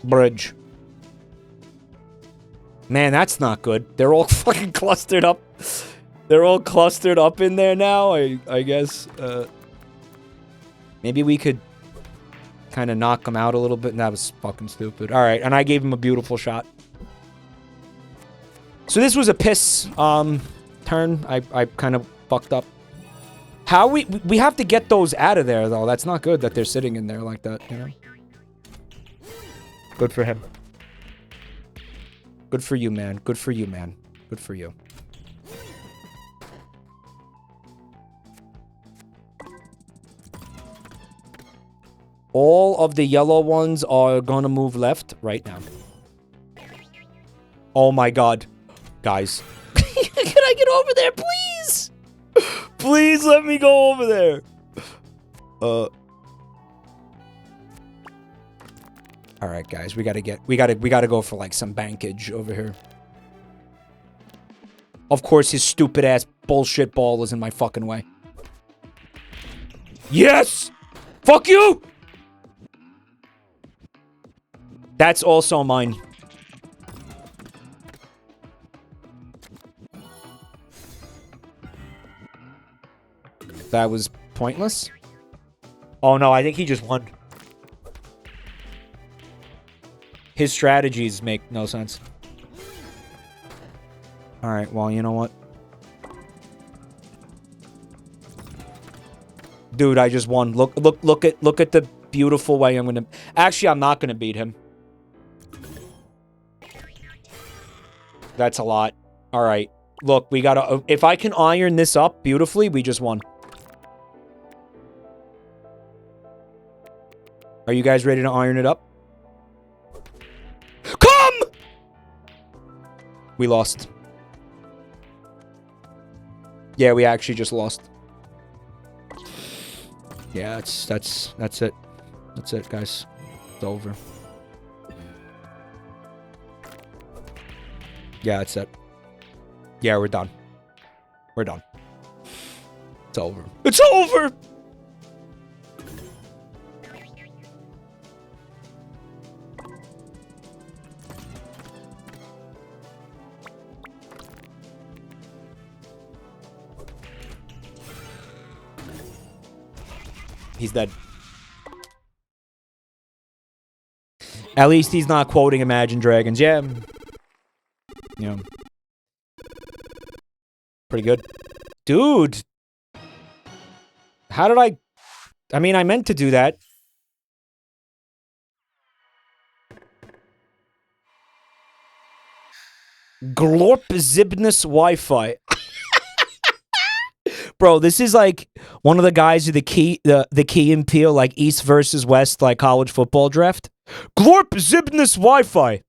Bridge. Man, that's not good. They're all fucking clustered up. They're all clustered up in there now, I guess. Maybe we could kind of knock them out a little bit. And that was fucking stupid. All right, and I gave him a beautiful shot. So this was a piss turn. I kind of fucked up. How we have to get those out of there, though. That's not good that they're sitting in there like that, you know? Good for him. Good for you, man. Good for you, man. Good for you. All of the yellow ones are gonna move left right now. Oh my god. Guys. Can I get over there, please? Please let me go over there. All right, guys. We gotta go for like some bankage over here. Of course, his stupid ass bullshit ball is in my fucking way. Yes! Fuck you! That's also mine. That was pointless. Oh no, I think he just won. His strategies make no sense. Alright, well, you know what? Dude, I just won. Look at the beautiful way I'm gonna... Actually, I'm not gonna beat him. That's a lot. Alright. Look, we gotta... If I can iron this up beautifully, we just won. Are you guys ready to iron it up? Come! We lost. Yeah, we actually just lost. Yeah, that's it. That's it, guys. It's over. Yeah, that's it. Yeah, we're done. We're done. It's over. It's over! He's dead. At least he's not quoting Imagine Dragons. Yeah. Yeah. Pretty good. Dude. How did I mean, I meant to do that. Glorp Zibnus Wi-Fi. Bro, this is like one of the guys of the Key and Peele, like East versus West, like college football draft. Glorp Zibnus Wi-Fi.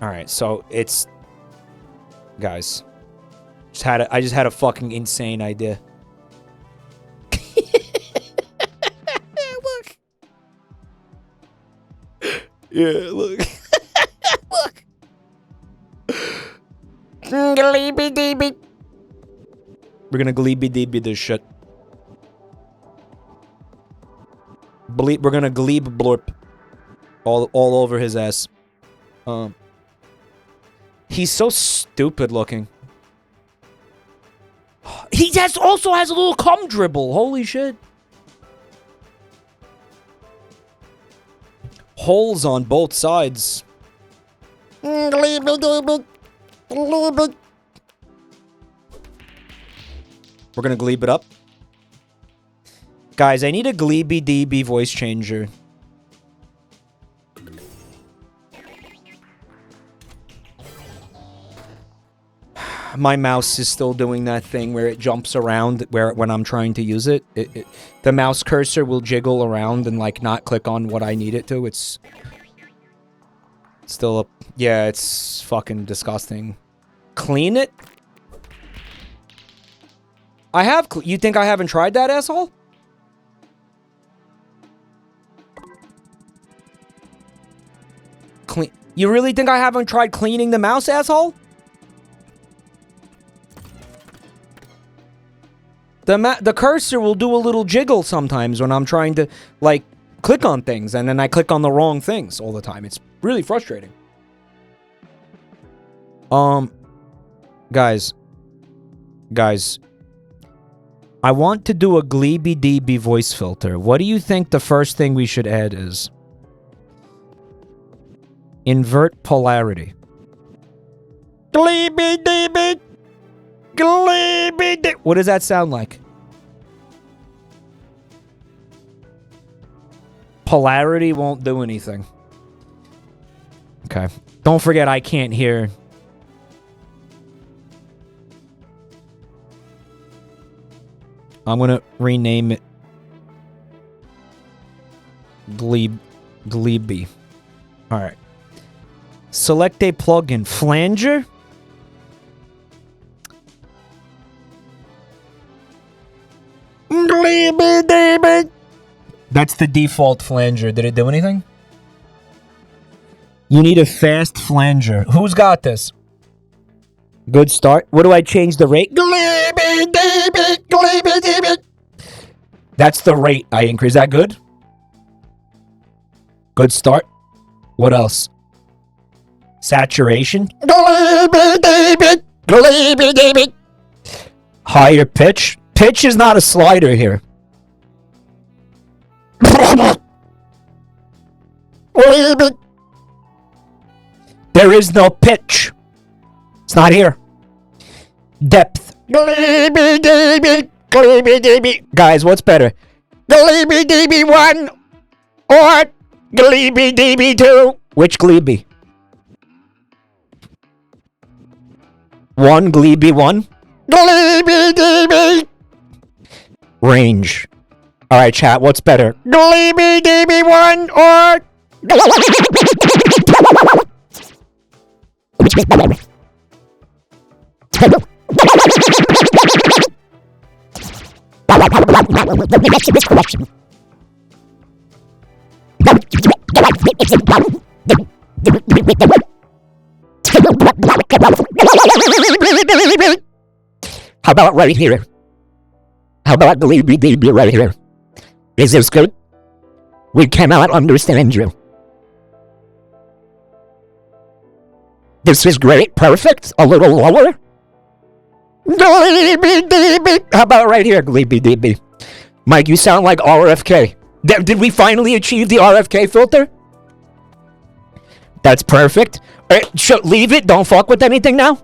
Alright, so it's... Guys. I just had a fucking insane idea. Look. Yeah, look. Look. Gleeby deeby. We're gonna gleeby deeby this shit. We're gonna gleeb blorp all over his ass. He's so stupid looking. He also has a little cum dribble. Holy shit. Holes on both sides. We're gonna gleeb it up. Guys, I need a gleeby deeby voice changer. My mouse is still doing that thing where it jumps around when I'm trying to use it. The mouse cursor will jiggle around and like not click on what I need it to. It's still up. Yeah, it's fucking disgusting. Clean it? I have. You think I haven't tried that, asshole? Clean. You really think I haven't tried cleaning the mouse, asshole? The cursor will do a little jiggle sometimes when I'm trying to, like, click on things, and then I click on the wrong things all the time. It's really frustrating. Guys, I want to do a gleeby deeby voice filter. What do you think the first thing we should add is? Invert polarity. Gleeby deeby. Gleeby deeby. What does that sound like? Polarity won't do anything. Okay. Don't forget I can't hear. I'm gonna rename it Gleeby. Alright. Select a plugin. Flanger? Gleeby deeby. That's the default flanger. Did it do anything? You need a fast flanger. Who's got this? Good start. What do I change the rate? Gleeby deeby, gleeby deeby. That's the rate I increase. Is that good? Good start. What else? Saturation. Gleeby deeby, gleeby deeby. Higher pitch. Pitch is not a slider here. There is no pitch. It's not here. Depth. Guys, what's better? Gleeby deeby 1 or gleeby deeby 2? Which gleeby? 1 gleeby 1? Gleeby deeby. Range. Alright, chat, what's better? Gleeby deeby 1 or... How about right here? How about gleeby deeby right here? Is this good? We cannot understand you. This is great. Perfect. A little lower. Gleeby deeby. How about right here, gleeby deeby? Mike, you sound like RFK. Did we finally achieve the RFK filter? That's perfect. Leave it. Don't fuck with anything now.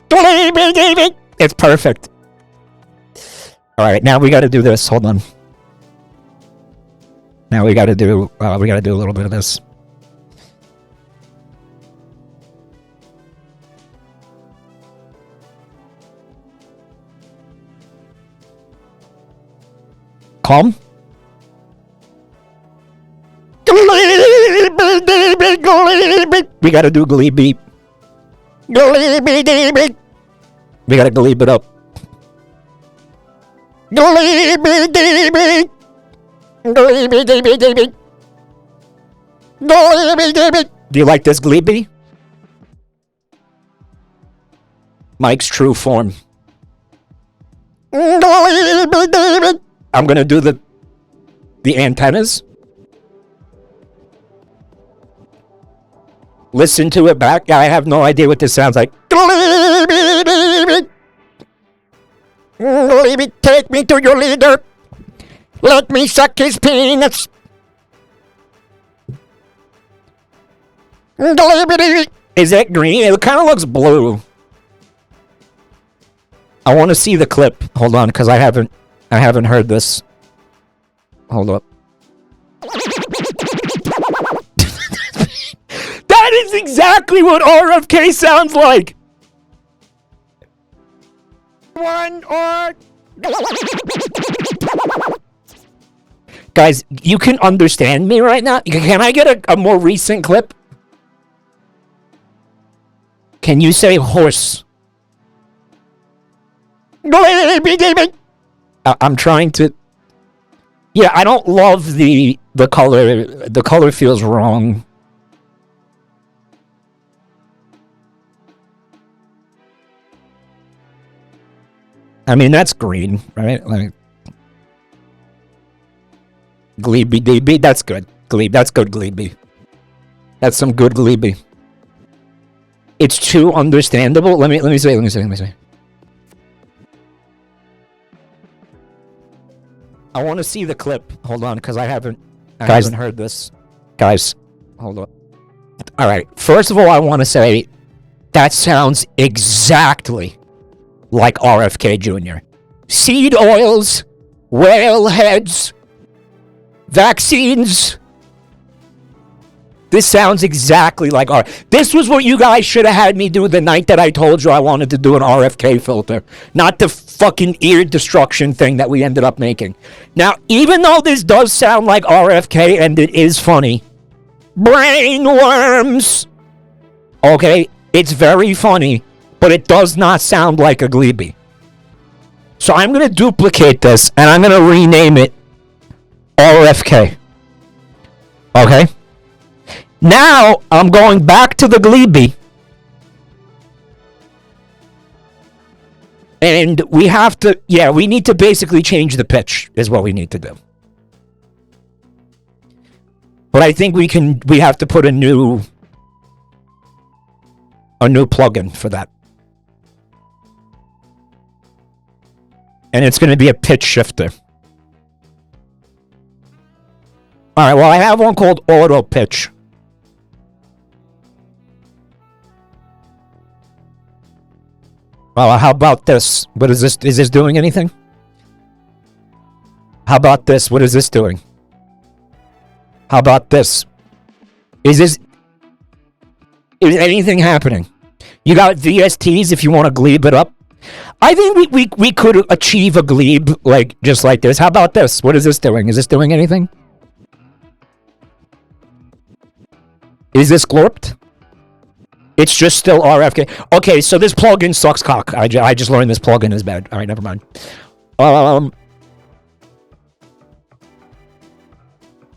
Gleeby deeby. It's perfect. Alright, now we gotta do this. Hold on. Now we gotta do a little bit of this. Calm. We gotta do gleeby. Gleeby deeby. We gotta gleeb it up. Gleeby deeby. Gleeby deeby deeby. Gleeby deeby. Do you like this gleeby? Mike's true form. I'm gonna do the antennas. Listen to it back. I have no idea what this sounds like. Take me to your leader. Let me suck his peanuts. Is that green? It kind of looks blue. I want to see the clip. Hold on, because I haven't heard this. Hold up. That is exactly what RFK sounds like. Guys, you can understand me right now? Can I get a more recent clip? Can you say horse? I'm trying to... Yeah, I don't love the color. The color feels wrong. I mean, that's green, right? Like... Gleeby, deeby, that's good. Gleeby, that's good gleeby. That's some good gleeby. It's too understandable. Let me say. I want to see the clip. Hold on, because I haven't heard this. Guys, hold on. All right. First of all, I want to say that sounds exactly like RFK Jr. Seed oils, whale heads, vaccines. This sounds exactly like This was what you guys should have had me do the night that I told you I wanted to do an RFK filter. Not the fucking ear destruction thing that we ended up making. Now, even though this does sound like RFK and it is funny, brain worms. Okay, it's very funny, but it does not sound like a gleeby. So I'm going to duplicate this and I'm going to rename it RFK. Okay? Now, I'm going back to the gleeby. And we have to, we need to basically change the pitch, is what we need to do. But I think we have to put a new plugin for that. And it's going to be a pitch shifter. Alright, well, I have one called Auto Pitch. Well, how about this? What is this? Is this doing anything? How about this? What is this doing? How about this? Is anything happening? You got VSTs if you want to glebe it up. I think we could achieve a glebe like just like this. How about this? What is this doing? Is this doing anything? Is this glorped? It's just still RFK. Okay, so this plugin sucks cock. I just learned this plugin is bad. All right, never mind.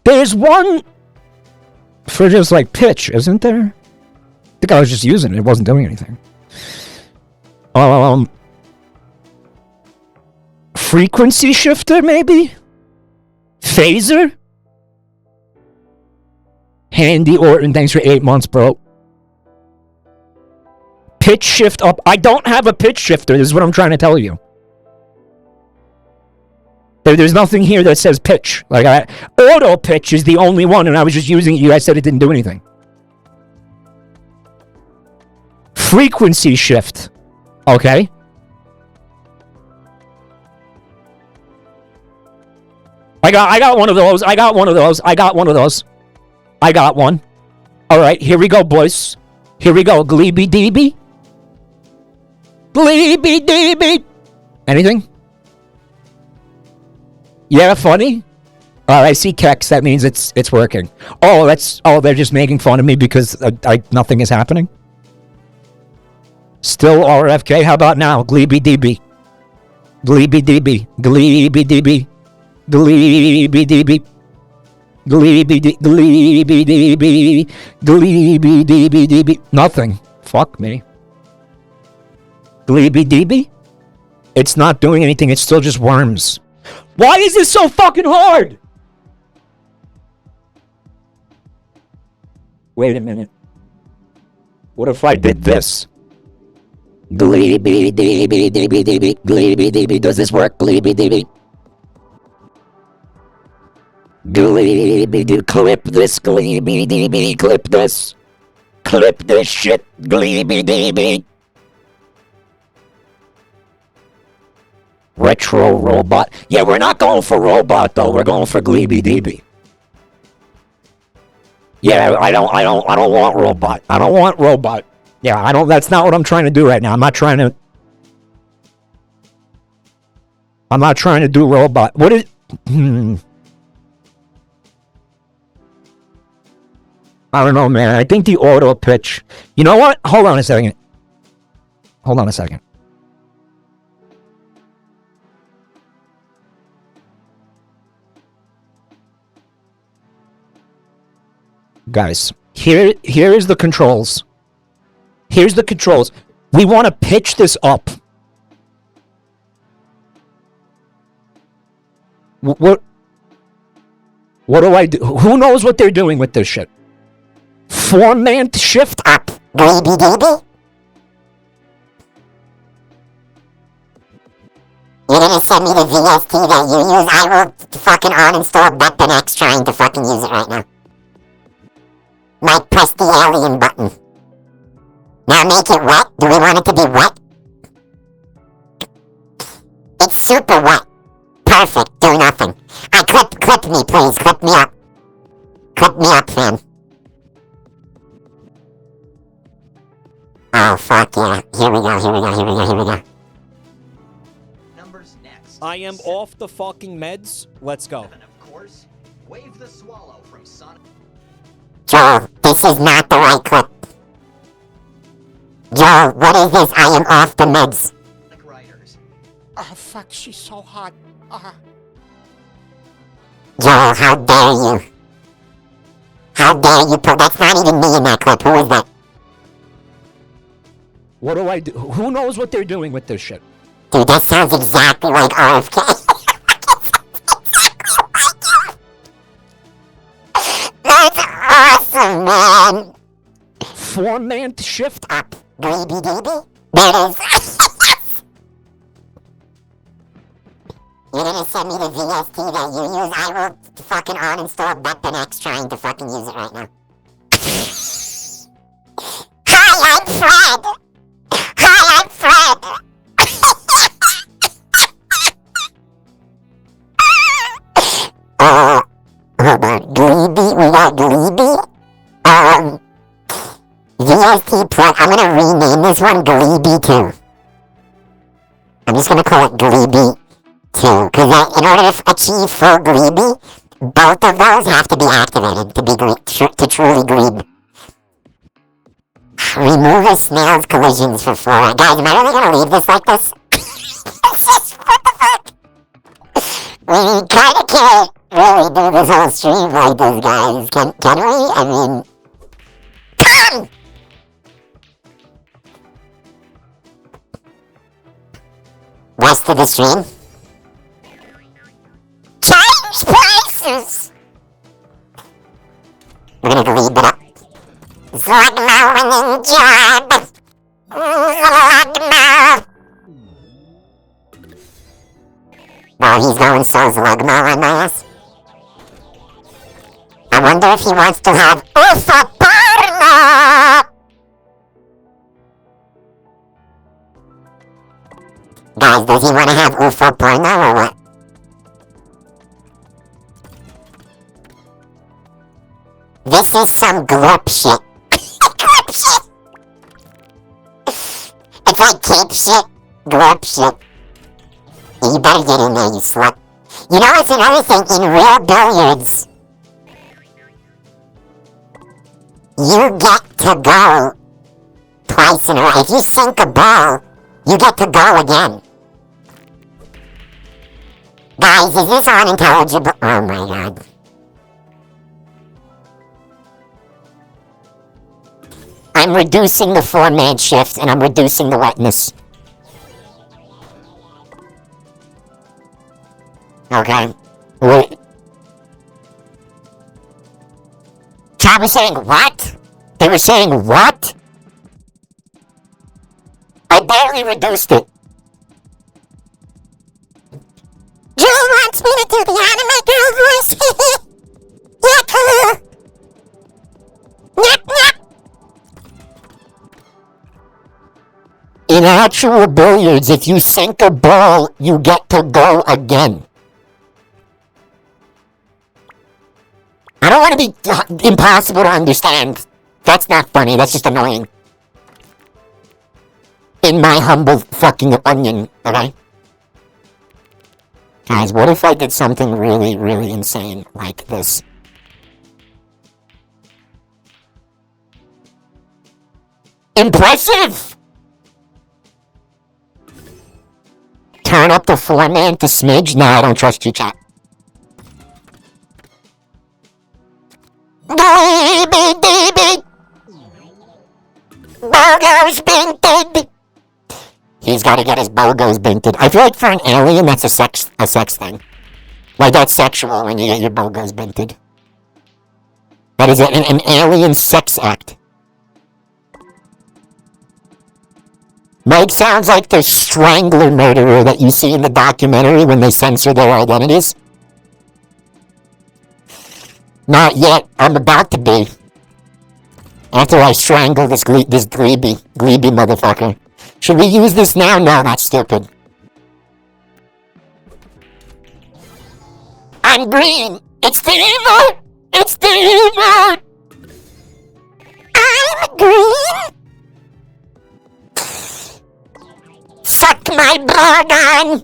There's one for just like pitch, isn't there? I think I was just using it. It wasn't doing anything. Frequency shifter, maybe? Phaser? Handy Orton, thanks for 8 months, bro. Pitch shift up. I don't have a pitch shifter. This is what I'm trying to tell you. There's nothing here that says pitch. Like auto pitch is the only one, and I was just using it. You guys said it didn't do anything. Frequency shift. Okay. I got one of those. I got one of those. I got one of those. I got one. All right, here we go, boys. Here we go. Gleeby deeby. Gleeby deeby. Anything? Yeah, funny? Oh, I see Kex. That means it's working. Oh, they're just making fun of me because nothing is happening. Still RFK. How about now? Gleeby DB. Gleeby DB. Gleeby DB. Gleeby DB. Gleeby DB. Gleeby DB. Nothing. Fuck me. Gleeby DB? It's not doing anything. It's still just worms. Why is this so fucking hard? Wait a minute. What if I did this? Gleeby DB DB DB. Gleeby DB. Does this work? Gleeby DB. Gleeby DB. Clip this. Gleeby DB. Clip this. Clip this shit. Gleeby DB. Retro robot. Yeah, we're not going for robot though. We're going for Gleeby DB. Yeah, I don't want robot. I don't want robot. Yeah, I don't. That's not what I'm trying to do right now. I'm not trying to do robot. What is? I don't know, man. I think the auto pitch. You know what? Hold on a second. Guys, here is the controls. Here's the controls. We want to pitch this up. What do I do? Who knows what they're doing with this shit? 4-man shift up. Gleeby DB? You're gonna send me the VST that you use? I will fucking uninstall BetTheNext trying to fucking use it right now. Mike, press the alien button. Now make it wet. Do we want it to be wet? It's super wet. Perfect. Do nothing. Clip me, please. Clip me up. Clip me up, fam. Oh, fuck yeah. Here we go. Numbers next. I am off the fucking meds. Let's go. And of course, Wave the Swallow from Sonic. Joel, this is not the right clip. Joel, what is this? I am off the meds. Riders. Oh, fuck, she's so hot. Joel, how dare you? How dare you put... That's not even me in that clip. Who is that? What do I do? Who knows what they're doing with this shit? Dude, that sounds exactly like RFK. That's awesome, man. 4-man shift up. Gleeby DB? There it is. You're gonna send me the VST that you use? I will fucking uninstall BetTheNext trying to fucking use it right now. Hi, I'm Fred! Hold on. Gleeby? We got Gleeby? VST Plus. I'm gonna rename this one Gleeby 2. I'm just gonna call it Gleeby 2. Because in order to achieve full Gleeby, both of those have to be activated to be to truly Gleeb. Remove the snails collisions for 4. Guys, am I really gonna leave this like this? It's just, what the fuck? We kinda can't really do this whole stream like this, guys. Can we? I mean... Come! Rest of the stream. Change places! We're gonna leave it up. Zlagmo job! Zlagmo! Wow, he's going so Zlagmo on my ass. I wonder if he wants to have Ufa Porno! Guys, does he want to have Ufa Porno or what? This is some glop shit. Glop shit! It's like cape shit, glop shit. You better get in there, you slut. You know what's another thing? In real billiards, you get to go twice in a row. If you sink a ball, you get to go again. Guys, is this unintelligible? Oh my god. I'm reducing the 4-man shift and I'm reducing the wetness. Okay. Wait. Chat was saying what? They were saying what? I barely reduced it. Joel wants me to do the anime girl voice. Yeah, cool. Yep, yep. In actual billiards, if you sink a ball, you get to go again. I don't want to be impossible to understand. That's not funny, that's just annoying. In my humble fucking opinion, okay? Guys, what if I did something really, really insane like this? Impressive! Turn up the 4-man to smidge? No, I don't trust you, chat. Deeby! Bogos binted! He's gotta get his bogos binted. I feel like for an alien, that's a sex thing. Like, that's sexual when you get your bogos binted. That is an alien sex act. Mike sounds like the strangler murderer that you see in the documentary when they censor their identities. Not yet. I'm about to be. After I strangle this gleeby motherfucker. Should we use this now? No, that's stupid. I'm green. It's the emote. It's the emote. I'm green. Suck my blood on.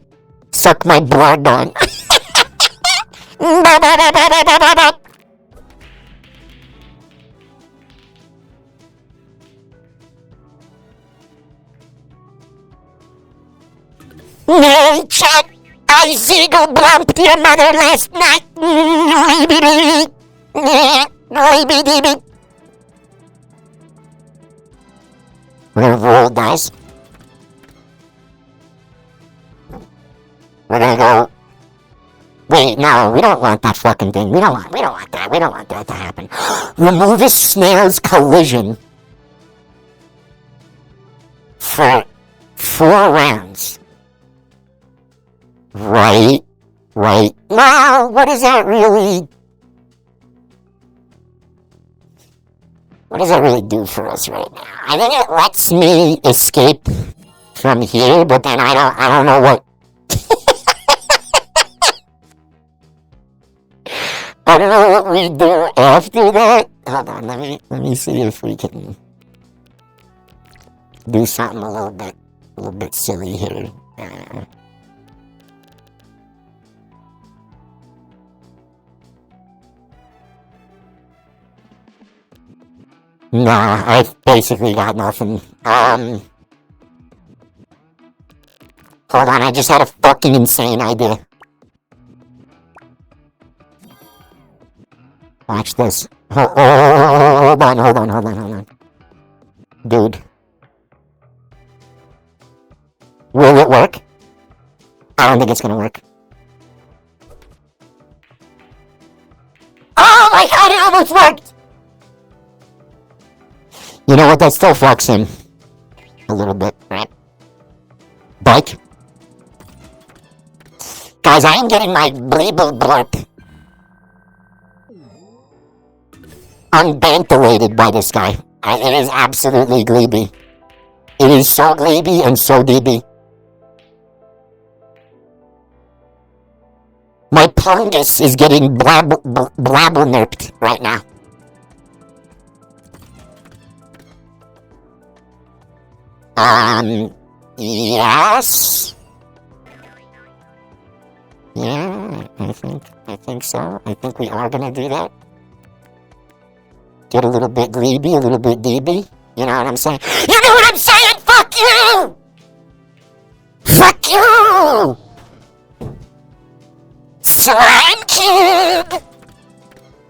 Suck my blood on. No, chat. I Ziegel bumped your mother last night. We're gonna roll dice. We're gonna go. Wait, no, we don't want that fucking thing. We don't want that. We don't want that to happen. Remove a snail's collision for 4 rounds. Right. Well, what does that really... What does that really do for us right now? I think it lets me escape from here, but then I don't know what... I don't know what we do after that. Hold on, let me see if we can do something a little bit silly here. Nah, I've basically got nothing. Hold on, I just had a fucking insane idea. Watch this. Hold on. Dude. Will it work? I don't think it's gonna work. Oh my god, it almost worked! You know what, that still fucks him. A little bit, right? Bike. Guys, I am getting my bleeble blurp unventilated by this guy. It is absolutely gleeby. It is so gleeby and so deeby. My pungus is getting blabbernerped right now. Yes? Yeah, I think so. I think we are gonna do that. Get a little bit gleeby, a little bit deeby. You know what I'm saying? You know what I'm saying? Fuck you! Fuck you! Slime Cube!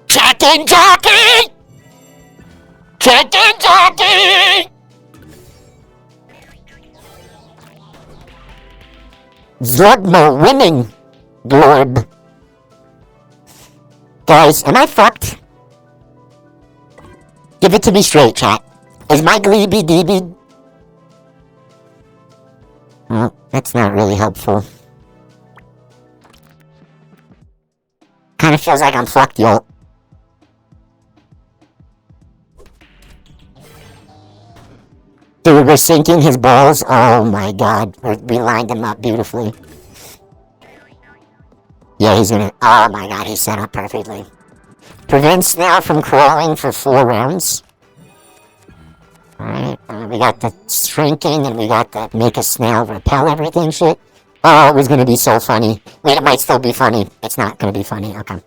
Chicken jockey! Chicken jockey! Zlugma winning glorb. Guys, am I fucked? Give it to me straight, chat. Is my gleeby deeby? Well, that's not really helpful. Kinda feels like I'm fucked, yo. Dude, we're sinking his balls. Oh my god. We lined him up beautifully. Yeah, he's gonna... Oh my god, he's set up perfectly. Prevent snail from crawling for 4 rounds. Alright, we got the shrinking and we got the make a snail repel everything shit. Oh, it was gonna be so funny. Wait, it might still be funny. It's not gonna be funny. Okay.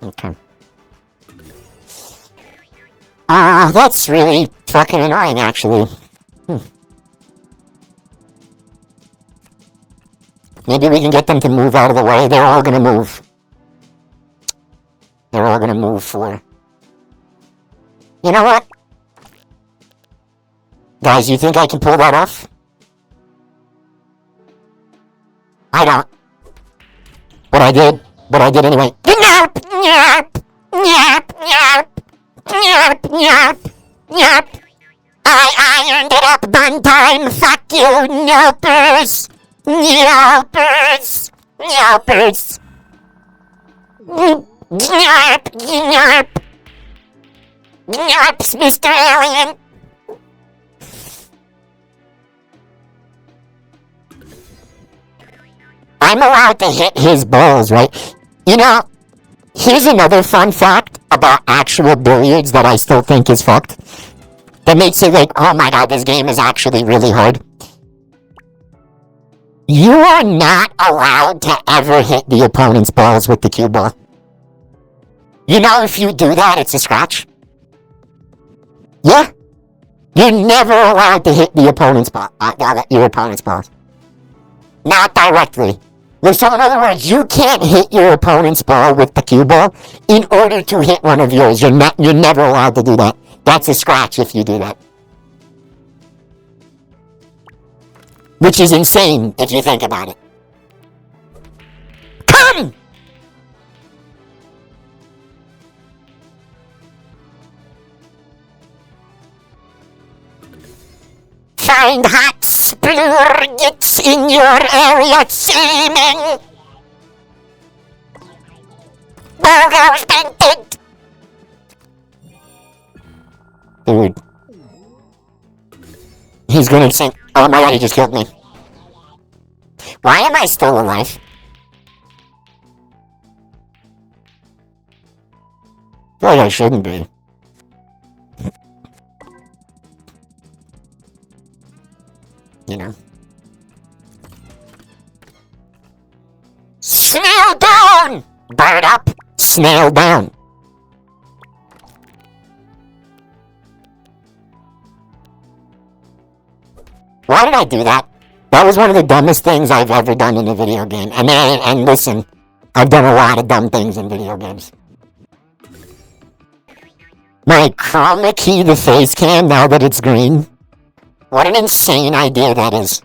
Okay. That's really fucking annoying, actually. Maybe we can get them to move out of the way. They're all gonna move. They're all gonna move for... You know what? Guys, you think I can pull that off? I don't. But I did anyway. Nyap! Nyap! Nyap! Nyap! Nyap! Nyap! Nyap! I ironed it up one time! Fuck you, nyopers! Nyopers! Nyopers! Nyap! Nyap! Nyaps, Mr. Alien! I'm allowed to hit his balls, right? You know, here's another fun fact about actual billiards that I still think is fucked. That makes it like, oh my god, this game is actually really hard. You are not allowed to ever hit the opponent's balls with the cue ball. You know, if you do that, it's a scratch. Yeah. You're never allowed to hit the opponent's ball, your opponent's balls. Not directly. So in other words, you can't hit your opponent's ball with the cue ball in order to hit one of yours. You're never allowed to do that. That's a scratch if you do that. Which is insane if you think about it. Come! Find hot splurgets in your area, seeming. Burgers painted. Dude. He's gonna sink. Oh my god, he just killed me. Why am I still alive? I feel like I shouldn't be. You know. Snail down! Bird up! Snail down! Why did I do that? That was one of the dumbest things I've ever done in a video game. And listen, I've done a lot of dumb things in video games. My chroma key the face cam now that it's green. What an insane idea that is.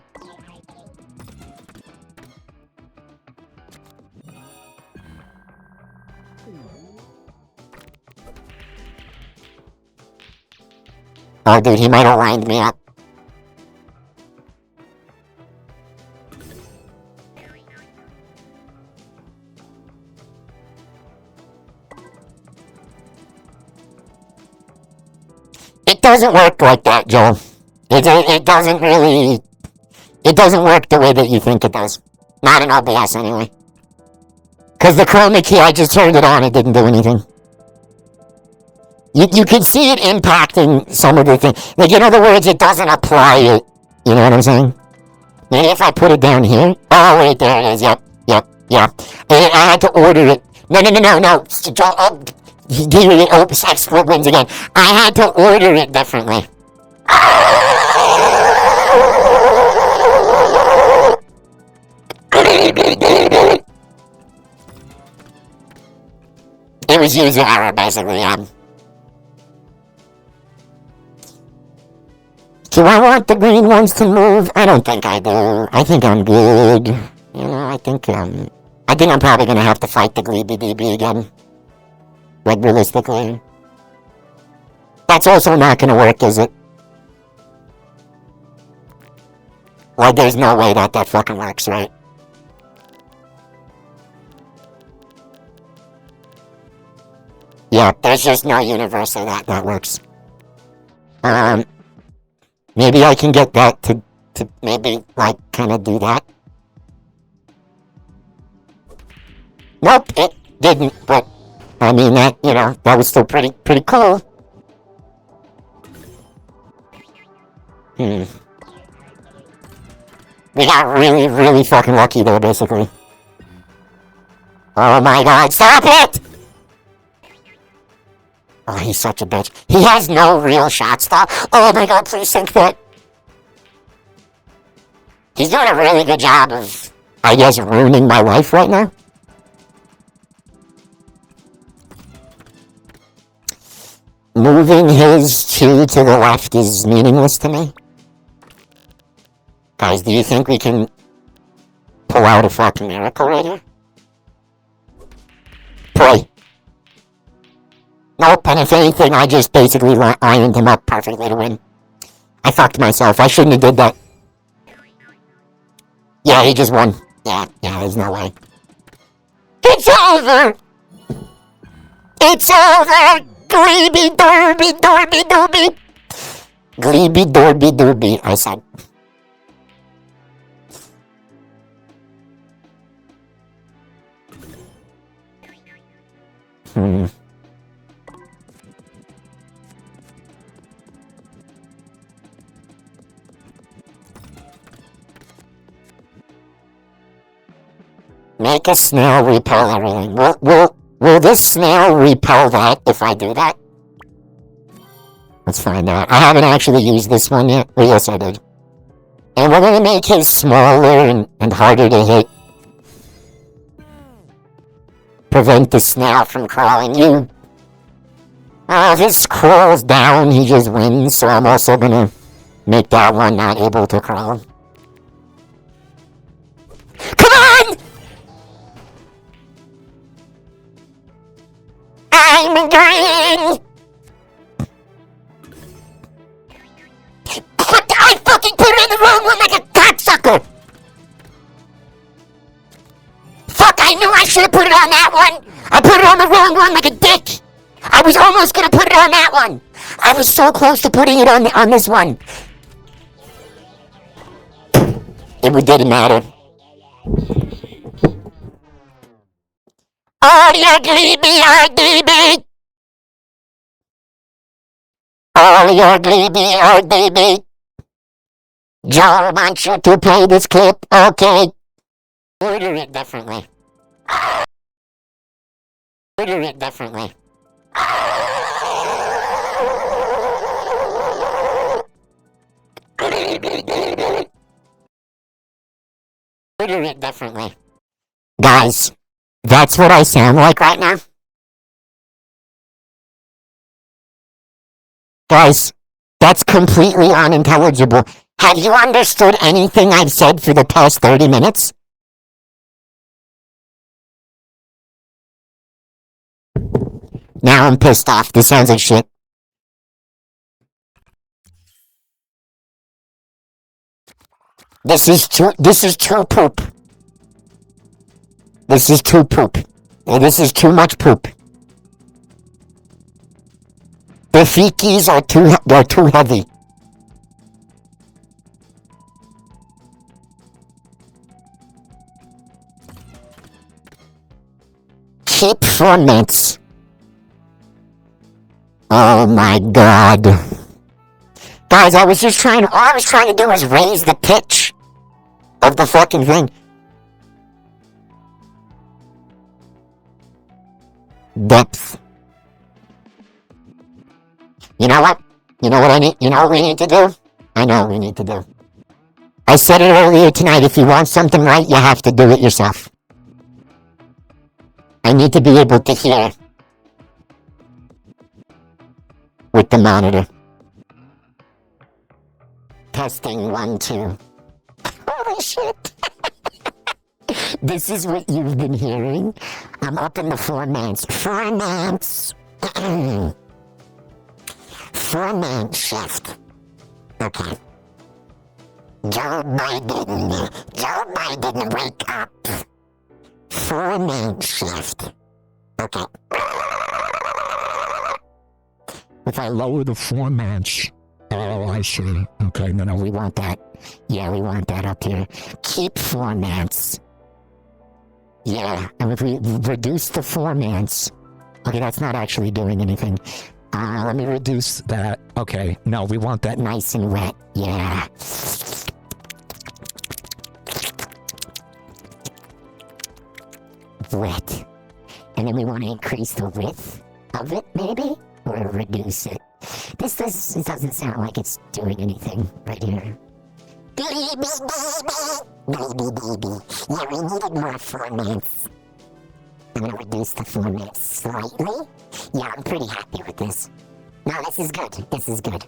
Oh, dude, he might have lined me up. It doesn't work like that, Joel. It doesn't really... It doesn't work the way that you think it does. Not in OBS, anyway. Because the chroma key, I just turned it on, it didn't do anything. You can see it impacting some of the things. Like, in other words, it doesn't apply it. You know what I'm saying? Maybe if I put it down here... Oh, wait, there it is. Yep. Yeah. And I had to order it. No. Sex split wins again. I had to order it differently. It was user error, basically, yeah. Do I want the green ones to move? I don't think I do. I think I'm good. You know, I think I'm probably gonna have to fight the gleeby deeby again. Like, realistically. That's also not gonna work, is it? Like, there's no way that fucking works, right? Yeah, there's just no universe where that works. Maybe I can get that to maybe, like, kind of do that. Nope, it didn't, but, I mean, that, you know, that was still pretty cool. We got really, really fucking lucky there, basically. Oh my god, stop it! Oh, he's such a bitch. He has no real shots, though. Oh my god, please sink that. He's doing a really good job of, I guess, ruining my life right now. Moving his 2 to the left is meaningless to me. Guys, do you think we can pull out a fucking miracle right here? Pray. Nope, and if anything, I just basically ironed him up perfectly to win. I fucked myself. I shouldn't have did that. Yeah, he just won. Yeah, there's no way. It's over! It's over! Gleeby dorby dorby dooby! Gleeby dorby dooby, I said. Make a snail repel everything. Will this snail repel that if I do that? Let's find out. I haven't actually used this one yet. Oh, yes, I did. And we're gonna make his smaller and harder to hit. Prevent the snail from crawling. If it crawls down, he just wins, so I'm also gonna make that one not able to crawl. Come on! I'm green! But I fucking put it in the wrong one like a cocksucker! Fuck, I knew I should have put it on that one! I put it on the wrong one like a dick! I was almost gonna put it on that one! I was so close to putting it on this one! It didn't matter. All your gleeby are deeby! All your gleeby are deeby! Joel wants you to play this clip, okay? Order it differently. Order it differently. Order it differently. Guys, that's what I sound like right now. Guys, that's completely unintelligible. Have you understood anything I've said for the past 30 minutes? Now I'm pissed off. This sounds like shit. This is too poop. This is too poop. This is too much poop. The feekies are too heavy. Cheap ferments. Oh my god. Guys, all I was trying to do was raise the pitch of the fucking thing. depth. You know what? You know what I need? You know what we need to do? I know what we need to do. I said it earlier tonight, if you want something right, you have to do it yourself. I need to be able to hear with the monitor. Testing 1, 2. Holy shit! This is what you've been hearing. I'm up in the 4-man. 4-man shift. Okay. Joe Biden, wake up. 4-man shift. Okay. If I lower the 4-man oh, I see. Okay, no, we want that. Yeah, we want that up here. Keep 4-mans. Yeah, and if we reduce the 4-mans... Okay, that's not actually doing anything. Let me reduce that. Okay, no, we want that nice and wet. Yeah. Wet. And then we want to increase the width of it, maybe? Or reduce it. This doesn't sound like it's doing anything right here. Baby. Yeah, we needed more 4-mans. I'm gonna reduce the 4-mans slightly. Yeah, I'm pretty happy with this. No, this is good. This is good.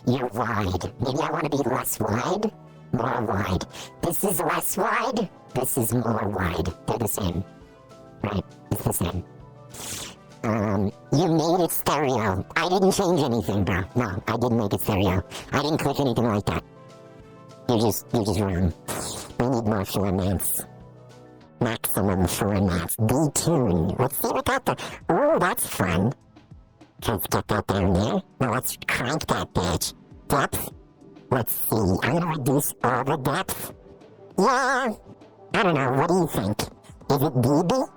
You're wide. Maybe I want to be less wide? More wide. This is less wide. This is more wide. They're the same. Right? It's the same. You made it stereo. I didn't change anything, bro. No, I didn't make it stereo. I didn't click anything like that. You're just wrong. We need more 4-mans. Maximum 4-mans. Detune. Let's see what that does. Oh, that's fun. Let's get that down there. Now let's crank that bitch. Depth. Let's see. I'm gonna reduce all the depth. Yeah. I don't know. What do you think? Is it deeby?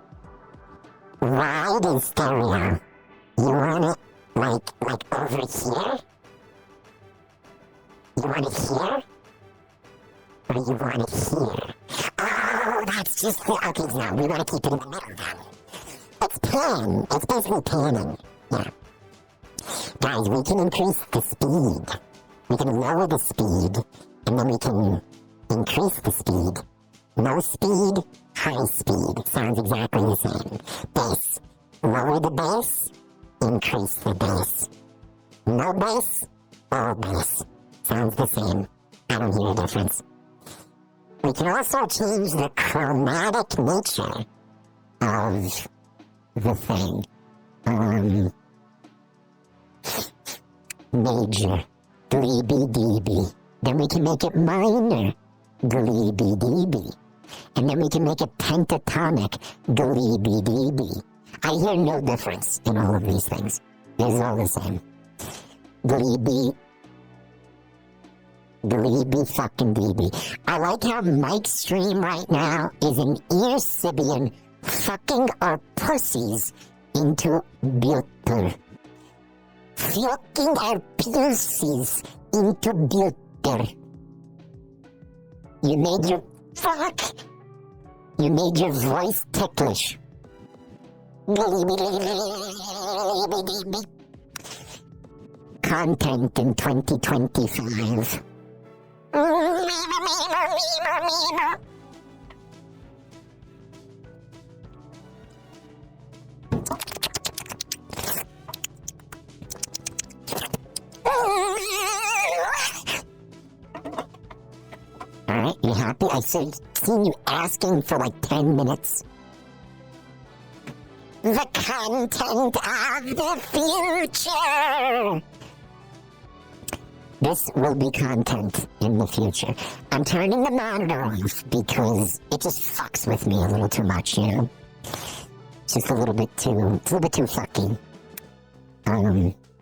Wide is stereo. You want it like over here? You want it here? Or you want it here? Oh, that's just okay, no, we want to keep it in the middle then. It's pan. It's basically panning. Yeah. Guys, we can increase the speed. We can lower the speed, and then we can increase the speed. No speed, high speed. Sounds exactly the same. Bass. Lower the bass, increase the bass. No bass, all bass. Sounds the same. I don't hear a difference. We can also change the chromatic nature of the thing. Major. Gleeby deeby. Then we can make it minor. Gleeby deeby. And then we can make it pentatonic. Gleeby deeby. I hear no difference in all of these things. It's all the same. Gleeby. Gleeby fucking deeby. I like how Mike's stream right now is an ear Sibian fucking our pussies into butter. Fucking our pussies into butter. You made your... Fuck! You made your voice ticklish. Content in 2025. Alright, you happy? I seen you asking for like 10 minutes. The content of the future! This will be content in the future. I'm turning the monitor off because it just fucks with me a little too much, you know? It's just a little bit too fucky.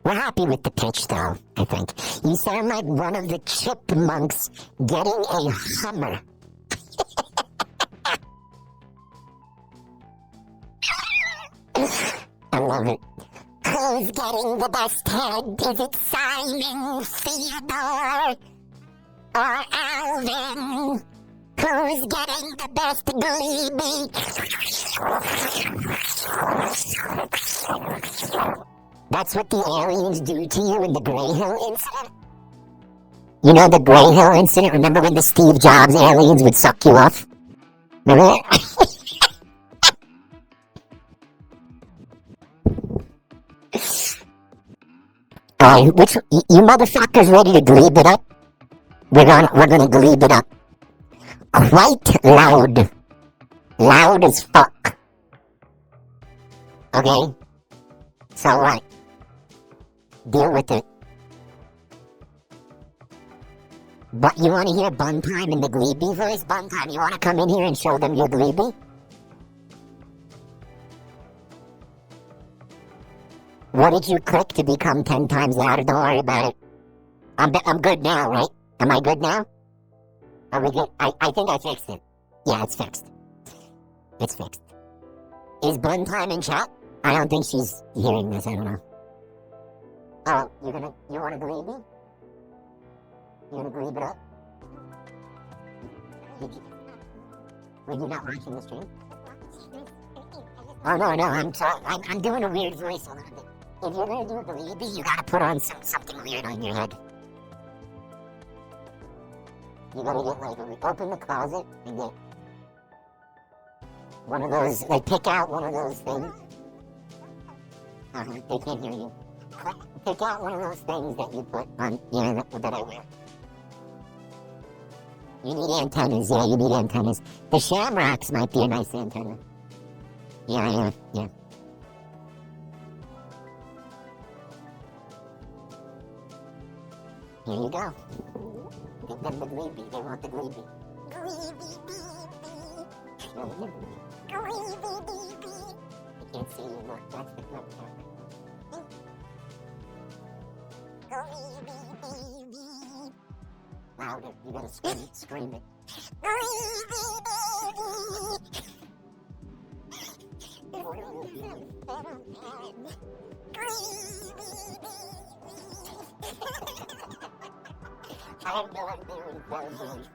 We're happy with the pitch though, I think. You sound like one of the chipmunks getting a Hummer. I love it. Who's getting the best head? Is it Simon, Theodore, or Alvin? Who Who's getting the best gleeby? That's what the aliens do to you in the Grey Hill incident? You know the Grey Hill incident? Remember when the Steve Jobs aliens would suck you off? Remember that? Alright, you motherfuckers ready to glebe it up? We're gonna glebe it up. Quite loud. Loud as fuck. Okay? So what? Deal with it. But you wanna hear Bun Time in the gleeby voice? Bun Time, you wanna come in here and show them your gleeby? What did you click to become 10 times louder? Don't worry about it. I'm good now, right? Am I good now? Are we good? I think I fixed it. Yeah, it's fixed. It's fixed. Is Bun Time in chat? I don't think she's hearing this, I don't know. Oh, you wanna gleeby? You wanna glebe it up? Were you not watching the stream? Oh no, I'm doing a weird voice a little bit. If you're gonna do a gleeby, you gotta put on something weird on your head. You gotta get open the closet and get one of those, pick out one of those things. They can't hear you. Pick out one of those things that you put on, that I wear. You need antennas, yeah, you need antennas. The shamrocks might be a nice antenna. Yeah. Here you go. Give them the gleeby. They want the gleeby. I can't see you. Look, that's the flip camera. Louder. You gotta scream it. I have no idea what it does.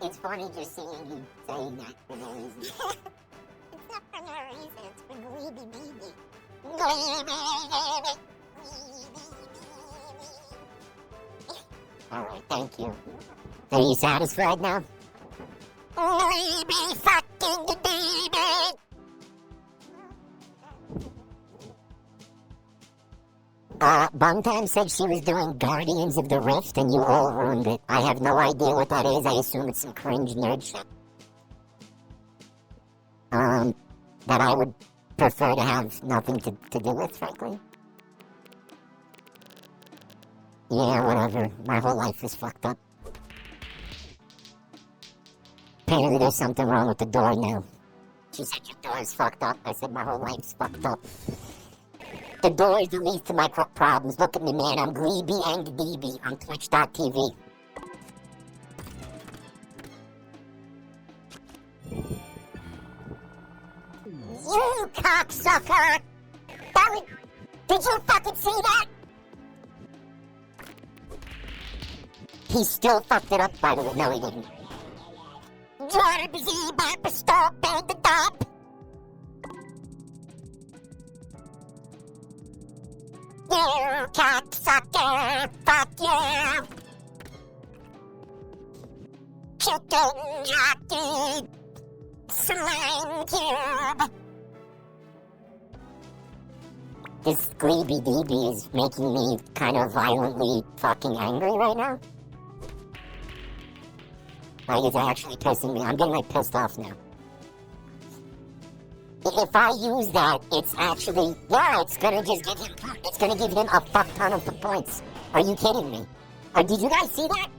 It's funny just seeing you saying that for no reason. It's not for no reason, it's for gleeby baby. Alright, thank you. Are you satisfied now? Gleeby fucking baby! Bungtime said she was doing Guardians of the Rift and you all ruined it. I have no idea what that is. I assume it's some cringe nerd shit. That I would prefer to have nothing to do with, frankly. Yeah, whatever. My whole life is fucked up. Apparently there's something wrong with the door now. She said your door is fucked up. I said my whole life's fucked up. The door is the least of my problems. Look at me, man. I'm gleeby and deeby on Twitch.tv. You cocksucker! Did you fucking see that? He still fucked it up, by the way. No, he didn't. You cocksucker! Fuck you! Chicken jockey! Slime cube! This gleeby deeby is making me kind of violently fucking angry right now. Like, it's actually pissing me. I'm getting pissed off now. If I use that, it's actually, it's gonna just give him, it's gonna give him a fuck ton of points. Are you kidding me? Did you guys see that?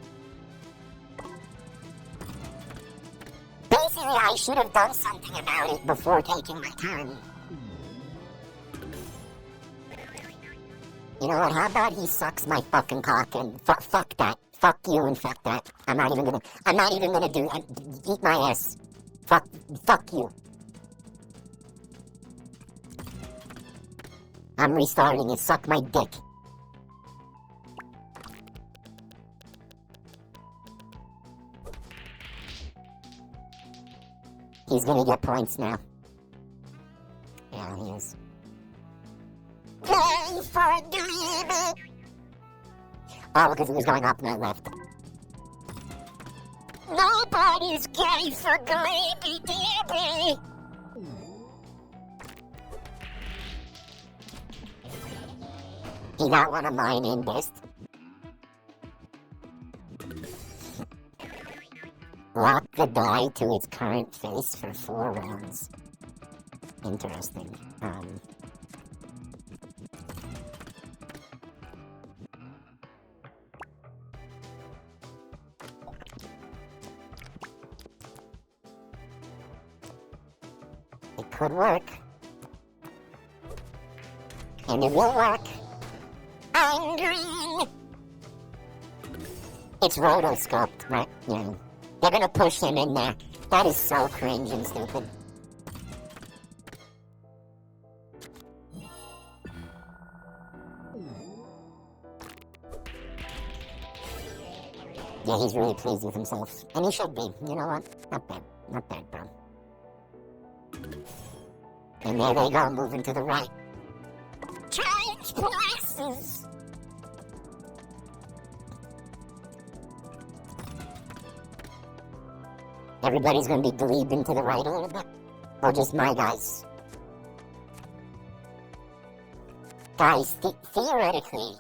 Basically, I should have done something about it before taking my turn. You know what, how about he sucks my fucking cock and fuck that. Fuck you and fuck that. I'm not even gonna do, eat my ass. Fuck you. I'm restarting it. Suck my dick. He's gonna get points now. Yeah, he is. Play for Gleeby! Oh, because it was going up, not left. Nobody's gay for Gleeby Deeby! He got one of mine in best. Lock the die to its current face for 4 rounds. Interesting. It could work. And it will work. I'm green! It's rotoscoped, right? Yeah. They're gonna push him in there. That is so cringe and stupid. Yeah, he's really pleased with himself. And he should be. You know what? Not bad. Not bad, bro. And there they go, moving to the right. Change places! Everybody's gonna be deleting to the right a little bit? Or just my guys? Guys, theoretically,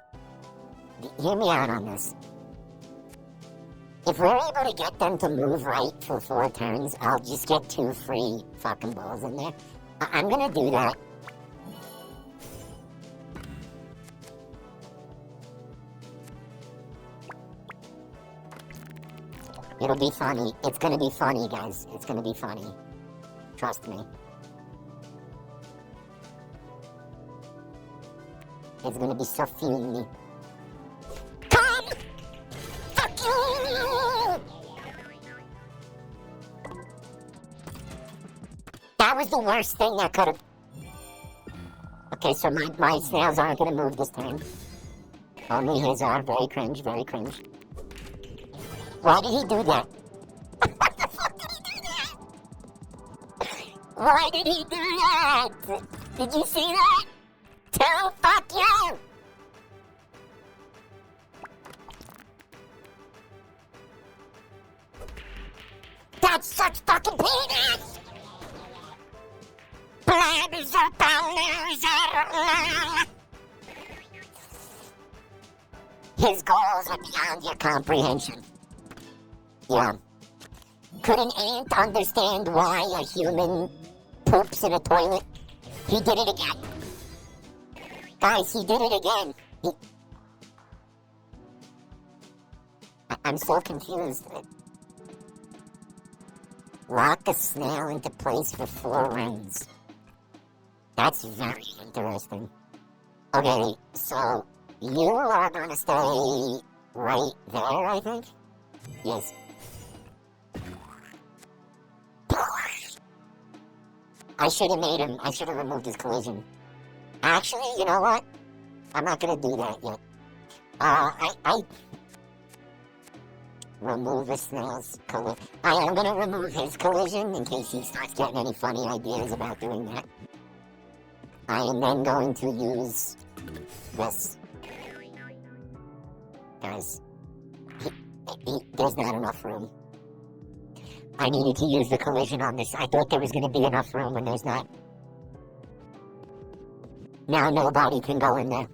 hear me out on this. If we're able to get them to move right for 4 turns, I'll just get 2 free fucking balls in there. I'm gonna do that. It'll be funny. It's gonna be funny, guys. It's gonna be funny. Trust me. It's gonna be so funny. Come! Fuck you! That was the worst thing that could have... Okay, so my snails aren't gonna move this time. Only his are. Very cringe, very cringe. Why did he do that? What the fuck did he do that? Why did he do that? Did you see that? Tell fuck you! That's such fucking penis! His goals are beyond your comprehension. Yeah. Could an ant understand why a human poops in a toilet? He did it again. Guys, he did it again. I'm so confused. Lock a snail into place for 4 rounds. That's very interesting. Okay, so you are gonna stay right there, I think? Yes. I should have removed his collision. Actually, you know what? I'm not gonna do that yet. I remove the snail's collision. I am gonna remove his collision in case he starts getting any funny ideas about doing that. I am then going to use this. Guys, there's not enough room. I needed to use the collision on this. I thought there was going to be enough room, and there's not. Now nobody can go in there.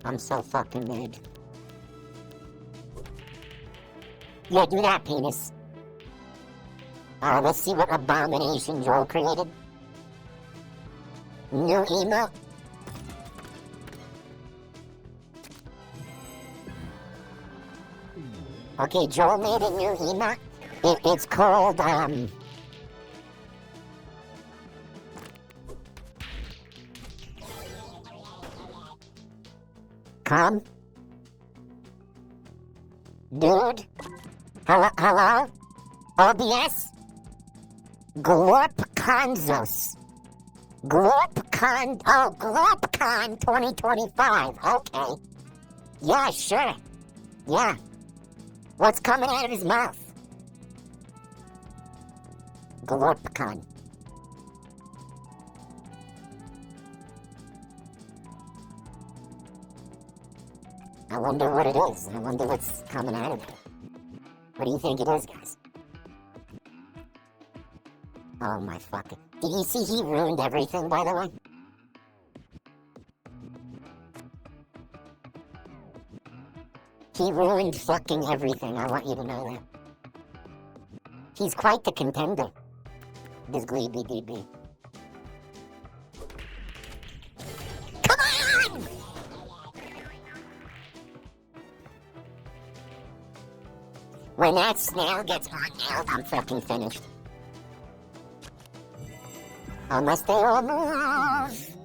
I'm so fucking mad. Yeah, do that, penis. Let's see what abomination Joel created. New emote. Okay, Joel made a new emote. It's called, Come? Dude? Hello? OBS? Glorpconzos. Glorpcon 2025. Okay. Yeah, sure. Yeah. What's coming out of his mouth? Glorpcon. I wonder what it is. I wonder what's coming out of it. What do you think it is, guys? Oh my fucking... Did you see he ruined everything, by the way? He ruined fucking everything, I want you to know that. He's quite the contender, this gleeby DB. Come on! When that snail gets unnailed, I'm fucking finished. Unless they all move.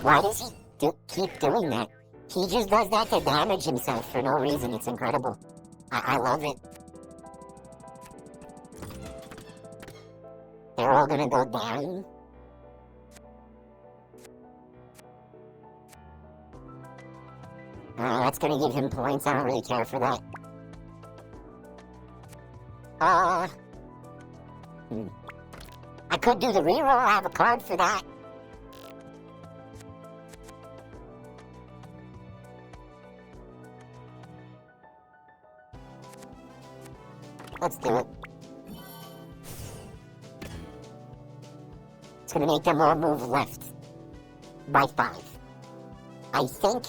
Why does he keep doing that? He just does that to damage himself for no reason. It's incredible. I love it. They're all gonna go down. That's gonna give him points. I don't really care for that. I could do the reroll. I have a card for that. Let's do it. It's gonna make them all move left by 5. I think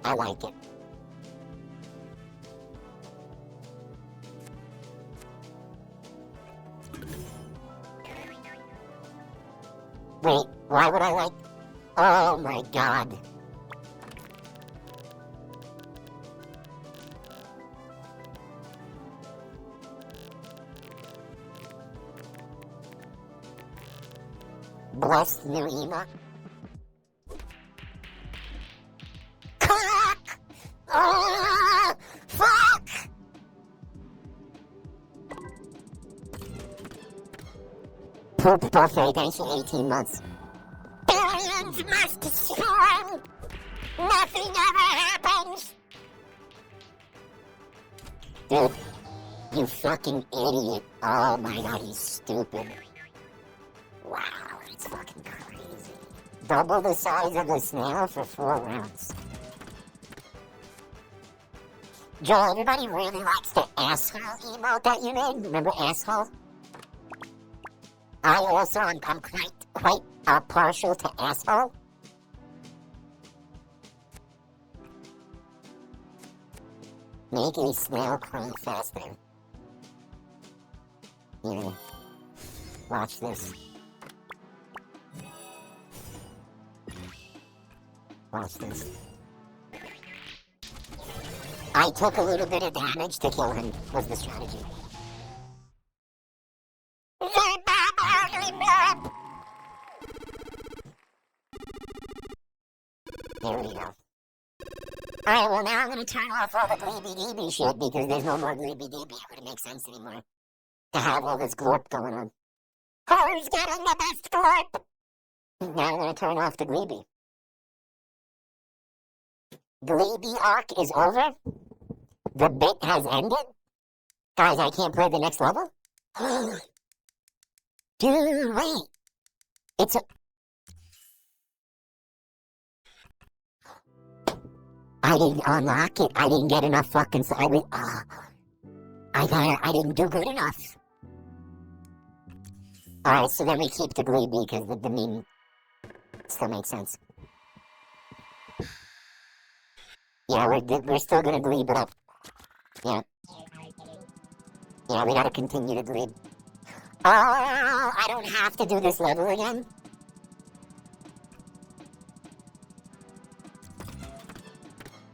I like it. Wait, why would I like... Oh my god. Blessed new emo. Cock! Oh, fuck! Poop buffet, thanks for 18 months. Billions must swarm! Nothing ever happens! Dude, you fucking idiot. Oh my god, he's stupid. Wow, that's fucking crazy. Double the size of the snail for 4 rounds. Joel, everybody really likes the asshole emote that you made. Remember asshole? I also am quite partial to asshole. Make a snail crawl faster. Yeah. Watch this. Watch this. I took a little bit of damage to kill him, was the strategy. There we go. Alright, well now I'm gonna turn off all the gleeby DB shit because there's no more gleeby DB. It wouldn't make sense anymore to have all this glorp going on. Who's getting the best glorp? Now I'm gonna turn off the gleeby. Gleeby arc is over. The bit has ended. Guys, I can't play the next level? Dude, wait. It's a... I didn't unlock it. I didn't get enough fucking... I didn't do good enough. Alright, so then we keep the gleeby because the meme still makes sense. Yeah, we're still gonna glebe it up. Yeah. Yeah, we gotta continue to glebe. Oh, I don't have to do this level again?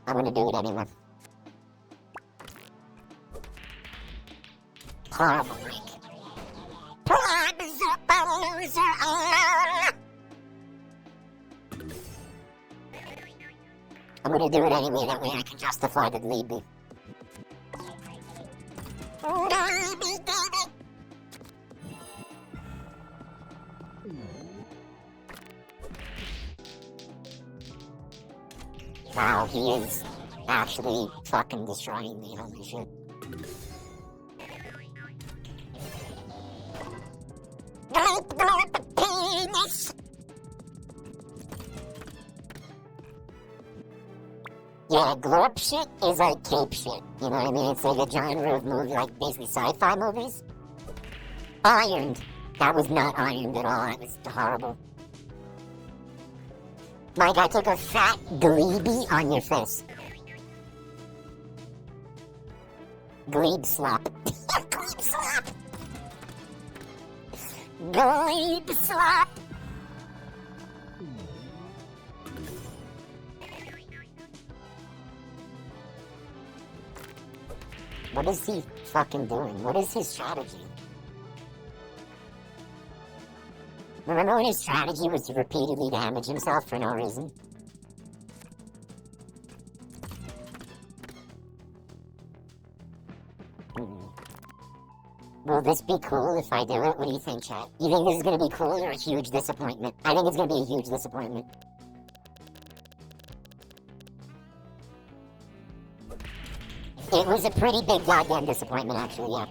I'm gonna do it anyway. Horrible break. Plebs up a loser alone! I'm gonna do it anyway, that way I can justify the gleeby. Wow, he is actually fucking destroying me, holy shit. Penis! Yeah, glorp shit is like cape shit, you know what I mean? It's like a genre of movie, like basically sci-fi movies. Ironed. That was not ironed at all, that was horrible. Mike, I took a fat gleeby on your face. Glebe slap. Glebe slap! Glebe slap! What is he fucking doing? What is his strategy? Remember when his strategy was to repeatedly damage himself for no reason? Will this be cool if I do it? What do you think, chat? You think this is gonna be cool or a huge disappointment? I think it's gonna be a huge disappointment. It was a pretty big goddamn disappointment, actually, yeah.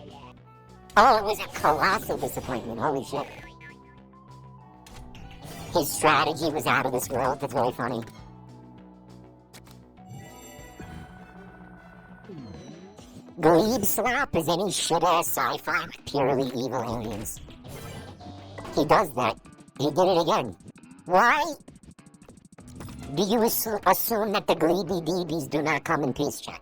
Oh, it was a colossal disappointment, holy shit. His strategy was out of this world, that's really funny. Glebe slap is any shit-ass sci-fi with purely evil aliens. He does that. He did it again. Why do you assume that the gleeby deebies do not come in peace, chat?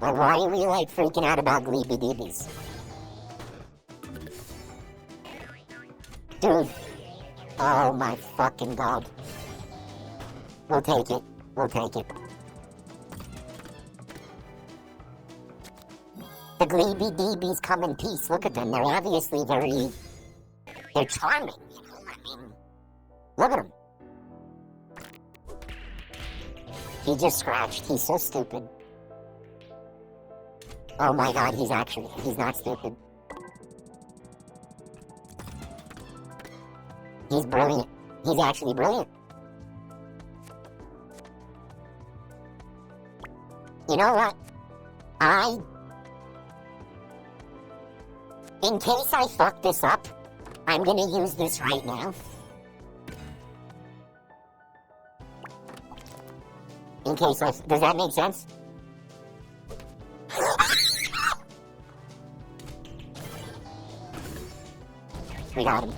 Like, why are we, like, freaking out about gleeby deebies? Dude. Oh my fucking god. We'll take it. We'll take it. The gleeby deebies come in peace. Look at them. They're obviously very... They're charming, you know? I mean... Look at him. He just scratched. He's so stupid. Oh my god, he's not stupid. He's brilliant. He's actually brilliant. You know what? In case I fuck this up, I'm gonna use this right now. In case does that make sense? We got him.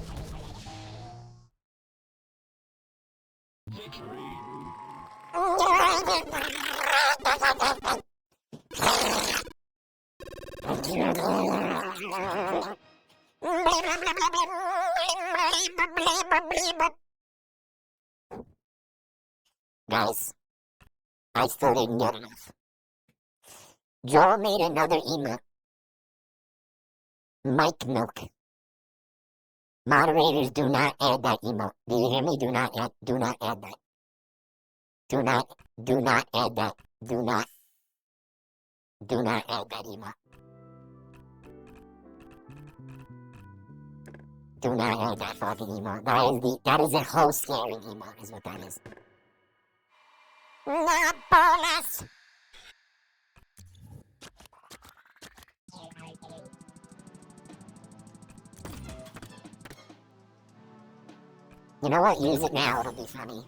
Guys, I still didn't get enough. Joel made another emote. Mike Milk. Moderators, do not add that emote. Do you hear me? Do not add that. Do not add that. Do not add that emote. Do not add that fucking emote. That is a whole scary emote, is what that is. Not bonus! You know what? Use it now, it'll be funny.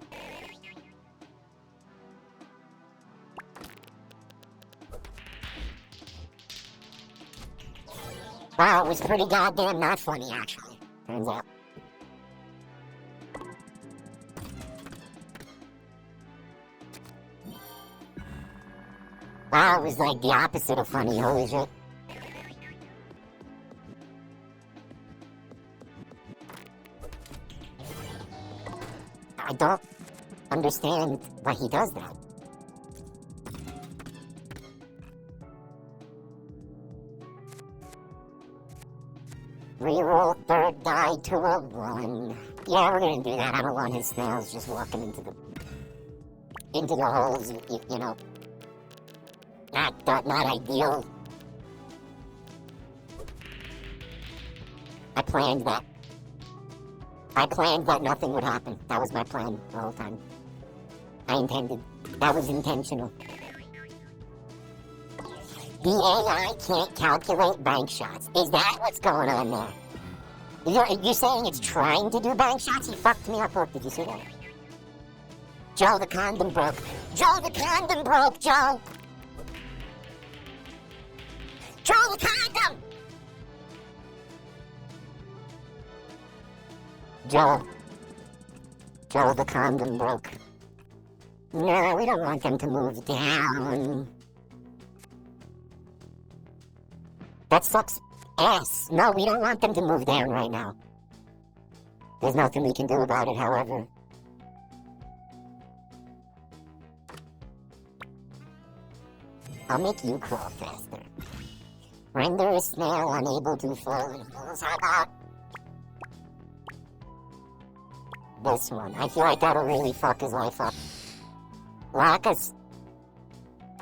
Wow, it was pretty goddamn not funny, actually. Turns out. Wow, it was like the opposite of funny, holy shit. I don't understand why he does that. Reroll, bird, die, to a run. Yeah, we're gonna do that. I don't want his snails just walking into the holes, you know. Not ideal. I planned that. I planned that nothing would happen. That was my plan the whole time. I intended. That was intentional. The AI can't calculate bank shots. Is that what's going on there? You're saying it's trying to do bank shots? He fucked me up. Look, did you see that? Joe, the condom broke. Joe, the condom broke, Joe! Joe, the condom! Joe, the condom broke. No, we don't want them to move down. That sucks ass. No, we don't want them to move down right now. There's nothing we can do about it, however. I'll make you crawl faster. Render a snail unable to fall in holes. How about this one? I feel like that'll really fuck his life up. Lock a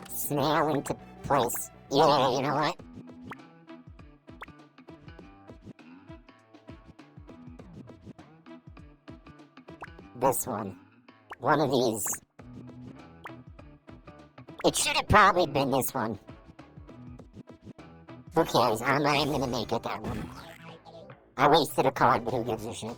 snail into place. Yeah, you know what? This one. One of these. It should have probably been this one. Who cares? I'm not even gonna make it that one. I wasted a card, but who gives a shit?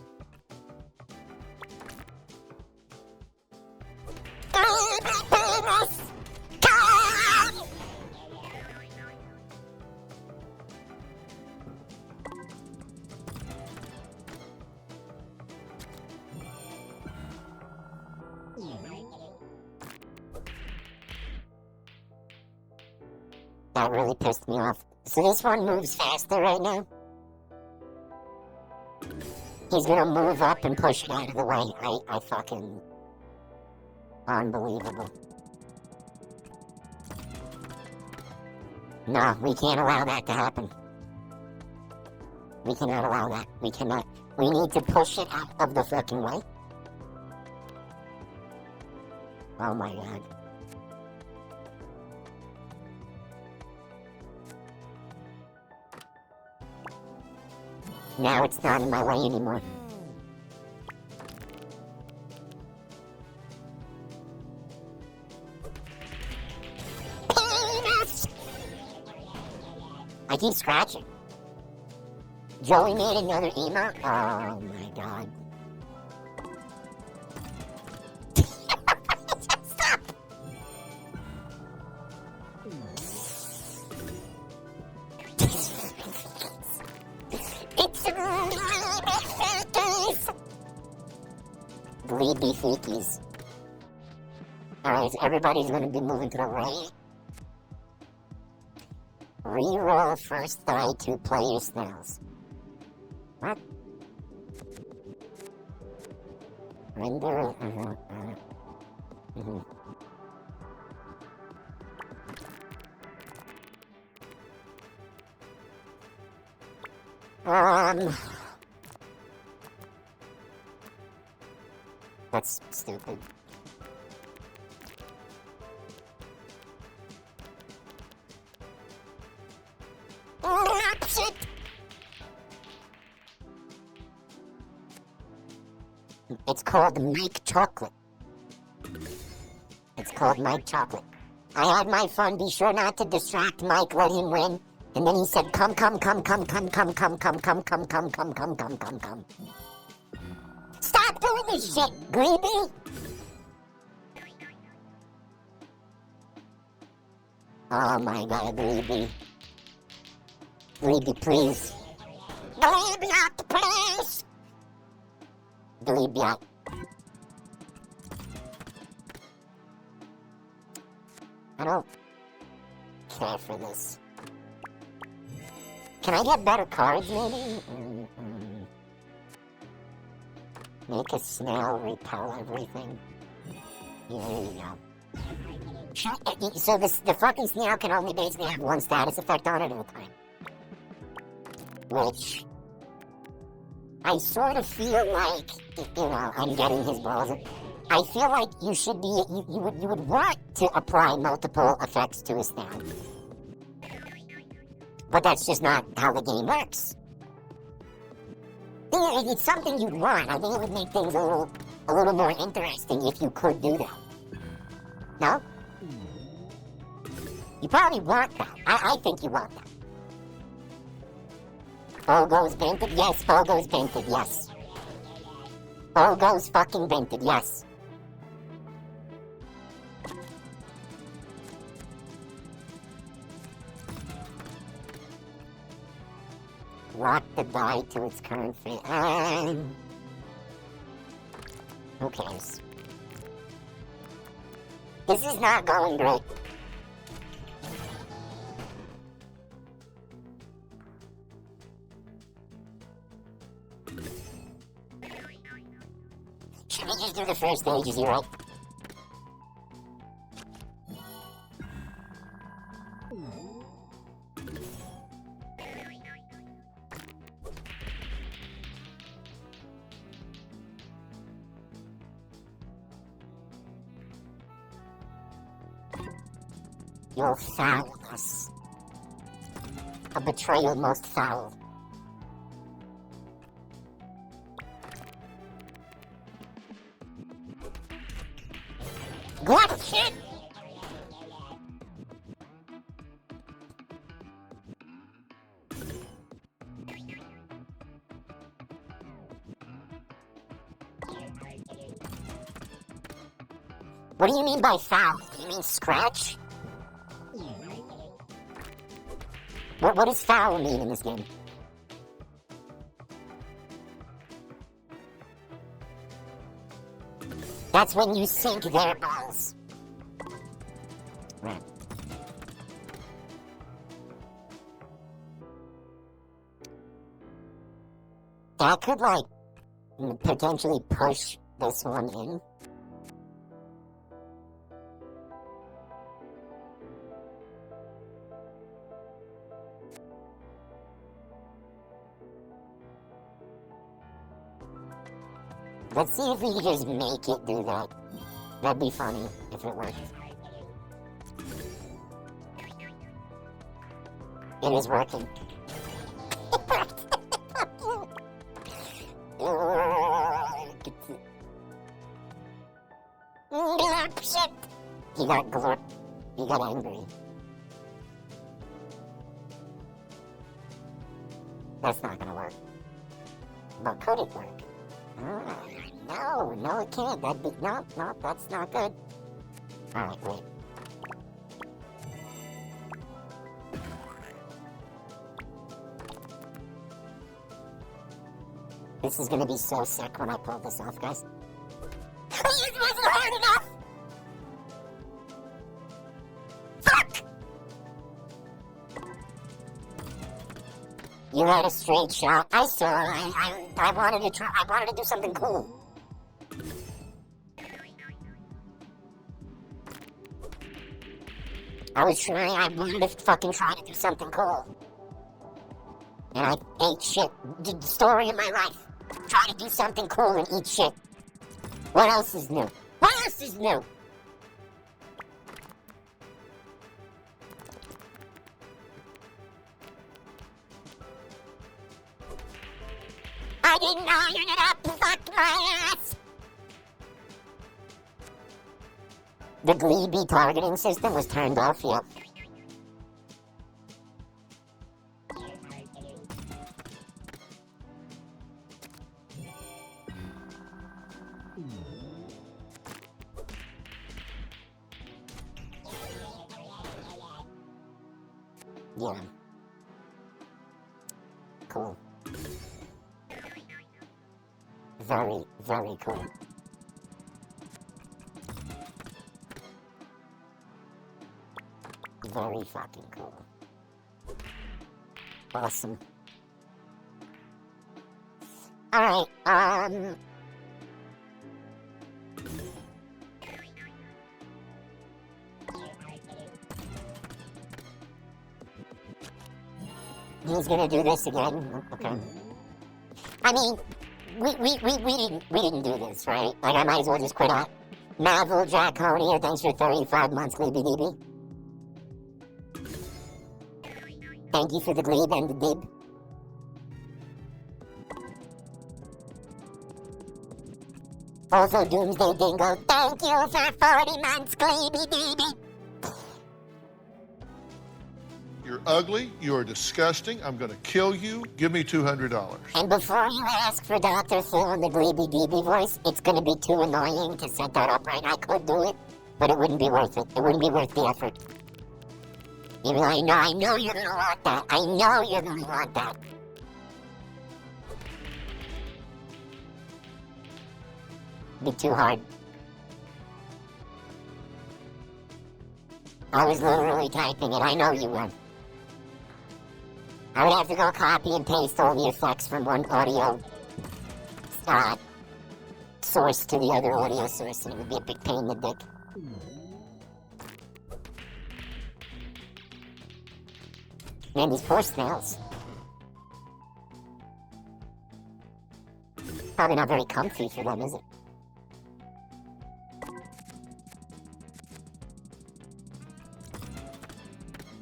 That really pissed me off. So this one moves faster right now. He's gonna move up and push it out of the way. I fucking... Unbelievable. No, we can't allow that to happen. We cannot allow that. We cannot. We need to push it out of the fucking way. Oh my god. Now it's not in my way anymore. Penis! I keep scratching. Joey made another emote? Oh my god. Stop! Gleeby fakies. Alright, so everybody's gonna be moving to the right. Reroll first die to player snails. What? Render. That's stupid. Shit! It's called Mike Chocolate. It's called Mike Chocolate. I had my fun. Be sure not to distract Mike. Let him win. And then he said, come. Stop doing this shit, Gleeby! Oh my god, Gleeby. Gleeby, please. Gleeby out, please! Gleeby out. I don't care for this. Can I get better cards, maybe? Make a snail repel everything. Yeah, there you go. So the fucking snail can only basically have one status effect on it at a time. Which... I sort of feel like, I'm getting his balls. I feel like you should be, you would want to apply multiple effects to a snail. But that's just not how the game works. It's something you'd want. I think it would make things a little more interesting if you could do that. No? You probably want that. I think you want that. Bogo's vented? Yes, Bogo's vented, yes. Bogo's fucking vented, yes. Rock the die to its current fate. Who cares? This is not going great. Should we just do the first stage, is he right? You'll foul us. A betrayal most foul. What shit? What do you mean by foul? Do you mean scratch? What does foul mean in this game? That's when you sink their balls. Right. That could, like, potentially push this one in. Let's see if we can just make it do that. That'd be funny if it worked. It is working. Shit! He got glorp. He got angry. That's not gonna work. But could it work? No, it can't. That'd be, no, that's not good. Alright, wait. This is gonna be so sick when I pull this off, guys. It wasn't hard enough! Fuck! You had a straight shot. I saw. I wanted to try. I wanted to do something cool. I wanted to fucking try to do something cool. And I ate shit. The story of my life. Try to do something cool and eat shit. What else is new? What else is new? I didn't iron it up. Fuck my ass. The gleeby targeting system was turned off, yep. Yeah. Cool. Very, very cool. Very fucking cool. Awesome. Alright, he's gonna do this again? Okay. I mean, we didn't do this, right? Like, I might as well just quit out. Marvel Draconia, thanks for 35 months, gleeby deeby. Thank you for the glebe and the dib. Also, Doomsday Dingo, thank you for 40 months, gleeby deeby. You're ugly, you are disgusting, I'm gonna kill you, give me $200. And before you ask for Dr. Phil in the gleeby deeby voice, it's gonna be too annoying to set that up right. I could do it, but it wouldn't be worth it. It wouldn't be worth the effort. Even though I know you're gonna want that. I know you're gonna want that. Be too hard. I was literally typing it. I know you were. I would have to go copy and paste all the effects from one audio source to the other audio source, and it would be a big pain in the dick. Man, these poor snails. Probably not very comfy for them, is it?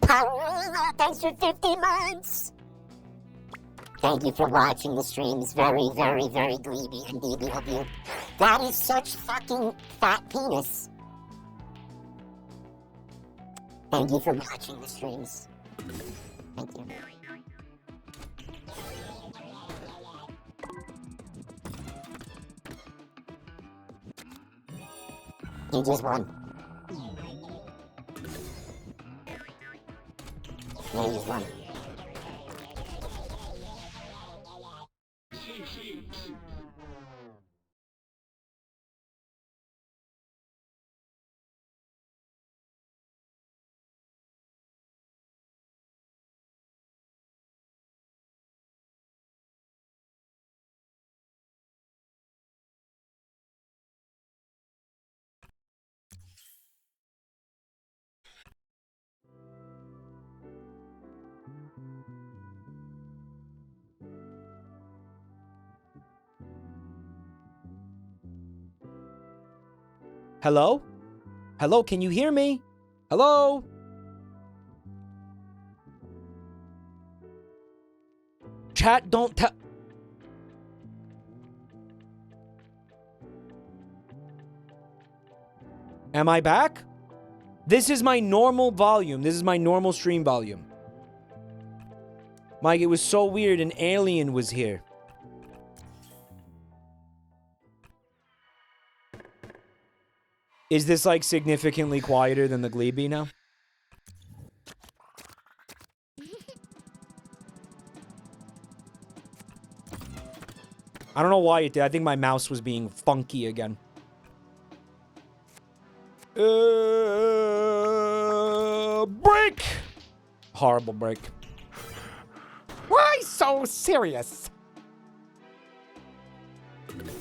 Paula, thanks for 50 months! Thank you for watching the streams. Very, very, very gleeby and deeby of you. That is such fucking fat penis. Thank you for watching the streams. Thank you. You just won. Yeah, you just won. Hello? Hello, can you hear me? Hello? Chat, don't tell... Am I back? This is my normal volume. This is my normal stream volume. Mike, it was so weird. An alien was here. Is this, like, significantly quieter than the gleeby now? I don't know why it did. I think my mouse was being funky again. Break! Horrible break. Why so serious?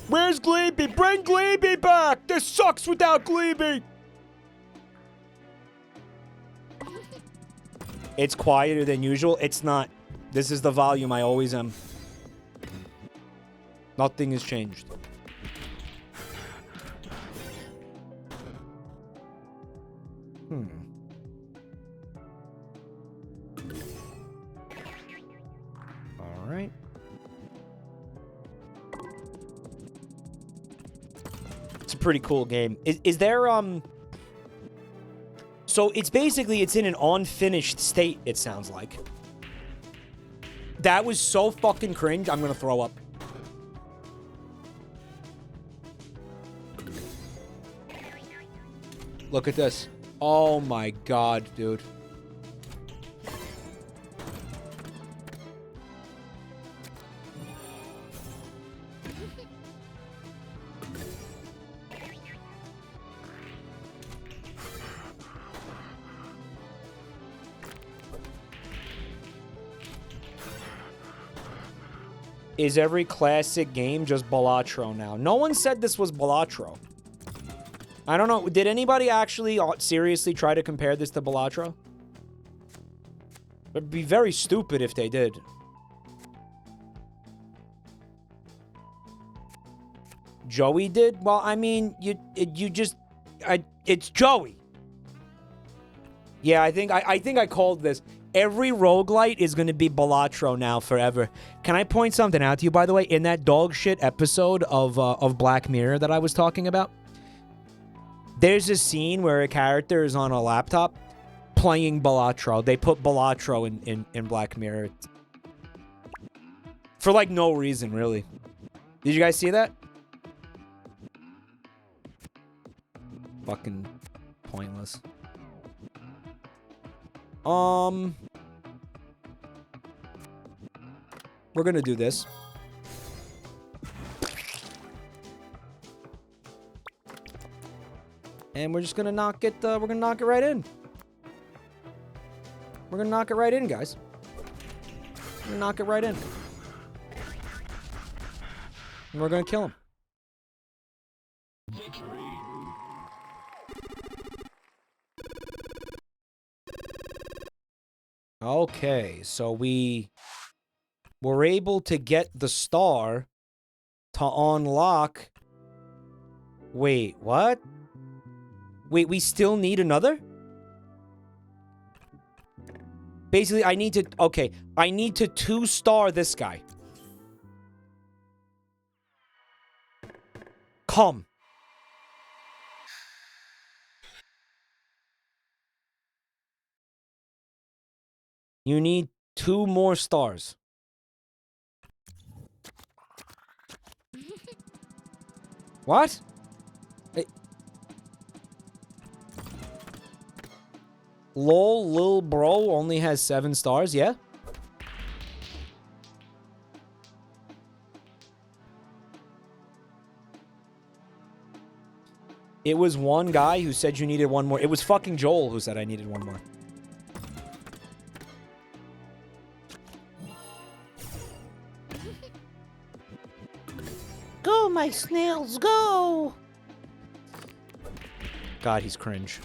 Where's Gleeby? Bring Gleeby back! This sucks without Gleeby! It's quieter than usual. It's not. This is the volume I always am. Nothing has changed. Alright. It's a pretty cool game. Is there, So it's basically, it's in an unfinished state, it sounds like. That was so fucking cringe, I'm gonna throw up. Look at this. Oh my god, dude. Is every classic game just Balatro now? No one said this was Balatro. I don't know. Did anybody actually seriously try to compare this to Balatro? It'd be very stupid if they did. Joey did? Well, I mean, it's Joey. Yeah, I think I called this. Every roguelite is going to be Balatro now forever. Can I point something out to you, by the way? In that dog shit episode of Black Mirror that I was talking about, there's a scene where a character is on a laptop playing Balatro. They put Balatro in Black Mirror. For, like, no reason, really. Did you guys see that? Fucking pointless. We're gonna do this. And we're just gonna knock it, we're gonna knock it right in. We're gonna knock it right in, guys. We're gonna knock it right in. And we're gonna kill him. Okay, so we were able to get the star to unlock... Wait, what? Wait, we still need another? Basically, I need to... Okay, I need to 2-star this guy. Come. You need 2 more stars. What? Hey. Lol, lil bro only has 7 stars, yeah? It was one guy who said you needed 1 more. It was fucking Joel who said I needed 1 more. Go, my snails, go! God, he's cringe.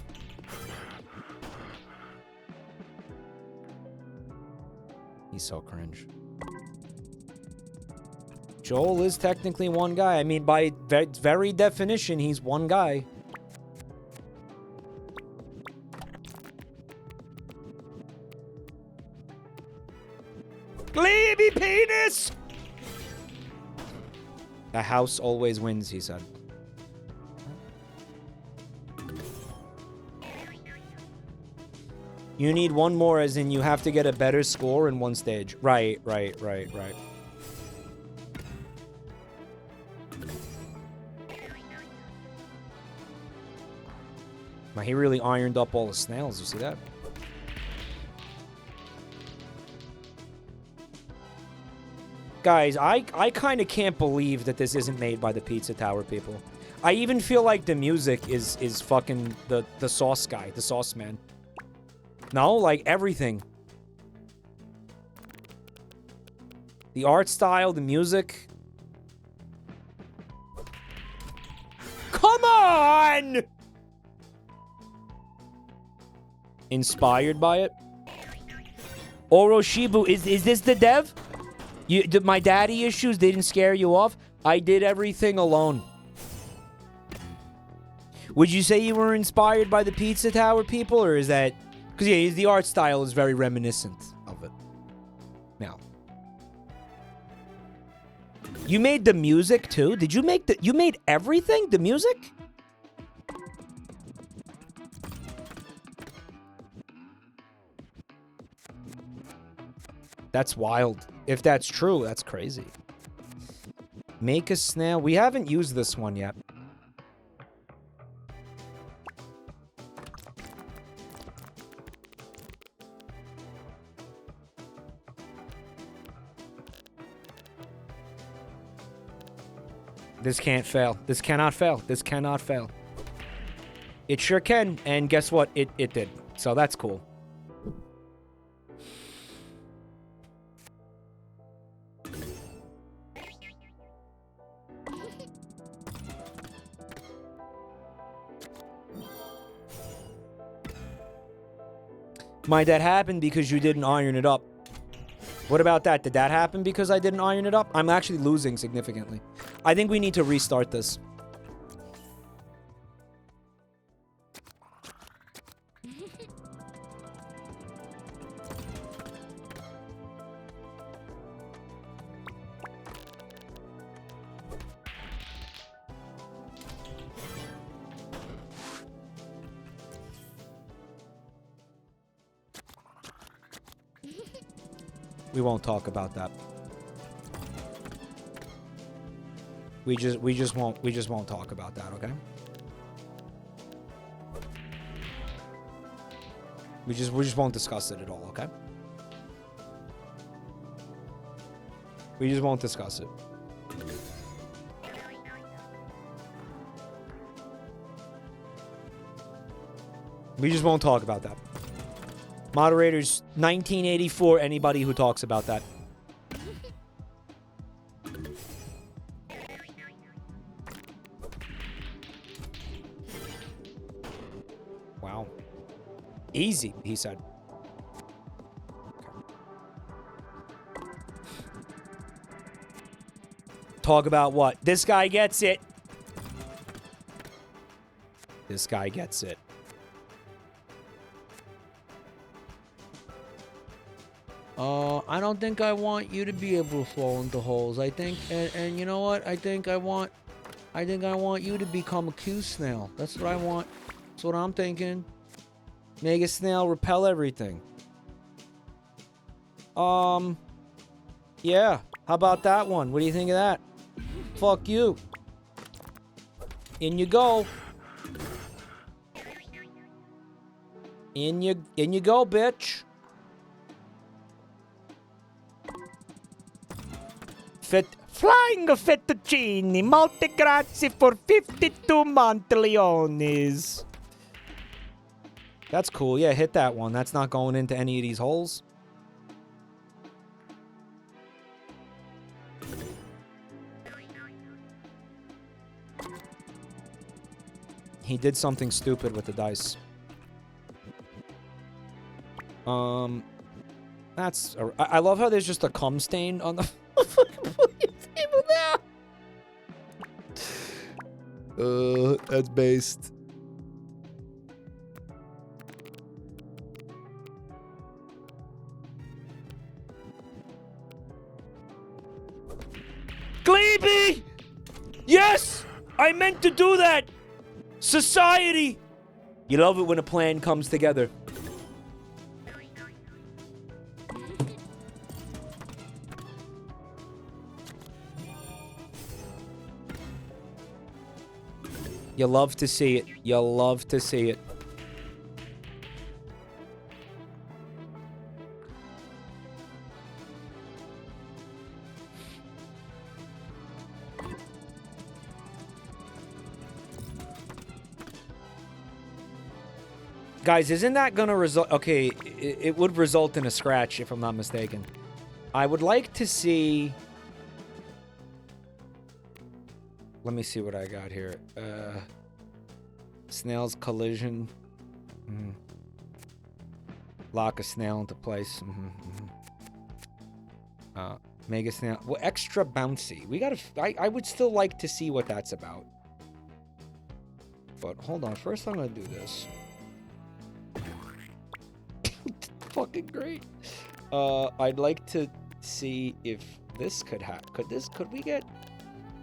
He's so cringe. Joel is technically one guy. I mean, by very definition, he's one guy. Gleeby penis! The house always wins, he said. You need 1 more, as in you have to get a better score in 1 stage. Right. Wow, he really ironed up all the snails, you see that? Guys, I kind of can't believe that this isn't made by the Pizza Tower people. I even feel like the music is fucking the sauce guy, the sauce man. No, like everything. The art style, the music. Come on! Inspired by it. Oroshibu, is this the dev? My daddy issues didn't scare you off? I did everything alone. Would you say you were inspired by the Pizza Tower people, or is that... Because, yeah, the art style is very reminiscent of it. Now. You made the music, too? Did you make the... You made everything? The music? That's wild. If that's true, that's crazy. Make a snail. We haven't used this one yet. This can't fail. This cannot fail. This cannot fail. It sure can. And guess what? It did. So that's cool. Might that happen because you didn't iron it up? What about that? Did that happen because I didn't iron it up? I'm actually losing significantly. I think we need to restart this. We won't talk about that. We just won't talk about that, okay? We just won't discuss it at all, okay? We just won't discuss it. We just won't talk about that. Moderators, 1984, anybody who talks about that. Wow. Easy, he said. Talk about what? This guy gets it. This guy gets it. I don't think I want you to be able to fall into holes. I think, and you know what? I think I want you to become a Q snail. That's what I want. That's what I'm thinking. Make a snail repel everything. Yeah. How about that one? What do you think of that? Fuck you. In you go. In you go, bitch. Flying fettuccine, molte grazie for 52 Monteleones. That's cool. Yeah, hit that one. That's not going into any of these holes. He did something stupid with the dice. That's... I love how there's just a cum stain on the fucking table now. That's based. Gleeby! Yes! I meant to do that! Society! You love it when a plan comes together. You love to see it. You love to see it. Guys, isn't that gonna result... Okay, it would result in a scratch, if I'm not mistaken. I would like to see... Let me see what I got here. Snail's collision. Lock a snail into place. Mega snail. Well, extra bouncy. We gotta... I would still like to see what that's about. But hold on. First, I'm gonna do this. Fucking great. I'd like to see if this could happen. Could we get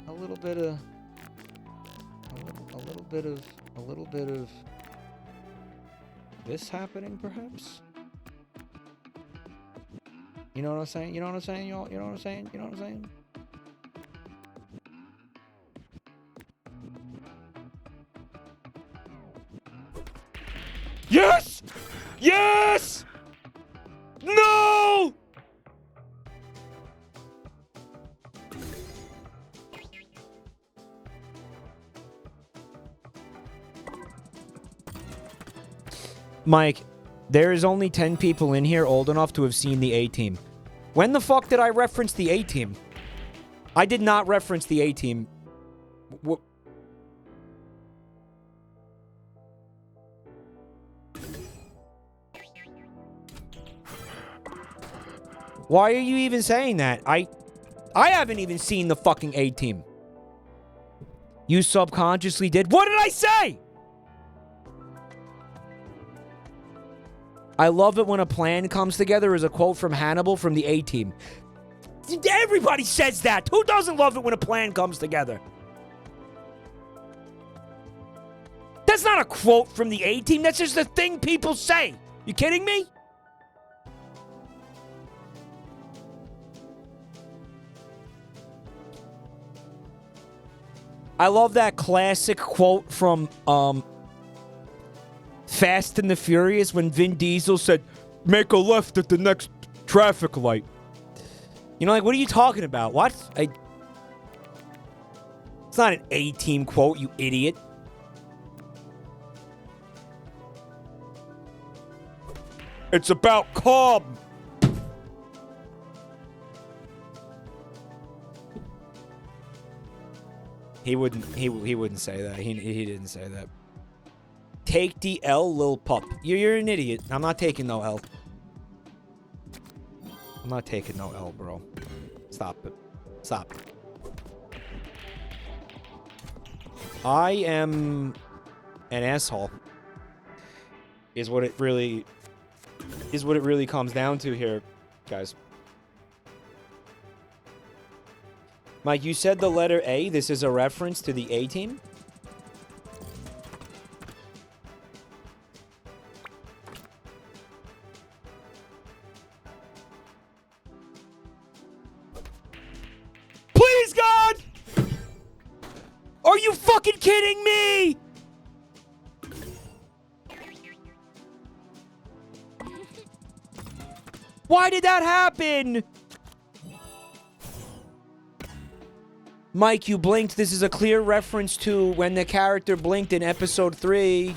a little bit of a little bit of this happening, perhaps? You know what I'm saying? You know what I'm saying, y'all? You know what I'm saying? You know what I'm saying? Yes! Yes! No! Mike, there is only 10 people in here old enough to have seen the A-Team. When the fuck did I reference the A-Team? I did not reference the A-Team. Why are you even saying that? I haven't even seen the fucking A-Team. You subconsciously did. What did I say? I love it when a plan comes together is a quote from Hannibal from the A-Team. Everybody says that. Who doesn't love it when a plan comes together? That's not a quote from the A-Team. That's just a thing people say. You kidding me? I love that classic quote from Fast and the Furious when Vin Diesel said, "Make a left at the next traffic light." You know, like, what are you talking about? What? It's not an A-Team quote, you idiot. It's about calm. He wouldn't say that. He didn't say that. Take the L, lil pup. You're an idiot. I'm not taking no L. I'm not taking no L, bro. Stop it. Stop it. I am an asshole. Is what it really comes down to here, guys. Mike, you said the letter A. This is a reference to the A-Team? Please, God! Are you fucking kidding me? Why did that happen? Mike, you blinked. This is a clear reference to when the character blinked in episode 3.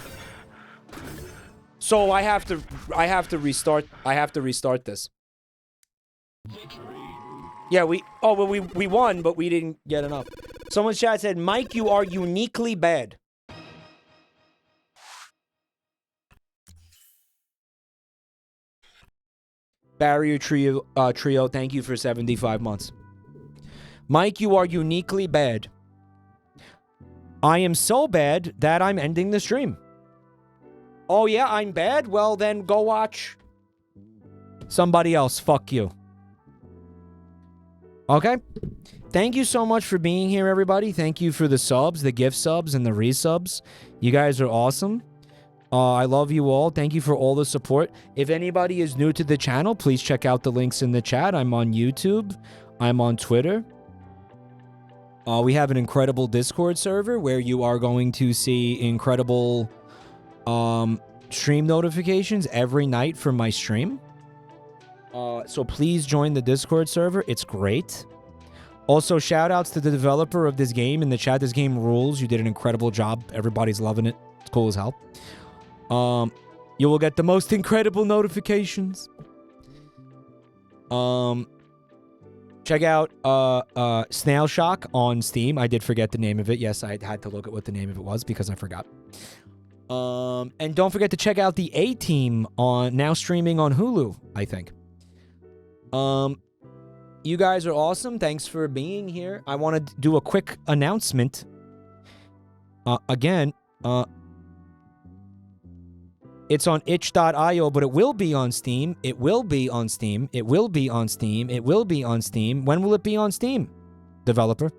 So I have to restart this. Yeah, we won, but we didn't get enough. Someone's chat said, "Mike, you are uniquely bad." Barrier Trio, thank you for 75 months. Mike, you are uniquely bad. I am so bad that I'm ending the stream. Oh yeah, I'm bad? Well then go watch somebody else. Fuck you. Okay? Thank you so much for being here, everybody. Thank you for the subs, the gift subs, and the resubs. You guys are awesome. I love you all. Thank you for all the support. If anybody is new to the channel, please check out the links in the chat. I'm on YouTube. I'm on Twitter. We have an incredible Discord server where you are going to see incredible stream notifications every night from my stream. So please join the Discord server. It's great. Also, shout outs to the developer of this game in the chat. This game rules. You did an incredible job. Everybody's loving it. It's cool as hell. You will get the most incredible notifications. Check out Snailshock on Steam. I did forget the name of it. Yes, I had to look at what the name of it was because I forgot. And don't forget to check out the A-Team on now streaming on Hulu, I think. You guys are awesome. Thanks for being here. I want to do a quick announcement. Again, it's on itch.io, but it will be on Steam. It will be on Steam. It will be on Steam. It will be on Steam. When will it be on Steam, developer?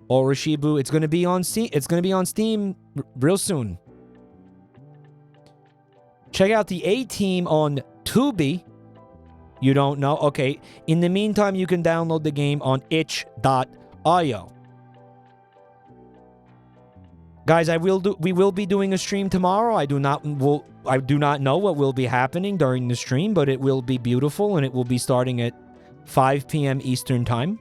Or Rashibu, it's going to be on Steam. It's going to be on Steam real soon. Check out the A-Team on Tubi. You don't know? Okay. In the meantime, you can download the game on itch.io. Guys, we will be doing a stream tomorrow. I do not know what will be happening during the stream, but it will be beautiful and it will be starting at 5 p.m. Eastern Time.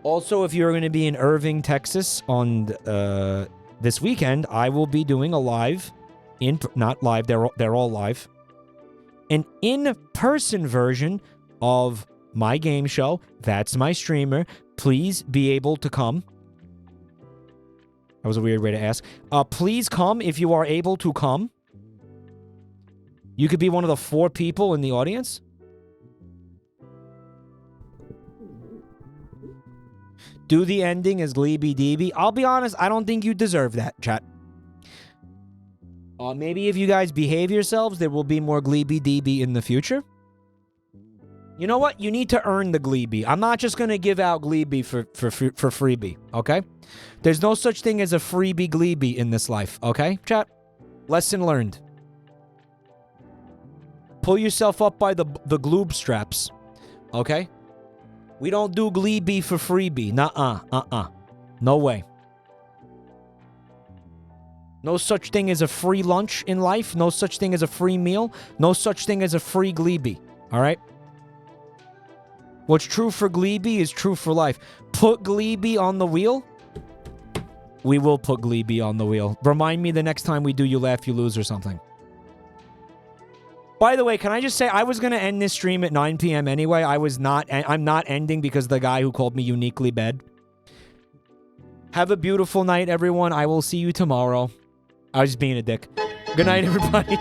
Also, if you're going to be in Irving, Texas on this weekend, I will be doing a live not live, they're all live. An in-person version of my game show. That's my streamer. Please be able to come. That was a weird way to ask. Please come if you are able to come. You could be one of the 4 people in the audience. Do the ending as gleeby deeby. I'll be honest, I don't think you deserve that, chat. Maybe if you guys behave yourselves, there will be more gleeby deeby in the future. You know what? You need to earn the gleeby. I'm not just going to give out gleeby for freebie, okay? There's no such thing as a freebie gleeby in this life, okay, chat? Lesson learned. Pull yourself up by the gloob straps, okay? We don't do gleeby for freebie. Nuh-uh. No way. No such thing as a free lunch in life. No such thing as a free meal. No such thing as a free gleeby, all right? What's true for gleeby is true for life. Put gleeby on the wheel. We will put gleeby on the wheel. Remind me the next time we do You Laugh, You Lose or something. By the way, can I just say, I was going to end this stream at 9 p.m. anyway. I'm not ending because of the guy who called me uniquely bad. Have a beautiful night, everyone. I will see you tomorrow. I was just being a dick. Good night, everybody.